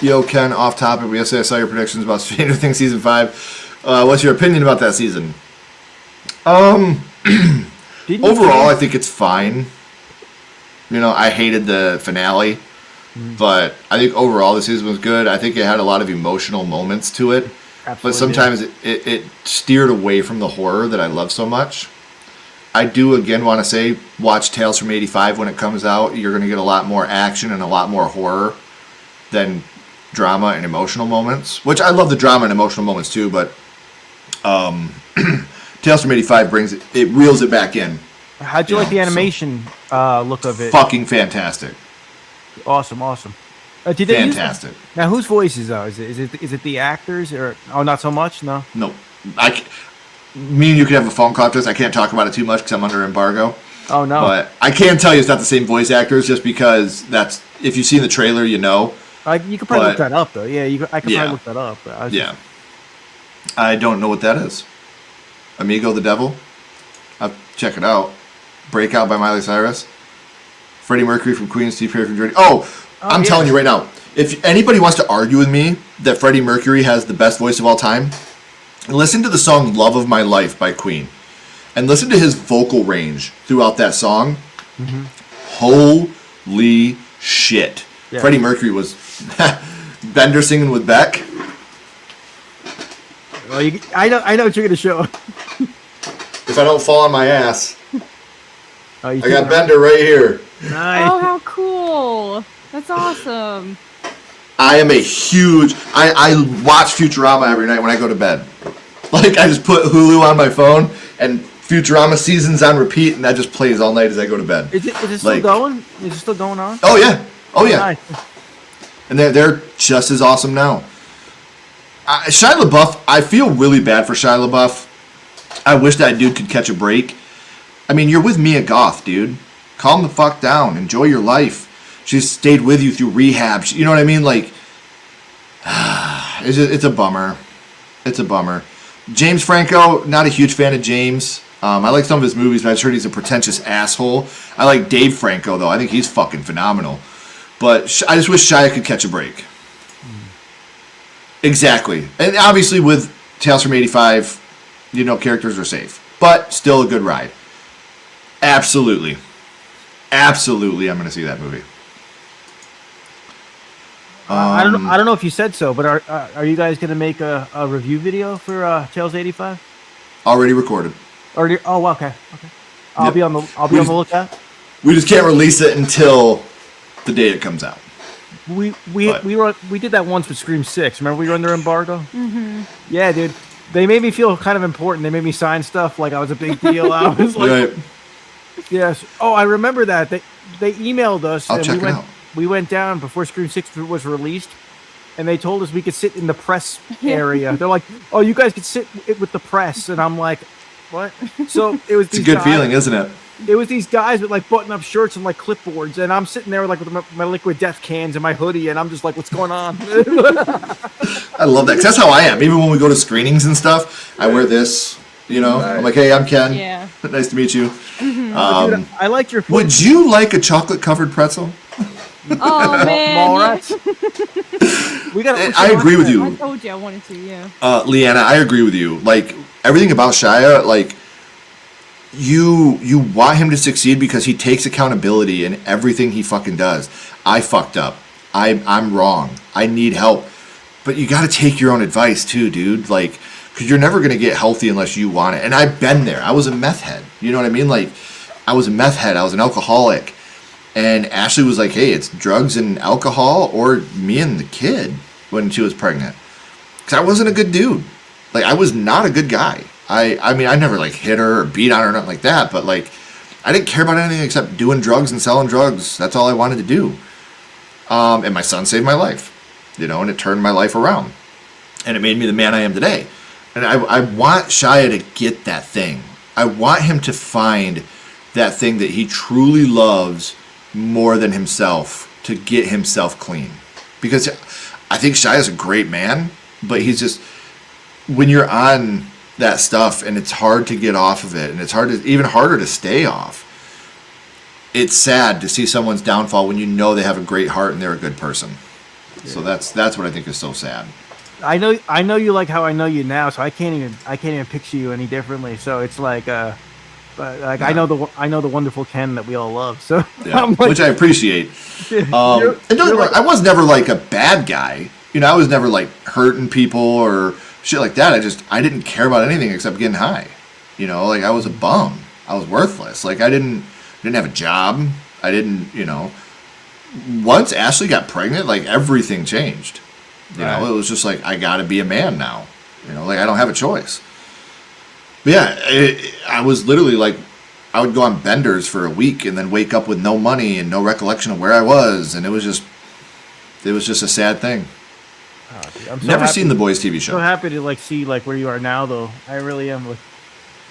Yo, Ken, off topic. Yesterday I saw your predictions about Stranger Things Season 5. What's your opinion about that season? Overall, I think it's fine. I hated the finale. But I think overall the season was good. I think it had a lot of emotional moments to it. Absolutely, but sometimes it steered away from the horror that I love so much. I do, again, want to say, watch Tales from 85 when it comes out. You're going to get a lot more action and a lot more horror than drama and emotional moments. Which I love the drama and emotional moments too, but Tales from 85 it reels it back in. How'd you like the animation look of it? Fucking fantastic. Awesome. Did they fantastic. Now, whose voices though? Is it the actors or not so much? No. Me and you could have a phone call to this. I can't talk about it too much because I'm under embargo. Oh no. But I can tell you it's not the same voice actors, just because if you've seen the trailer, you know. You could probably look that up though. Yeah, I could probably look that up. I don't know what that is. Amigo the Devil. I'll check it out. Breakout by Miley Cyrus. Freddie Mercury from Queen, Steve Perry from Journey. I'm telling you right now, if anybody wants to argue with me that Freddie Mercury has the best voice of all time, listen to the song Love of My Life by Queen. And listen to his vocal range throughout that song. Mm-hmm. Holy shit. Yeah. Freddie Mercury was Bender singing with Beck. Well, I know what you're going to show. If I don't fall on my ass. I got Bender right here. Nice. Oh, how cool. That's awesome. I am a huge... I watch Futurama every night when I go to bed. Like, I just put Hulu on my phone, and Futurama season's on repeat, and that just plays all night as I go to bed. Is it still going? Is it still going on? Oh, yeah. Nice. And they're just as awesome now. Shia LaBeouf, I feel really bad for Shia LaBeouf. I wish that dude could catch a break. I mean, you're with Mia Goth, dude. Calm the fuck down. Enjoy your life. She's stayed with you through rehab. You know what I mean? Like, it's a bummer. It's a bummer. James Franco, not a huge fan of James. I like some of his movies, but I've heard he's a pretentious asshole. I like Dave Franco, though. I think he's fucking phenomenal. But I just wish Shia could catch a break. Exactly. And obviously with Tales from 85, characters are safe. But still a good ride. Absolutely, I'm going to see that movie. I don't know if you said so, but are you guys going to make a review video for Tales 85? Already recorded. Oh, okay. I'll be on the lookout. We just can't release it until the day it comes out. We did that once with Scream 6. Remember we were under embargo? Mm-hmm. Yeah, dude. They made me feel kind of important. They made me sign stuff like I was a big deal. I was like, right. Yes. Oh, I remember that. They emailed us. I'll check it out. We went down before Scream 6 was released, and they told us we could sit in the press area. They're like, "Oh, you guys could sit with the press," and I'm like, "What?" So it was. It's a good feeling, isn't it? It was these guys with like button-up shirts and like clipboards, and I'm sitting there like with my Liquid Death cans and my hoodie, and I'm just like, "What's going on?" I love that, 'cause that's how I am. Even when we go to screenings and stuff, I wear this. You know, I'm like, hey, I'm Ken. Yeah. Nice to meet you. Dude, I liked your. Would you like a chocolate covered pretzel? Oh man. Mallrats? I agree with I you, told you I wanted to. Yeah. Leanna. I agree with you. Like everything about Shia, like you want him to succeed because he takes accountability in everything he fucking does. I fucked up. I'm wrong. I need help. But you got to take your own advice too, dude. Like, because you're never gonna get healthy unless you want it. And I've been there. I was a meth head. You know what I mean? Like, I was a meth head. I was an alcoholic. And Ashley was like, hey, it's drugs and alcohol or me and the kid when she was pregnant. Because I wasn't a good dude. Like, I was not a good guy. I mean, I never, like, hit her or beat on her or nothing like that. But, like, I didn't care about anything except doing drugs and selling drugs. That's all I wanted to do. And my son saved my life. You know, and it turned my life around. And it made me the man I am today. And I want Shia to get that thing. I want him to find that thing that he truly loves more than himself to get himself clean. Because I think Shia's a great man, but he's just, when you're on that stuff and it's hard to get off of it and it's even harder to stay off, it's sad to see someone's downfall when you know they have a great heart and they're a good person. Yeah. So that's what I think is so sad. I know you like how I know you now, so I can't even picture you any differently. So it's like yeah. I know the wonderful Ken that we all love. So yeah, like, which I appreciate. And I was never like a bad guy. You know, I was never like hurting people or shit like that. I didn't care about anything except getting high. You know, like I was a bum. I was worthless. Like I didn't have a job. I didn't, you know. Once Ashley got pregnant, like everything changed. You know, it was just like I got to be a man now. You know, like I don't have a choice. But yeah, I was literally like, I would go on benders for a week and then wake up with no money and no recollection of where I was, and it was just a sad thing. Oh, dude, I'm so Never happy, seen the Boys TV show. So happy to like see like where you are now, though. I really am.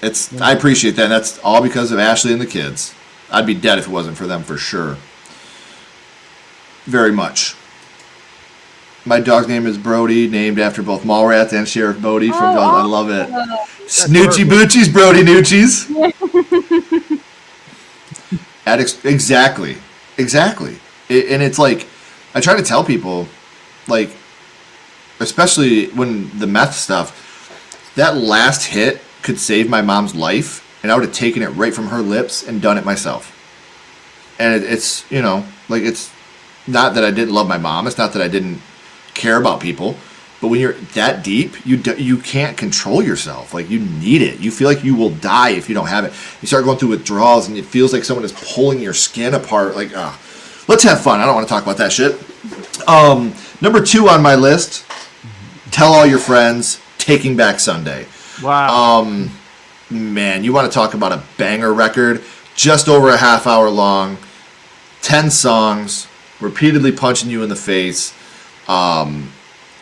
I appreciate that. And that's all because of Ashley and the kids. I'd be dead if it wasn't for them, for sure. Very much. My dog's name is Brody, named after both Mallrats and Sheriff Bodie from Velvet. I love it. Snoochie Boochies, Brody Noochies. Exactly. And it's like, I try to tell people, like, especially when the meth stuff, that last hit could save my mom's life, and I would have taken it right from her lips and done it myself. And it's, you know, like, it's not that I didn't love my mom. It's not that I didn't care about people. But when you're that deep, you can't control yourself. Like, you need it. You feel like you will die if you don't have it. You start going through withdrawals, and it feels like someone is pulling your skin apart. Like, let's have fun. I don't want to talk about that shit. Number 2 on my list, Tell All Your Friends, Taking Back Sunday. Wow. Man, you want to talk about a banger record? Just over a half hour long, 10 songs, repeatedly punching you in the face.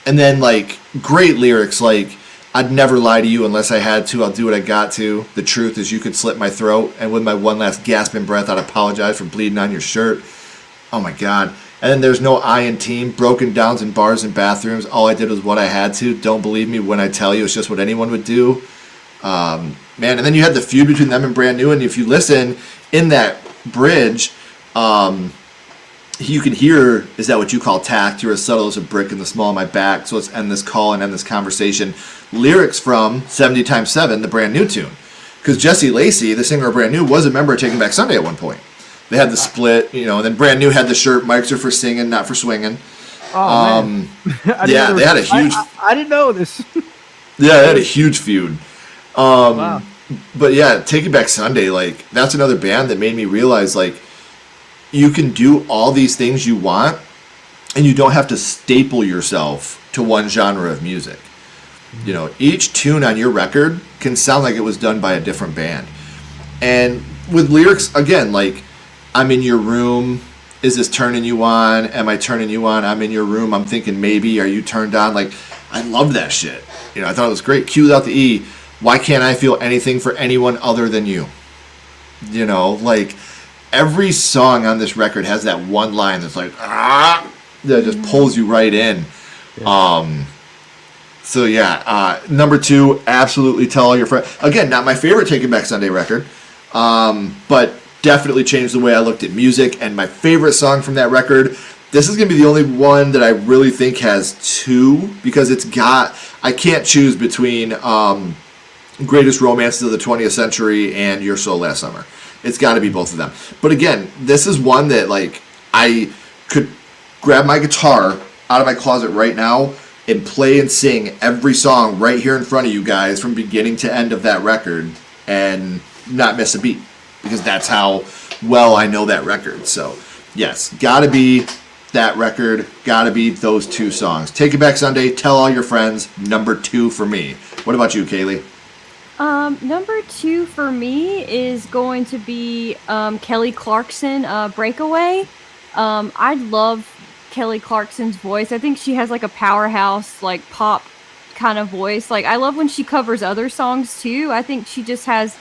And then, like, great lyrics like, I'd never lie to you unless I had to. I'll do what I got to. The truth is you could slit my throat. And with my one last gasping breath, I'd apologize for bleeding on your shirt. Oh, my God. And then there's no I in team. Broken downs in bars and bathrooms. All I did was what I had to. Don't believe me when I tell you. It's just what anyone would do. Man, and then you had the feud between them and Brand New. And if you listen in that bridge, you can hear, is that what you call tact? You're as subtle as a brick in the small of my back. So let's end this call and end this conversation. Lyrics from 70 times 7, the Brand New tune. Because Jesse Lacey, the singer of Brand New, was a member of Taking Back Sunday at one point. They had the split, you know, and then Brand New had the shirt, mics are for singing, not for swinging. Oh, man. Yeah, they had a huge... I didn't know this. Yeah, they had a huge feud. Wow. But yeah, Taking Back Sunday, like, that's another band that made me realize, like, you can do all these things you want, and you don't have to staple yourself to one genre of music. You know, each tune on your record can sound like it was done by a different band. And with lyrics, again, like, I'm in your room, is this turning you on? Am I turning you on? I'm in your room, I'm thinking maybe, are you turned on? Like, I love that shit. You know, I thought it was great. Q without the E, why can't I feel anything for anyone other than you? You know, like, every song on this record has that one line that's like, that just pulls you right in. Yeah. So yeah, number 2, absolutely tell all your friends. Again, not my favorite Taking Back Sunday record, but definitely changed the way I looked at music. And my favorite song from that record, this is going to be the only one that I really think has 2, because I can't choose between Greatest Romances of the 20th Century and Your Soul Last Summer. It's got to be both of them. But again, this is one that like I could grab my guitar out of my closet right now and play and sing every song right here in front of you guys from beginning to end of that record and not miss a beat, because that's how well I know that record. So yes, gotta be that record, gotta be those 2 songs. Take It Back Sunday, Tell All Your Friends, number 2 for me. What about you, Kaylee? Number 2 for me is going to be Kelly Clarkson, Breakaway. I love Kelly Clarkson's voice. I think she has like a powerhouse, like pop kind of voice. Like I love when she covers other songs too. I think she just has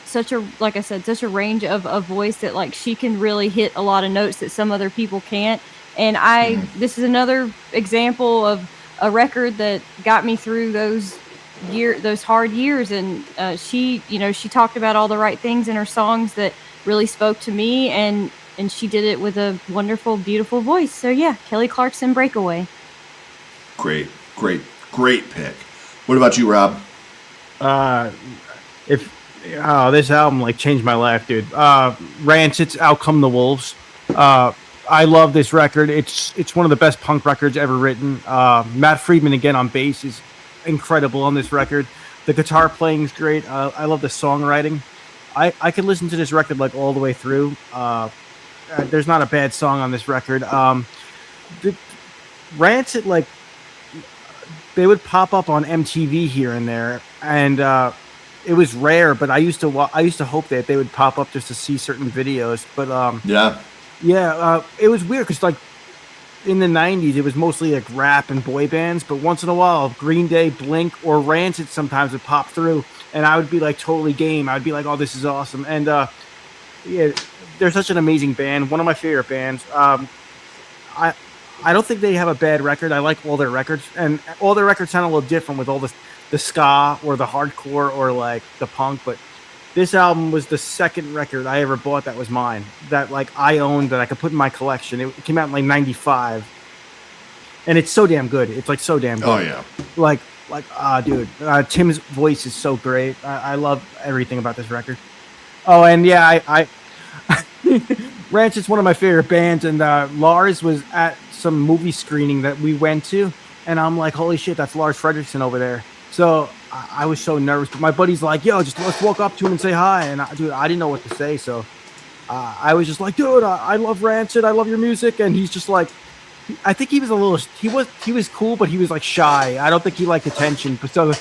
such a, like I said, such a range of a voice that like she can really hit a lot of notes that some other people can't. And this is another example of a record that got me through those hard years. And she talked about all the right things in her songs that really spoke to me, and she did it with a wonderful, beautiful voice. So yeah, Kelly Clarkson, Breakaway. Great pick. What about you, Rob? This album like changed my life, dude. Rancid's Out Come the Wolves. I love this record. It's one of the best punk records ever written. Matt Friedman again on bass is incredible on this record. The guitar playing is great. I love the songwriting. I could listen to this record like all the way through. There's not a bad song on this record. Rancid, like, they would pop up on MTV here and there, and it was rare. But I used to hope that they would pop up just to see certain videos. But it was weird because like in the 90s, it was mostly like rap and boy bands. But once in a while, Green Day, Blink, or Rancid sometimes would pop through, and I would be like totally game. I'd be like, "Oh, this is awesome!" And they're such an amazing band. One of my favorite bands. I don't think they have a bad record. I like all their records, and all their records sound a little different with all the ska or the hardcore or like the punk. But this album was the second record I ever bought that was mine, that like I owned, that I could put in my collection. It came out in like '95, and it's so damn good. It's like so damn good. Oh yeah. Dude, Tim's voice is so great. I love everything about this record. Oh, and yeah, I Rancid's one of my favorite bands, and Lars was at some movie screening that we went to, and I'm like, holy shit, that's Lars Fredrickson over there. So I was so nervous, but my buddy's like, yo, just let's walk up to him and say hi. And I didn't know what to say, so I was just like, dude, I love Rancid, I love your music. And he's just like, I think he was a little, he was cool, but he was like shy. I don't think he liked attention. But so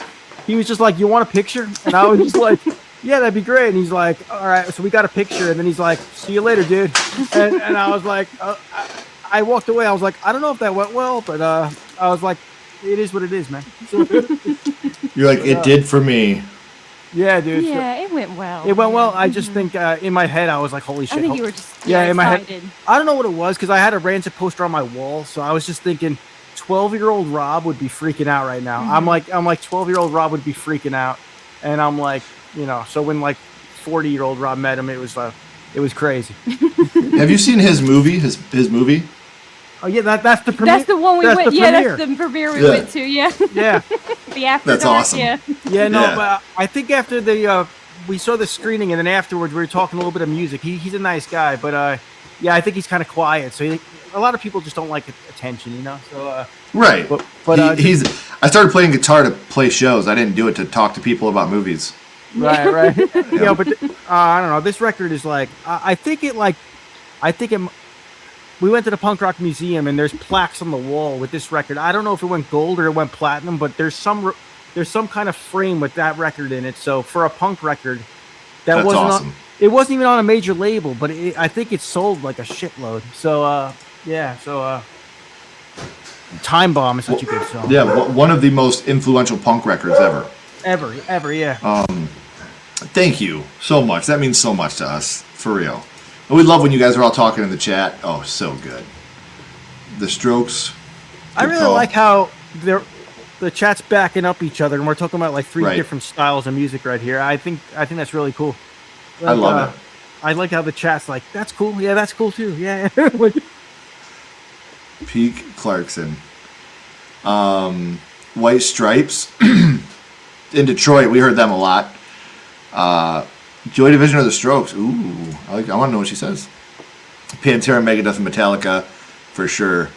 he was just like, you want a picture? And I was just like, yeah, that'd be great. And he's like, all right, so we got a picture. And then he's like, see you later, dude. And I was like, I walked away. I was like, I don't know if that went well, but I was like, it is what it is, man. So, you're like, it did for me. Yeah, dude. Yeah, it went well. It went well. I just think in my head, I was like, holy shit. I think you were just in my excited. head. I don't know what it was, because I had a Rancid poster on my wall. So I was just thinking 12-year-old Rob would be freaking out right now. Mm-hmm. I'm like 12-year-old Rob would be freaking out. And I'm like, so when like 40-year-old Rob met him, it was crazy. Have you seen his movie? His movie? Oh yeah, that's the premiere. That's the one we went. Yeah, premiere. that's the premiere we went to. Yeah. Yeah. The after That's dark, awesome. Yeah. Yeah, no, but I think after we saw the screening, and then afterwards we were talking a little bit of music. He's a nice guy, but I think he's kind of quiet. So a lot of people just don't like attention, So right. But I started playing guitar to play shows. I didn't do it to talk to people about movies. Right. But I don't know. This record is like we went to the Punk Rock Museum, and there's plaques on the wall with this record. I don't know if it went gold or it went platinum, but there's some kind of frame with that record in it. So for a punk record, That's awesome. It wasn't even on a major label, but I think it sold like a shitload. So Time Bomb is such a good song. Yeah, one of the most influential punk records ever. Ever, yeah. Thank you so much. That means so much to us, for real. And we love when you guys are all talking in the chat. Oh, so good. The Strokes. I really like how the chat's backing up each other, and we're talking about like three Right. different styles of music right here. I think that's really cool. I love it. I like how the chat's like, that's cool. Yeah, that's cool too. Yeah. Peak Clarkson. White Stripes. In Detroit, we heard them a lot. Joy Division or the Strokes. Ooh, I want to know what she says. Pantera, Megadeth, and Metallica, for sure.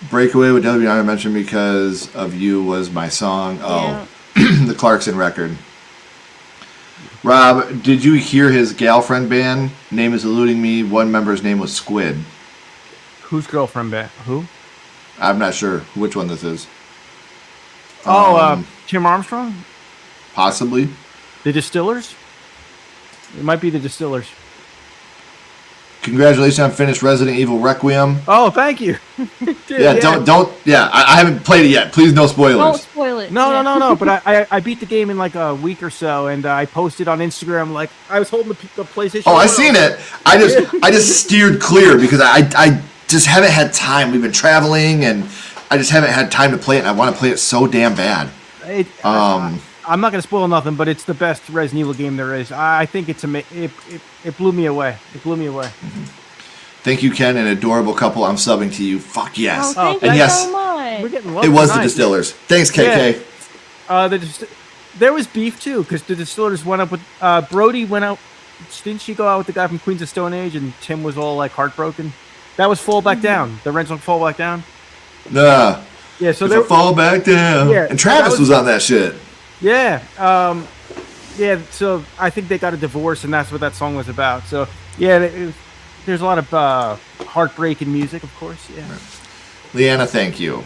Breakaway with W. I mentioned because of you was my song. Oh, the Clarkson record. Rob, did you hear his girlfriend band? Name is eluding me. One member's name was Squid. Whose girlfriend band? Who? I'm not sure which one this is. Tim Armstrong? Possibly. The Distillers? It might be the Distillers. Congratulations on finished Resident Evil Requiem. Oh, thank you. Dude, Yeah, don't. Yeah, I haven't played it yet. Please, no Don't spoilers. spoil it. No, Yeah. no. But I beat the game in like a week or so, and I posted on Instagram like I was holding the PlayStation. Oh, I seen it. I just steered clear because I just haven't had time. We've been traveling, and I just haven't had time to play it. And I want to play it so damn bad. I'm not gonna spoil nothing, but it's the best Resident Evil game there is. I think it's it blew me away. It blew me away. Thank you, Ken, an adorable couple. I'm subbing to you. Fuck yes. Oh, thank and you yes, so much. We're getting love it was the tonight. Distillers. Thanks, KK. Yeah. There was beef too because the Distillers went up with Brody went out. Didn't she go out with the guy from Queens of Stone Age and Tim was all like heartbroken? That was Fall Back Down. The rental Fall Back Down. Nah. Yeah. So If there I fall back down. Yeah, And Travis that was on that shit. Yeah. Yeah. So I think they got a divorce, and that's what that song was about. So yeah, there's a lot of heartbreaking music, of course. Yeah. Leanna, thank you.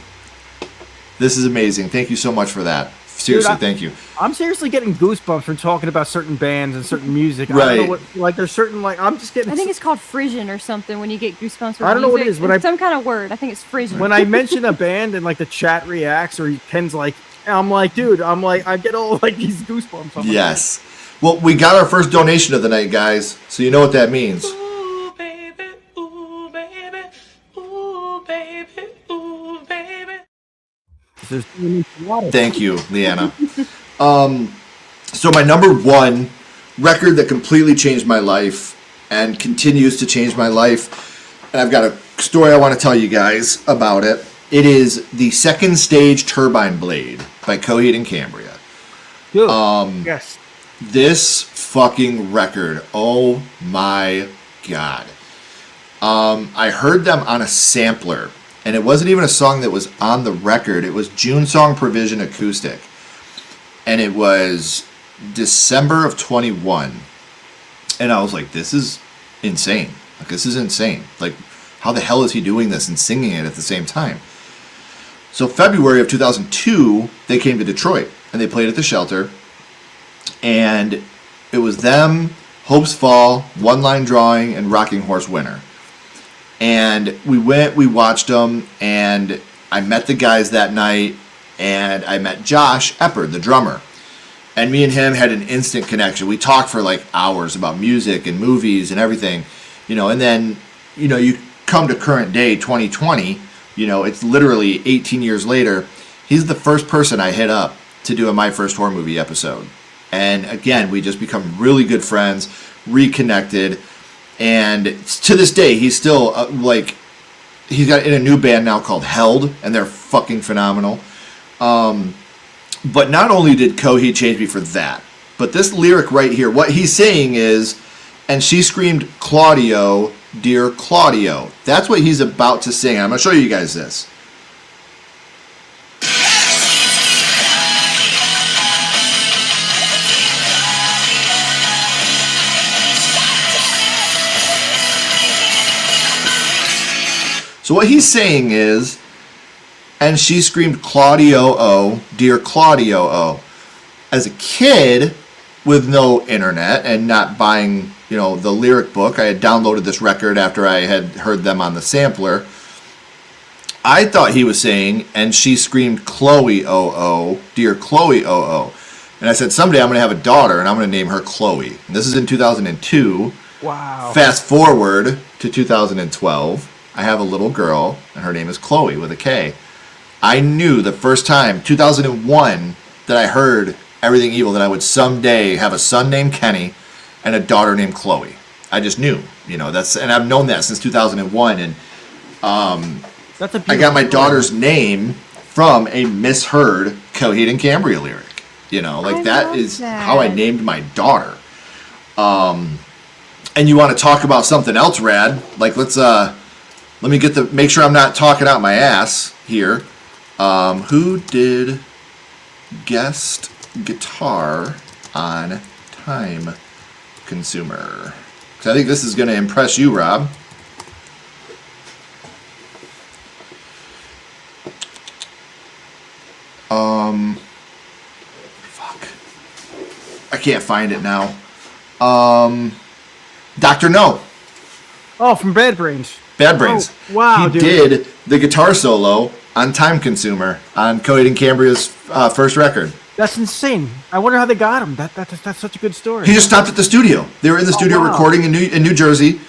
This is amazing. Thank you so much for that. Seriously, Dude, thank you. I'm seriously getting goosebumps from talking about certain bands and certain music. I Right. don't know what, like there's certain like I'm just getting. I think it's called Frisian or something when you get goosebumps. From I don't know what it music. is, but It's some kind of word. I think it's Frisian. when I mention a band and like the chat reacts or Ken's like, I'm like, dude, I get all like these goosebumps. I'm like, Yes. Well, we got our first donation of the night, guys. So you know what that means. Ooh, baby, ooh, baby, ooh, baby, ooh, baby. there's too many water. Thank you, Leanna. So my number one record that completely changed my life and continues to change my life, and I've got a story I want to tell you guys about it. It is the Second Stage Turbine Blade by Coheed and Cambria. Dude, yes. This fucking record, oh my god. I heard them on a sampler, and it wasn't even a song that was on the record. It was June Song Provision Acoustic. And it was December of 21. And I was like, this is insane. Like, this is insane. Like, how the hell is he doing this and singing it at the same time? So February of 2002, they came to Detroit, and they played at the Shelter. And it was them, Hope's Fall, One Line Drawing, and Rocking Horse Winter. And we went, we watched them, and I met the guys that night, and I met Josh Eppard, the drummer. And me and him had an instant connection. We talked for like hours about music and movies and everything, and then, you come to current day 2020, it's literally 18 years later. He's the first person I hit up to do a My First Horror Movie episode. And again, we just become really good friends, reconnected. And to this day, he's still he's got in a new band now called Held, and they're fucking phenomenal. But not only did Coheed change me for that, but this lyric right here, what he's saying is, and she screamed, Claudio, dear Claudio. That's what he's about to sing. I'm going to show you guys this. So what he's saying is, and she screamed, Claudio, oh, dear Claudio, oh. As a kid, with no internet and not buying, the lyric book, I had downloaded this record after I had heard them on the sampler. I thought he was saying, and she screamed, Chloe, oh, oh, dear Chloe, oh, oh. And I said, someday I'm going to have a daughter, and I'm going to name her Chloe. And this is in 2002. Wow. Fast forward to 2012. I have a little girl, and her name is Chloe with a K. I knew the first time, 2001, that I heard Everything Evil, that I would someday have a son named Kenny and a daughter named Chloe. I just knew, and I've known that since 2001. And That's a I got my beautiful daughter's name from a misheard Coheed and Cambria lyric. That is how I named my daughter. And you want to talk about something else rad? Like, let me make sure I'm not talking out my ass here. Who did guest guitar on Time Consumer? Because I think this is going to impress you, Rob. I can't find it now. Dr. No. Oh, from Bad Brains. Bad Brains. Oh, wow, he dude. did the guitar solo on Time Consumer on Coheed and Cambria's first record. That's insane. I wonder how they got him. That's such a good story. He just stopped at the studio. They were in the studio recording in New Jersey.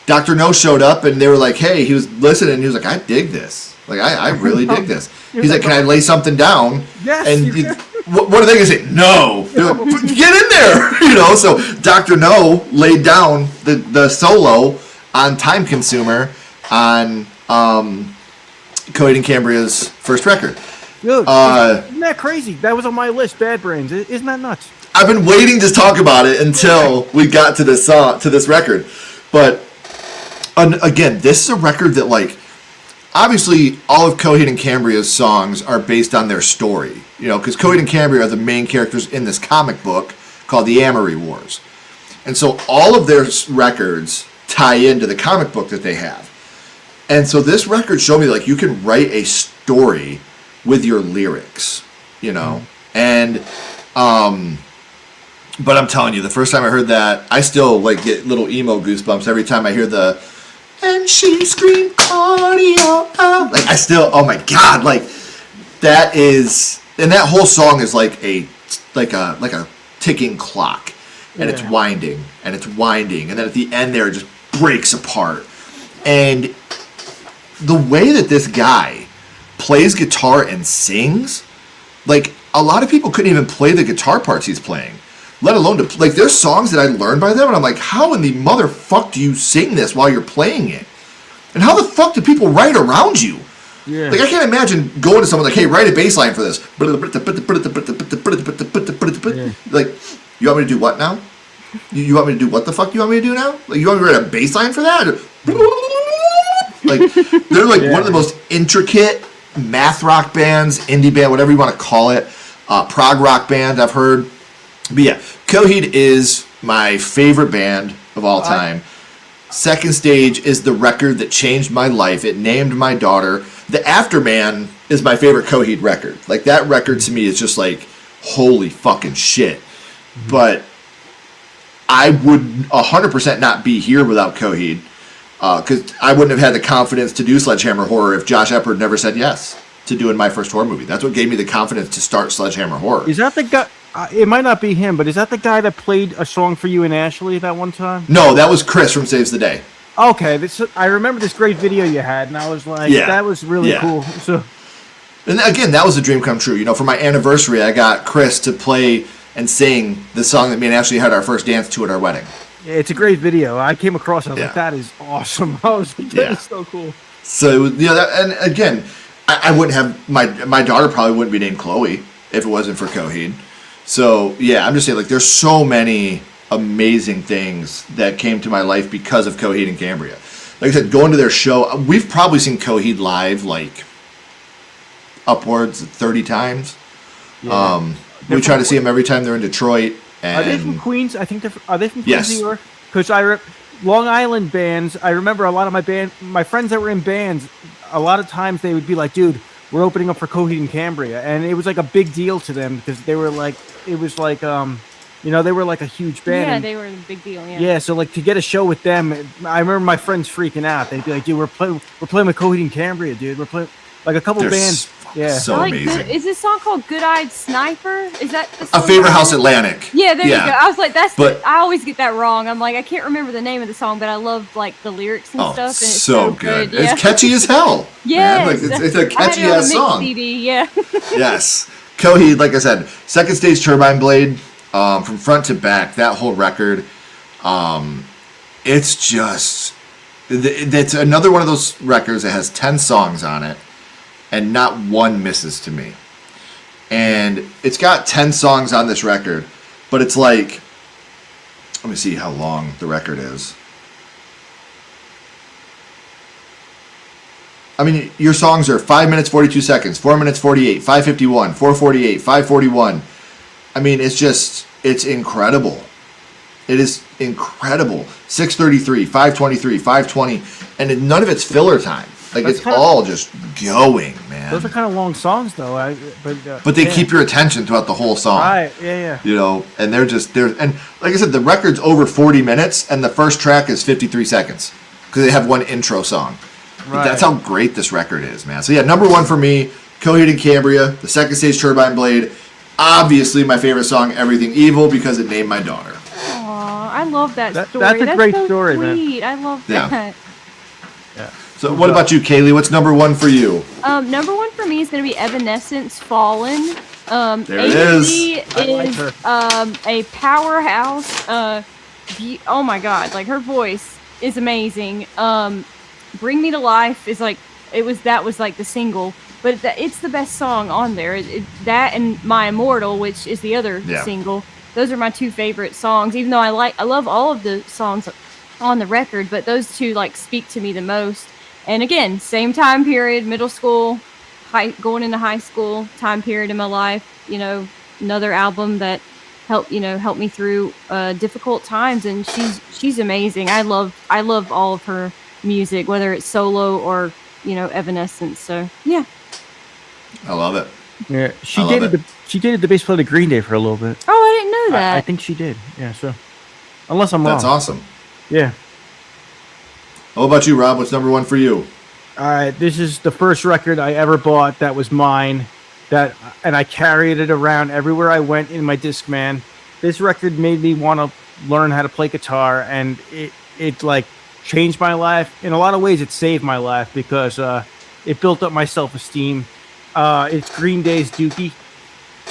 Dr. No showed up and they were like, hey, he was listening. And he was like, I dig this. Like, I really dig this. He's like, can I lay something down? Yes. And what are they going to say? No. They're like, get in there. So Dr. No laid down the solo on Time Consumer on Coheed and Cambria's first record. Dude, isn't that crazy? That was on my list, Bad Brains. Isn't that nuts? I've been waiting to talk about it until we got to this record. But again, this is a record that, like, obviously all of Coheed and Cambria's songs are based on their story. Because Coheed and Cambria are the main characters in this comic book called The Amory Wars. And so all of their records tie into the comic book that they have. And so this record showed me, like, you can write a story with your lyrics, and but I'm telling you, the first time I heard that, I still, like, get little emo goosebumps every time I hear the and she screamed audio out. Like, I still, oh my god, like, that is, and that whole song is like a ticking clock, and it's winding and it's winding, and then at the end there it just breaks apart. And the way that this guy plays guitar and sings, like, a lot of people couldn't even play the guitar parts he's playing, let alone like, there's songs that I learned by them and I'm like, how in the motherfuck do you sing this while you're playing it? And how the fuck do people write around you? Yeah. Like, I can't imagine going to someone like, hey, write a bass line for this. Like, you want me to do what now? You want me to do what the fuck you want me to do now? Like, you want me to write a bass line for that? Like, they're like one of the most intricate math rock bands, indie band, whatever you want to call it, prog rock band I've heard. But yeah, Coheed is my favorite band of all time. Second Stage is the record that changed my life. It named my daughter. The Afterman is my favorite Coheed record. Like, that record to me is just like, holy fucking shit. Mm-hmm. But I would 100% not be here without Coheed. Because I wouldn't have had the confidence to do Sledgehammer Horror if Josh Eppard never said yes to doing my first horror movie. That's what gave me the confidence to start Sledgehammer Horror. Is that the guy? It might not be him, but is that the guy that played a song for you and Ashley that one time? No, that was Chris from Saves the Day. Okay, I remember this great video you had, and I was like, that was really cool. So, and again, that was a dream come true. For my anniversary, I got Chris to play and sing the song that me and Ashley had our first dance to at our wedding. It's a great video. I came across it. I was like, that is awesome. I was like, that is so cool. So, and again, I wouldn't have, my daughter probably wouldn't be named Chloe if it wasn't for Coheed. So, yeah, I'm just saying, like, there's so many amazing things that came to my life because of Coheed and Cambria. Like I said, going to their show, we've probably seen Coheed live, like, upwards of 30 times. Yeah. We try to see them every time they're in Detroit. And are they from Queens? I think are they from Queens, New York? Because Long Island bands, I remember a lot of my friends that were in bands, a lot of times they would be like, dude, we're opening up for Coheed and Cambria. And it was like a big deal to them because they were like, it was like, they were like a huge band. Yeah, they were a big deal, yeah. Yeah, so like to get a show with them, I remember my friends freaking out. They'd be like, dude, we're playing with Coheed and Cambria, dude. We're playing. Like a couple They're bands. Yeah. so I like amazing. is this song called Good Eyed Sniper? Is that the A song? Favorite House Atlantic. Yeah, there you go. I was like, But- I always get that wrong. I'm like, I can't remember the name of the song, but I love like the lyrics and stuff. And it's so good. Yeah. It's catchy as hell. Yes. Man. Like, it's a I had catchy it on a ass mix song. CD, yeah. Yes. Coheed, like I said, Second Stage Turbine Blade, from front to back, that whole record, it's just, it's another one of those records that has 10 songs on it, and not one misses to me. And it's got 10 songs on this record, but it's like, let me see how long the record is. I mean, your songs are 5 minutes, 42 seconds, 4 minutes, 48, 5:51, 4:48, 5:41. I mean, it's incredible. It is incredible. 6:33, 5:23, 5:20, and none of it's filler time. Like, That's it's all just going, man. Those are kind of long songs, though. But they keep your attention throughout the whole song. Right, yeah. You know, and and like I said, the record's over 40 minutes, and the first track is 53 seconds because they have one intro song. Right. That's how great this record is, man. So yeah, number one for me, Coheed and Cambria, the Second Stage Turbine Blade. Obviously, my favorite song, Everything Evil, because it named my daughter. Aw, I love that story. That's a great so story, man. sweet. I love Yeah. that. So what about you, Kaylee? What's number one for you? Number one for me is going to be Evanescence, Fallen. There it is. AZ I like is her. a powerhouse. Oh my god, like her voice is amazing. Bring Me to Life is like that was like the single, but it's the best song on there. That and My Immortal, which is the other single. Those are my two favorite songs. Even though I love all of the songs on the record, but those two like speak to me the most. And again, same time period, middle school, going into high school time period in my life. You know, another album that helped me through difficult times. And she's amazing. I love all of her music, whether it's solo or Evanescence. So yeah, I love it. Yeah, I love it. she dated the bass player of Green Day for a little bit. Oh, I didn't know that. I think she did. Yeah, so unless I'm wrong. That's awesome. Yeah. What about you, Rob? What's number one for you? All right, this is the first record I ever bought that was mine, and I carried it around everywhere I went in my Discman. This record made me want to learn how to play guitar, and it like changed my life. In a lot of ways, it saved my life because it built up my self-esteem. It's Green Day's Dookie.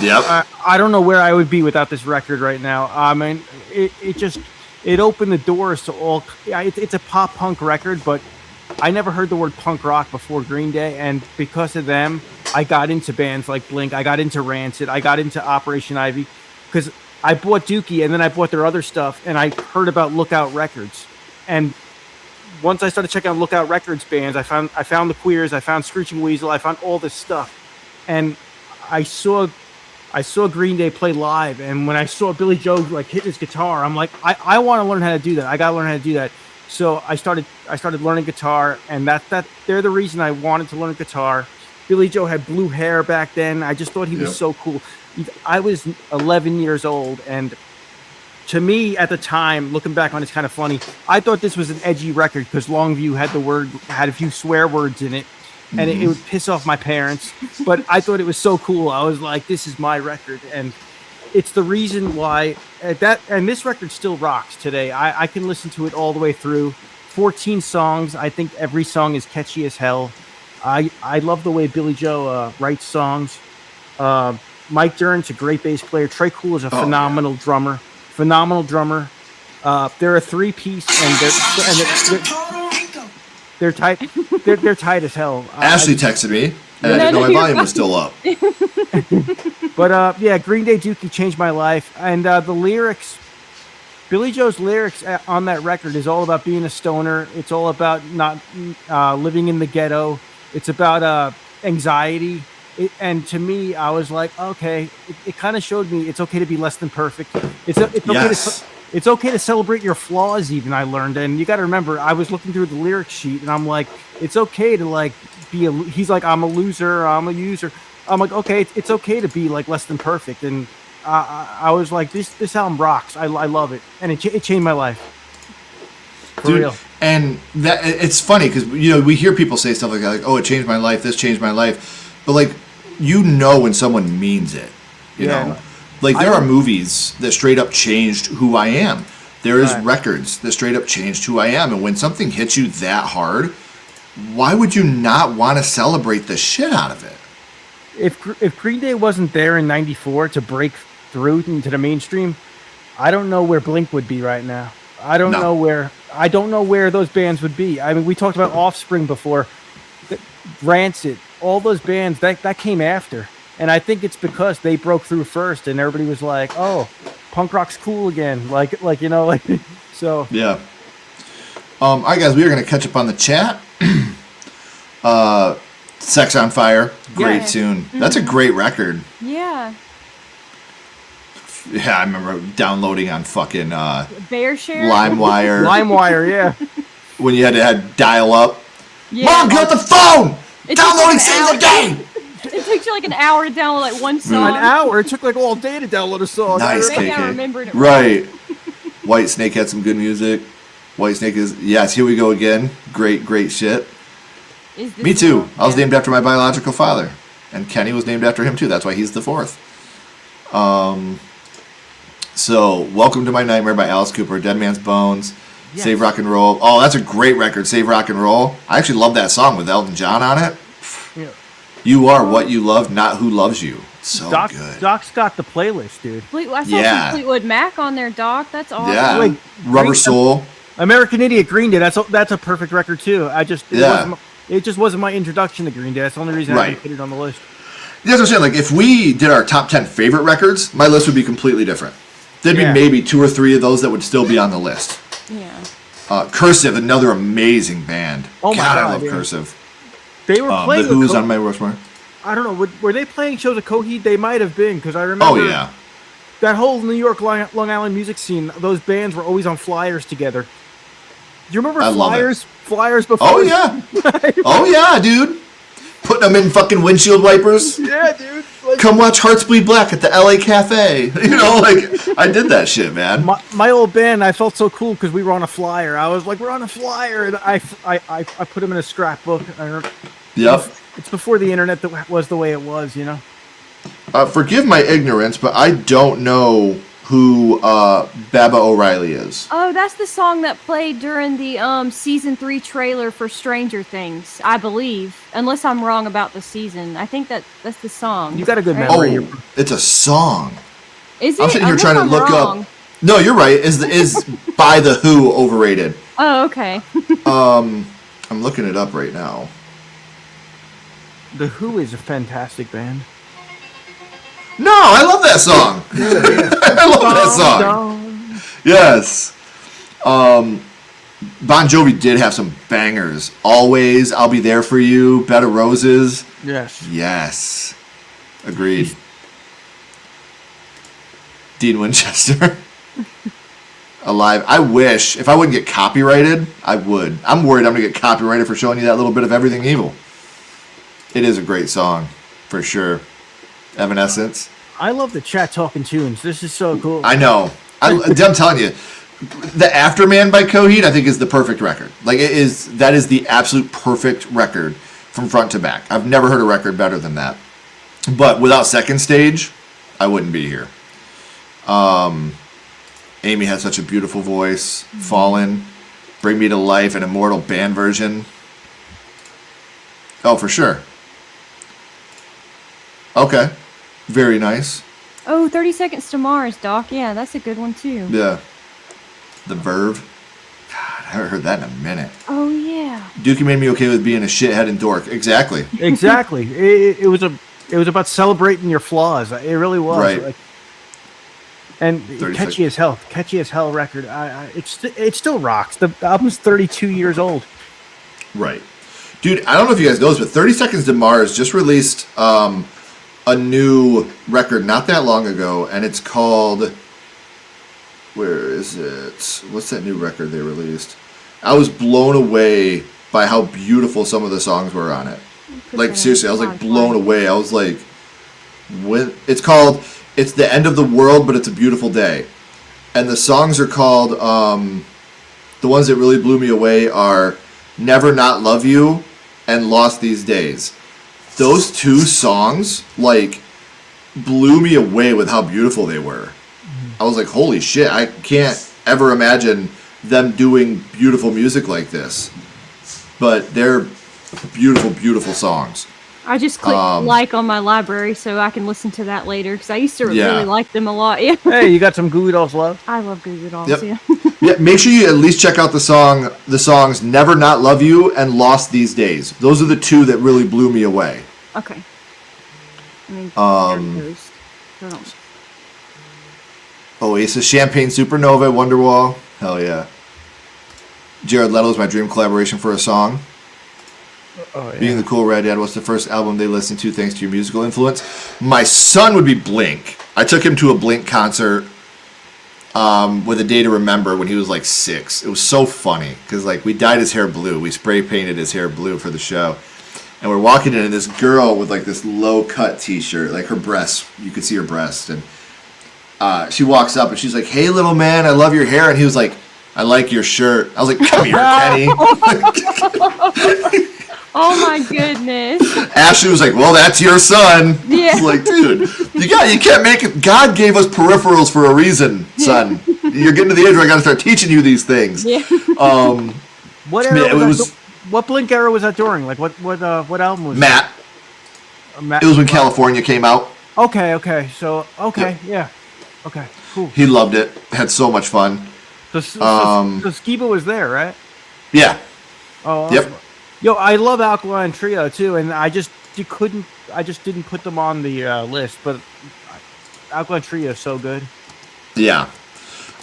Yep. I don't know where I would be without this record right now. I mean, it opened the doors to all. It's a pop punk record, but I never heard the word punk rock before Green Day, and because of them, I got into bands like Blink. I got into Rancid. I got into Operation Ivy because I bought Dookie, and then I bought their other stuff, and I heard about Lookout Records. And once I started checking out Lookout Records bands, I found the Queers, I found Screeching Weasel, I found all this stuff, and I saw Green Day play live, and when I saw Billy Joe like hit his guitar, I'm like, I want to learn how to do that. I got to learn how to do that. So I started learning guitar, and they're the reason I wanted to learn guitar. Billy Joe had blue hair back then. I just thought he was so cool. I was 11 years old, and to me at the time, looking back on it's kind of funny. I thought this was an edgy record because Longview had a few swear words in it, and it would piss off my parents. But I thought it was so cool. I was like, this is my record, and it's the reason why and this record still rocks today. I can listen to it all the way through. 14 songs. I think every song is catchy as hell. I love the way Billy Joe writes songs. Mike Duran's a great bass player. Trey Cool is a phenomenal drummer. They're a three-piece, and they're tight. They're tight as hell. Ashley texted me, and I didn't know my volume was still up. But yeah, Green Day Dookie changed my life, and the lyrics, Billy Joe's lyrics on that record is all about being a stoner. It's all about not living in the ghetto. It's about anxiety. And to me, I was like, okay, it kind of showed me it's okay to be less than perfect. It's okay to celebrate your flaws even, I learned. And you got to remember, I was looking through the lyric sheet, and I'm like, it's okay to like he's like, I'm a loser, I'm a user. I'm like, okay, it's okay to be like less than perfect. And I was like, this album rocks. I love it. And it changed my life. For Dude, real. and that it's funny because we hear people say stuff like that, like, "Oh, it changed my life. This changed my life," but like, when someone means it, you Yeah. know, like there are movies that straight up changed who I am. There is Right. records that straight up changed who I am, and when something hits you that hard, why would you not want to celebrate the shit out of it? If Green Day wasn't there in '94 to break through into the mainstream, I don't know where Blink would be right now. I don't No. know where those bands would be. I mean, we talked about Offspring before, Rancid, all those bands that came after, and I think it's because they broke through first, and everybody was like, "Oh, punk rock's cool again." Like so. Yeah. All right, guys, we are going to catch up on the chat. Sex on Fire, great Yeah. tune. That's a great record. Yeah. Yeah, I remember downloading on fucking Bear Share. LimeWire LimeWire, yeah. when you had to dial up. Yeah. Mom, get the phone! It Downloading takes Save an the hour. Day! It takes you like an hour to download like one song. An hour. It took like all day to download a song. Nice, Maybe I KK. remembered it Right. White Snake had some good music. White Snake is, yes, here we go again. Great, great shit. Is this Me the too. song? I was Yeah. named after my biological father. And Kenny was named after him too. That's why he's the fourth. So, Welcome to My Nightmare by Alice Cooper, Dead Man's Bones, Yes. Save Rock and Roll. Oh, that's a great record, Save Rock and Roll. I actually love that song with Elton John on it. Yeah. You are what you love, not who loves you. So good. Doc's got the playlist, dude. I saw Yeah. some Fleetwood Mac on there, Doc. That's awesome. Yeah. Like, Rubber Green- Soul. American Idiot, Green Day. That's a perfect record too. Yeah. It just wasn't my introduction to Green Day. That's the only reason I Right. didn't put it on the list. That's what I'm saying. Like, if we did our top 10 favorite records, my list would be completely different. There'd Yeah. be maybe 2 or 3 of those that would still be on the list. Yeah. Cursive, another amazing band. Oh my I God, love yeah. Cursive. They were The playing. with Who's Co- on my Rushmore. I don't know. Were they playing shows at Coheed? They might have been because I remember. Oh, yeah. That whole New York Long Island music scene. Those bands were always on flyers together. Do you remember I love it. flyers? Flyers before. Oh, yeah. Oh, yeah, dude. Putting them in fucking windshield wipers. Yeah, dude. Like, Come watch Hearts Bleed Black at the LA Cafe. I did that shit, man. my old band, I felt so cool because we were on a flyer. I was like, we're on a flyer, and I put them in a scrapbook. Yep. It's before the internet that was the way it was, you know. Forgive my ignorance, but I don't know who Baba O'Reilly is. Oh, that's the song that played during the season 3 trailer for Stranger Things, I believe. Unless I'm wrong about the season. I think that's the song. You got a good Right? memory. Oh, it's a song. Is it? I'm sitting here Unless trying to I'm look wrong. up. No, you're right. Is By the Who overrated? Oh, okay. I'm looking it up right now. The Who is a fantastic band. No, I love that song. I love that song. Yes. Bon Jovi did have some bangers. Always, I'll Be There For You, Bed of Roses. Yes. Yes. Agreed. Dean Winchester. Alive. I wish, if I wouldn't get copyrighted, I would. I'm worried I'm going to get copyrighted for showing you that little bit of Everything Evil. It is a great song, for sure. Evanescence. I love the chat talking tunes. This is so cool. I know. I'm telling you, the Afterman by Coheed, I think, is the perfect record. Like, that is the absolute perfect record from front to back. I've never heard a record better than that. But without Second Stage, I wouldn't be here. Amy has such a beautiful voice. Fallen, Bring Me to Life, an Immortal band version. Oh, for sure. Okay. Very nice. Oh, 30 Seconds to Mars, Doc. Yeah, that's a good one, too. Yeah. The Verve. God, I haven't heard that in a minute. Oh, yeah. Dookie made me okay with being a shithead and dork. Exactly. Exactly. It was about celebrating your flaws. It really was. Right. Like, and 30 catchy as hell. Catchy as hell record. It still rocks. The album's 32 years old. Right. Dude, I don't know if you guys know this, but 30 Seconds to Mars just released a new record not that long ago, and it's called... Where is it? What's that new record they released? I was blown away by how beautiful some of the songs were on it. Like, seriously, I was like blown away. I was like... It's called... It's the End of the World, but it's a beautiful day. And the songs are called The the ones that really blew me away are Never Not Love You and Lost These Days. Those two songs, like, blew me away with how beautiful they were. I was like, holy shit, I can't ever imagine them doing beautiful music like this. But they're beautiful, beautiful songs. I just clicked like on my library so I can listen to that later because I used to really like them a lot. Yeah. Hey, you got some Goo Goo Dolls love? I love Goo Goo Dolls. Yep. Yeah. Yeah, make sure you at least check out the songs Never Not Love You and Lost These Days. Those are the two that really blew me away. Okay. I mean, Oasis, Champagne Supernova, Wonderwall. Hell yeah. Jared Leto's my dream collaboration for a song. Oh, yeah. Being the Cool Red Dad was the first album they listened to thanks to your musical influence. My son would be Blink. I took him to a Blink concert with A Day to Remember when he was like 6. It was so funny because like we dyed his hair blue. We spray painted his hair blue for the show. And we're walking in and this girl with like this low cut t-shirt, like her breasts, you could see her breast. And she walks up and she's like, "Hey little man, I love your hair." And he was like, "I like your shirt." I was like, "Come here, Kenny." Oh my goodness. Ashley was like, "Well, that's your son." Yeah. It's like, dude, you can't make it. God gave us peripherals for a reason, son. You're getting to the age where I got to start teaching you these things. Yeah. What era what Blink era was that during? Like what album was Matt? Matt? It was when California came out. Okay. So yeah. Okay, cool. He loved it. Had so much fun. So Skiba was there, right? Yeah. Oh, awesome. Yep. Yo, I love Alkaline Trio too, and I just didn't put them on the list, but Alkaline Trio is so good. Yeah.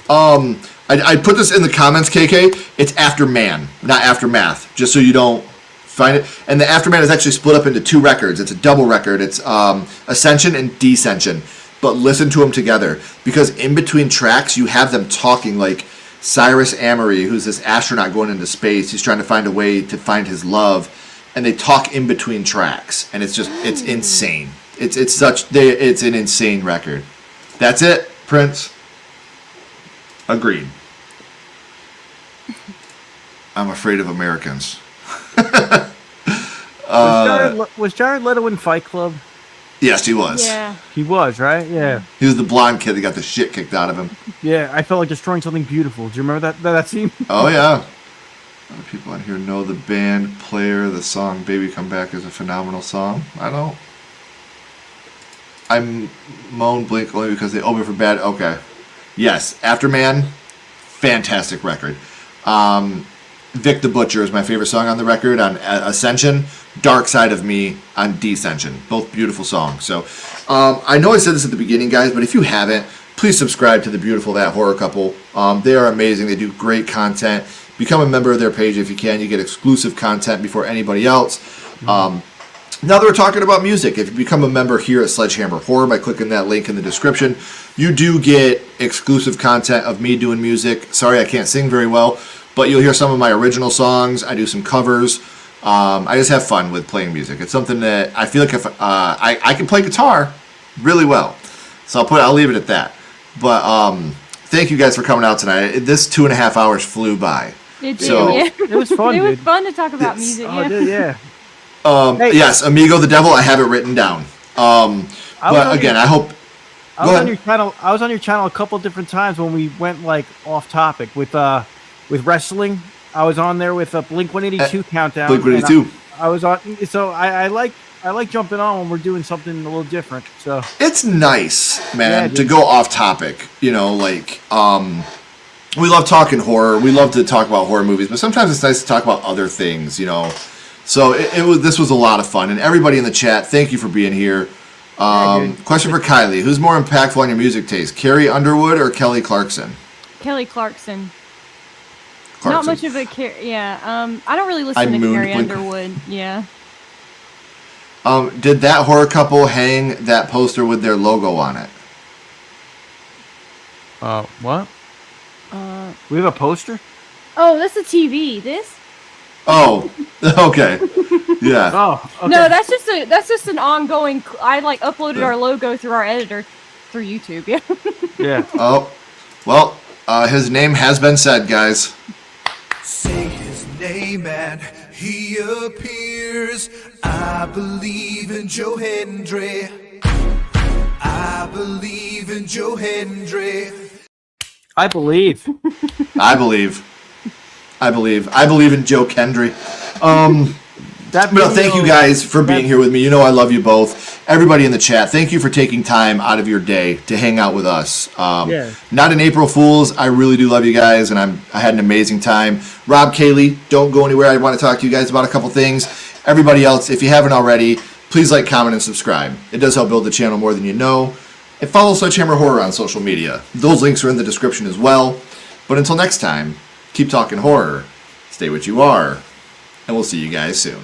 I put this in the comments, KK. It's Afterman, not Aftermath, just so you don't find it. And the Afterman is actually split up into 2 records. It's a double record. It's Ascension and Descension. But listen to them together because in between tracks, you have them talking like Cyrus Amory, who's this astronaut going into space. He's trying to find a way to find his love, and they talk in between tracks, and it's insane. It's an insane record. That's it, Prince. Agreed. I'm afraid of Americans. Was Jared Leto in Fight Club? Yes, he was. Yeah. He was, right? Yeah. He was the blonde kid that got the shit kicked out of him. Yeah, I felt like destroying something beautiful. Do you remember that scene? Oh, yeah. A lot of people on here know the band Player. The song Baby Come Back is a phenomenal song. I don't. I moan Blink only because they owe me for bad. Okay. Yes, Afterman, fantastic record. Vic the Butcher is my favorite song on the record on Ascension. Dark Side of Me on Descension. Both beautiful songs. So I know I said this at the beginning, guys, but if you haven't, please subscribe to the Beautiful That Horror Couple. They are amazing. They do great content. Become a member of their page if you can. You get exclusive content before anybody else. Now that we're talking about music, if you become a member here at Sledgehammer Horror by clicking that link in the description, you do get exclusive content of me doing music. Sorry, I can't sing very well, but you'll hear some of my original songs. I do some covers. I just have fun with playing music. It's something that I feel like if I can play guitar really well, so I'll leave it at that. But thank you guys for coming out tonight. This 2.5 hours flew by. It did. So, Yeah. It was fun. It was dude. fun to talk about music. Oh, Yeah. dude, yeah. Hey. Yes, Amigo the Devil. I have it written down. But again, I hope. I was on your channel. I was on your channel a couple different times when we went like off topic with wrestling. I was on there with a Blink 182 countdown. Blink 182. I was on. So I like jumping on when we're doing something a little different. So It's nice, man, Yeah, to go off topic. You know, like we love talking horror. We love to talk about horror movies, but sometimes it's nice to talk about other things. You know, so this was a lot of fun, and everybody in the chat, thank you for being here. Question for Kylie: who's more impactful on your music taste, Carrie Underwood or Kelly Clarkson? Kelly Clarkson. Not much of a yeah. I don't really listen to mooned Carrie Blink. Underwood. Yeah. Did that horror couple hang that poster with their logo on it? what? We have a poster. Oh, that's a TV. This? Oh, okay, yeah. Oh, okay. No, that's just an ongoing. I like uploaded our logo through our editor through YouTube. Yeah. Yeah. Oh, well, his name has been said, guys. Say his name and he appears. I believe in Joe Hendry. I believe in Joe Hendry. I believe. I believe in Joe Kendry. That But thank you video- guys for being here with me. You know I love you both. Everybody in the chat, thank you for taking time out of your day to hang out with us. Yeah. Not an April Fool's. I really do love you guys, and I had an amazing time. Rob, Kaylee, don't go anywhere. I want to talk to you guys about a couple things. Everybody else, if you haven't already, please like, comment, and subscribe. It does help build the channel more than you know. And follow Sledgehammer Horror on social media. Those links are in the description as well. But until next time, keep talking horror, stay what you are, and we'll see you guys soon.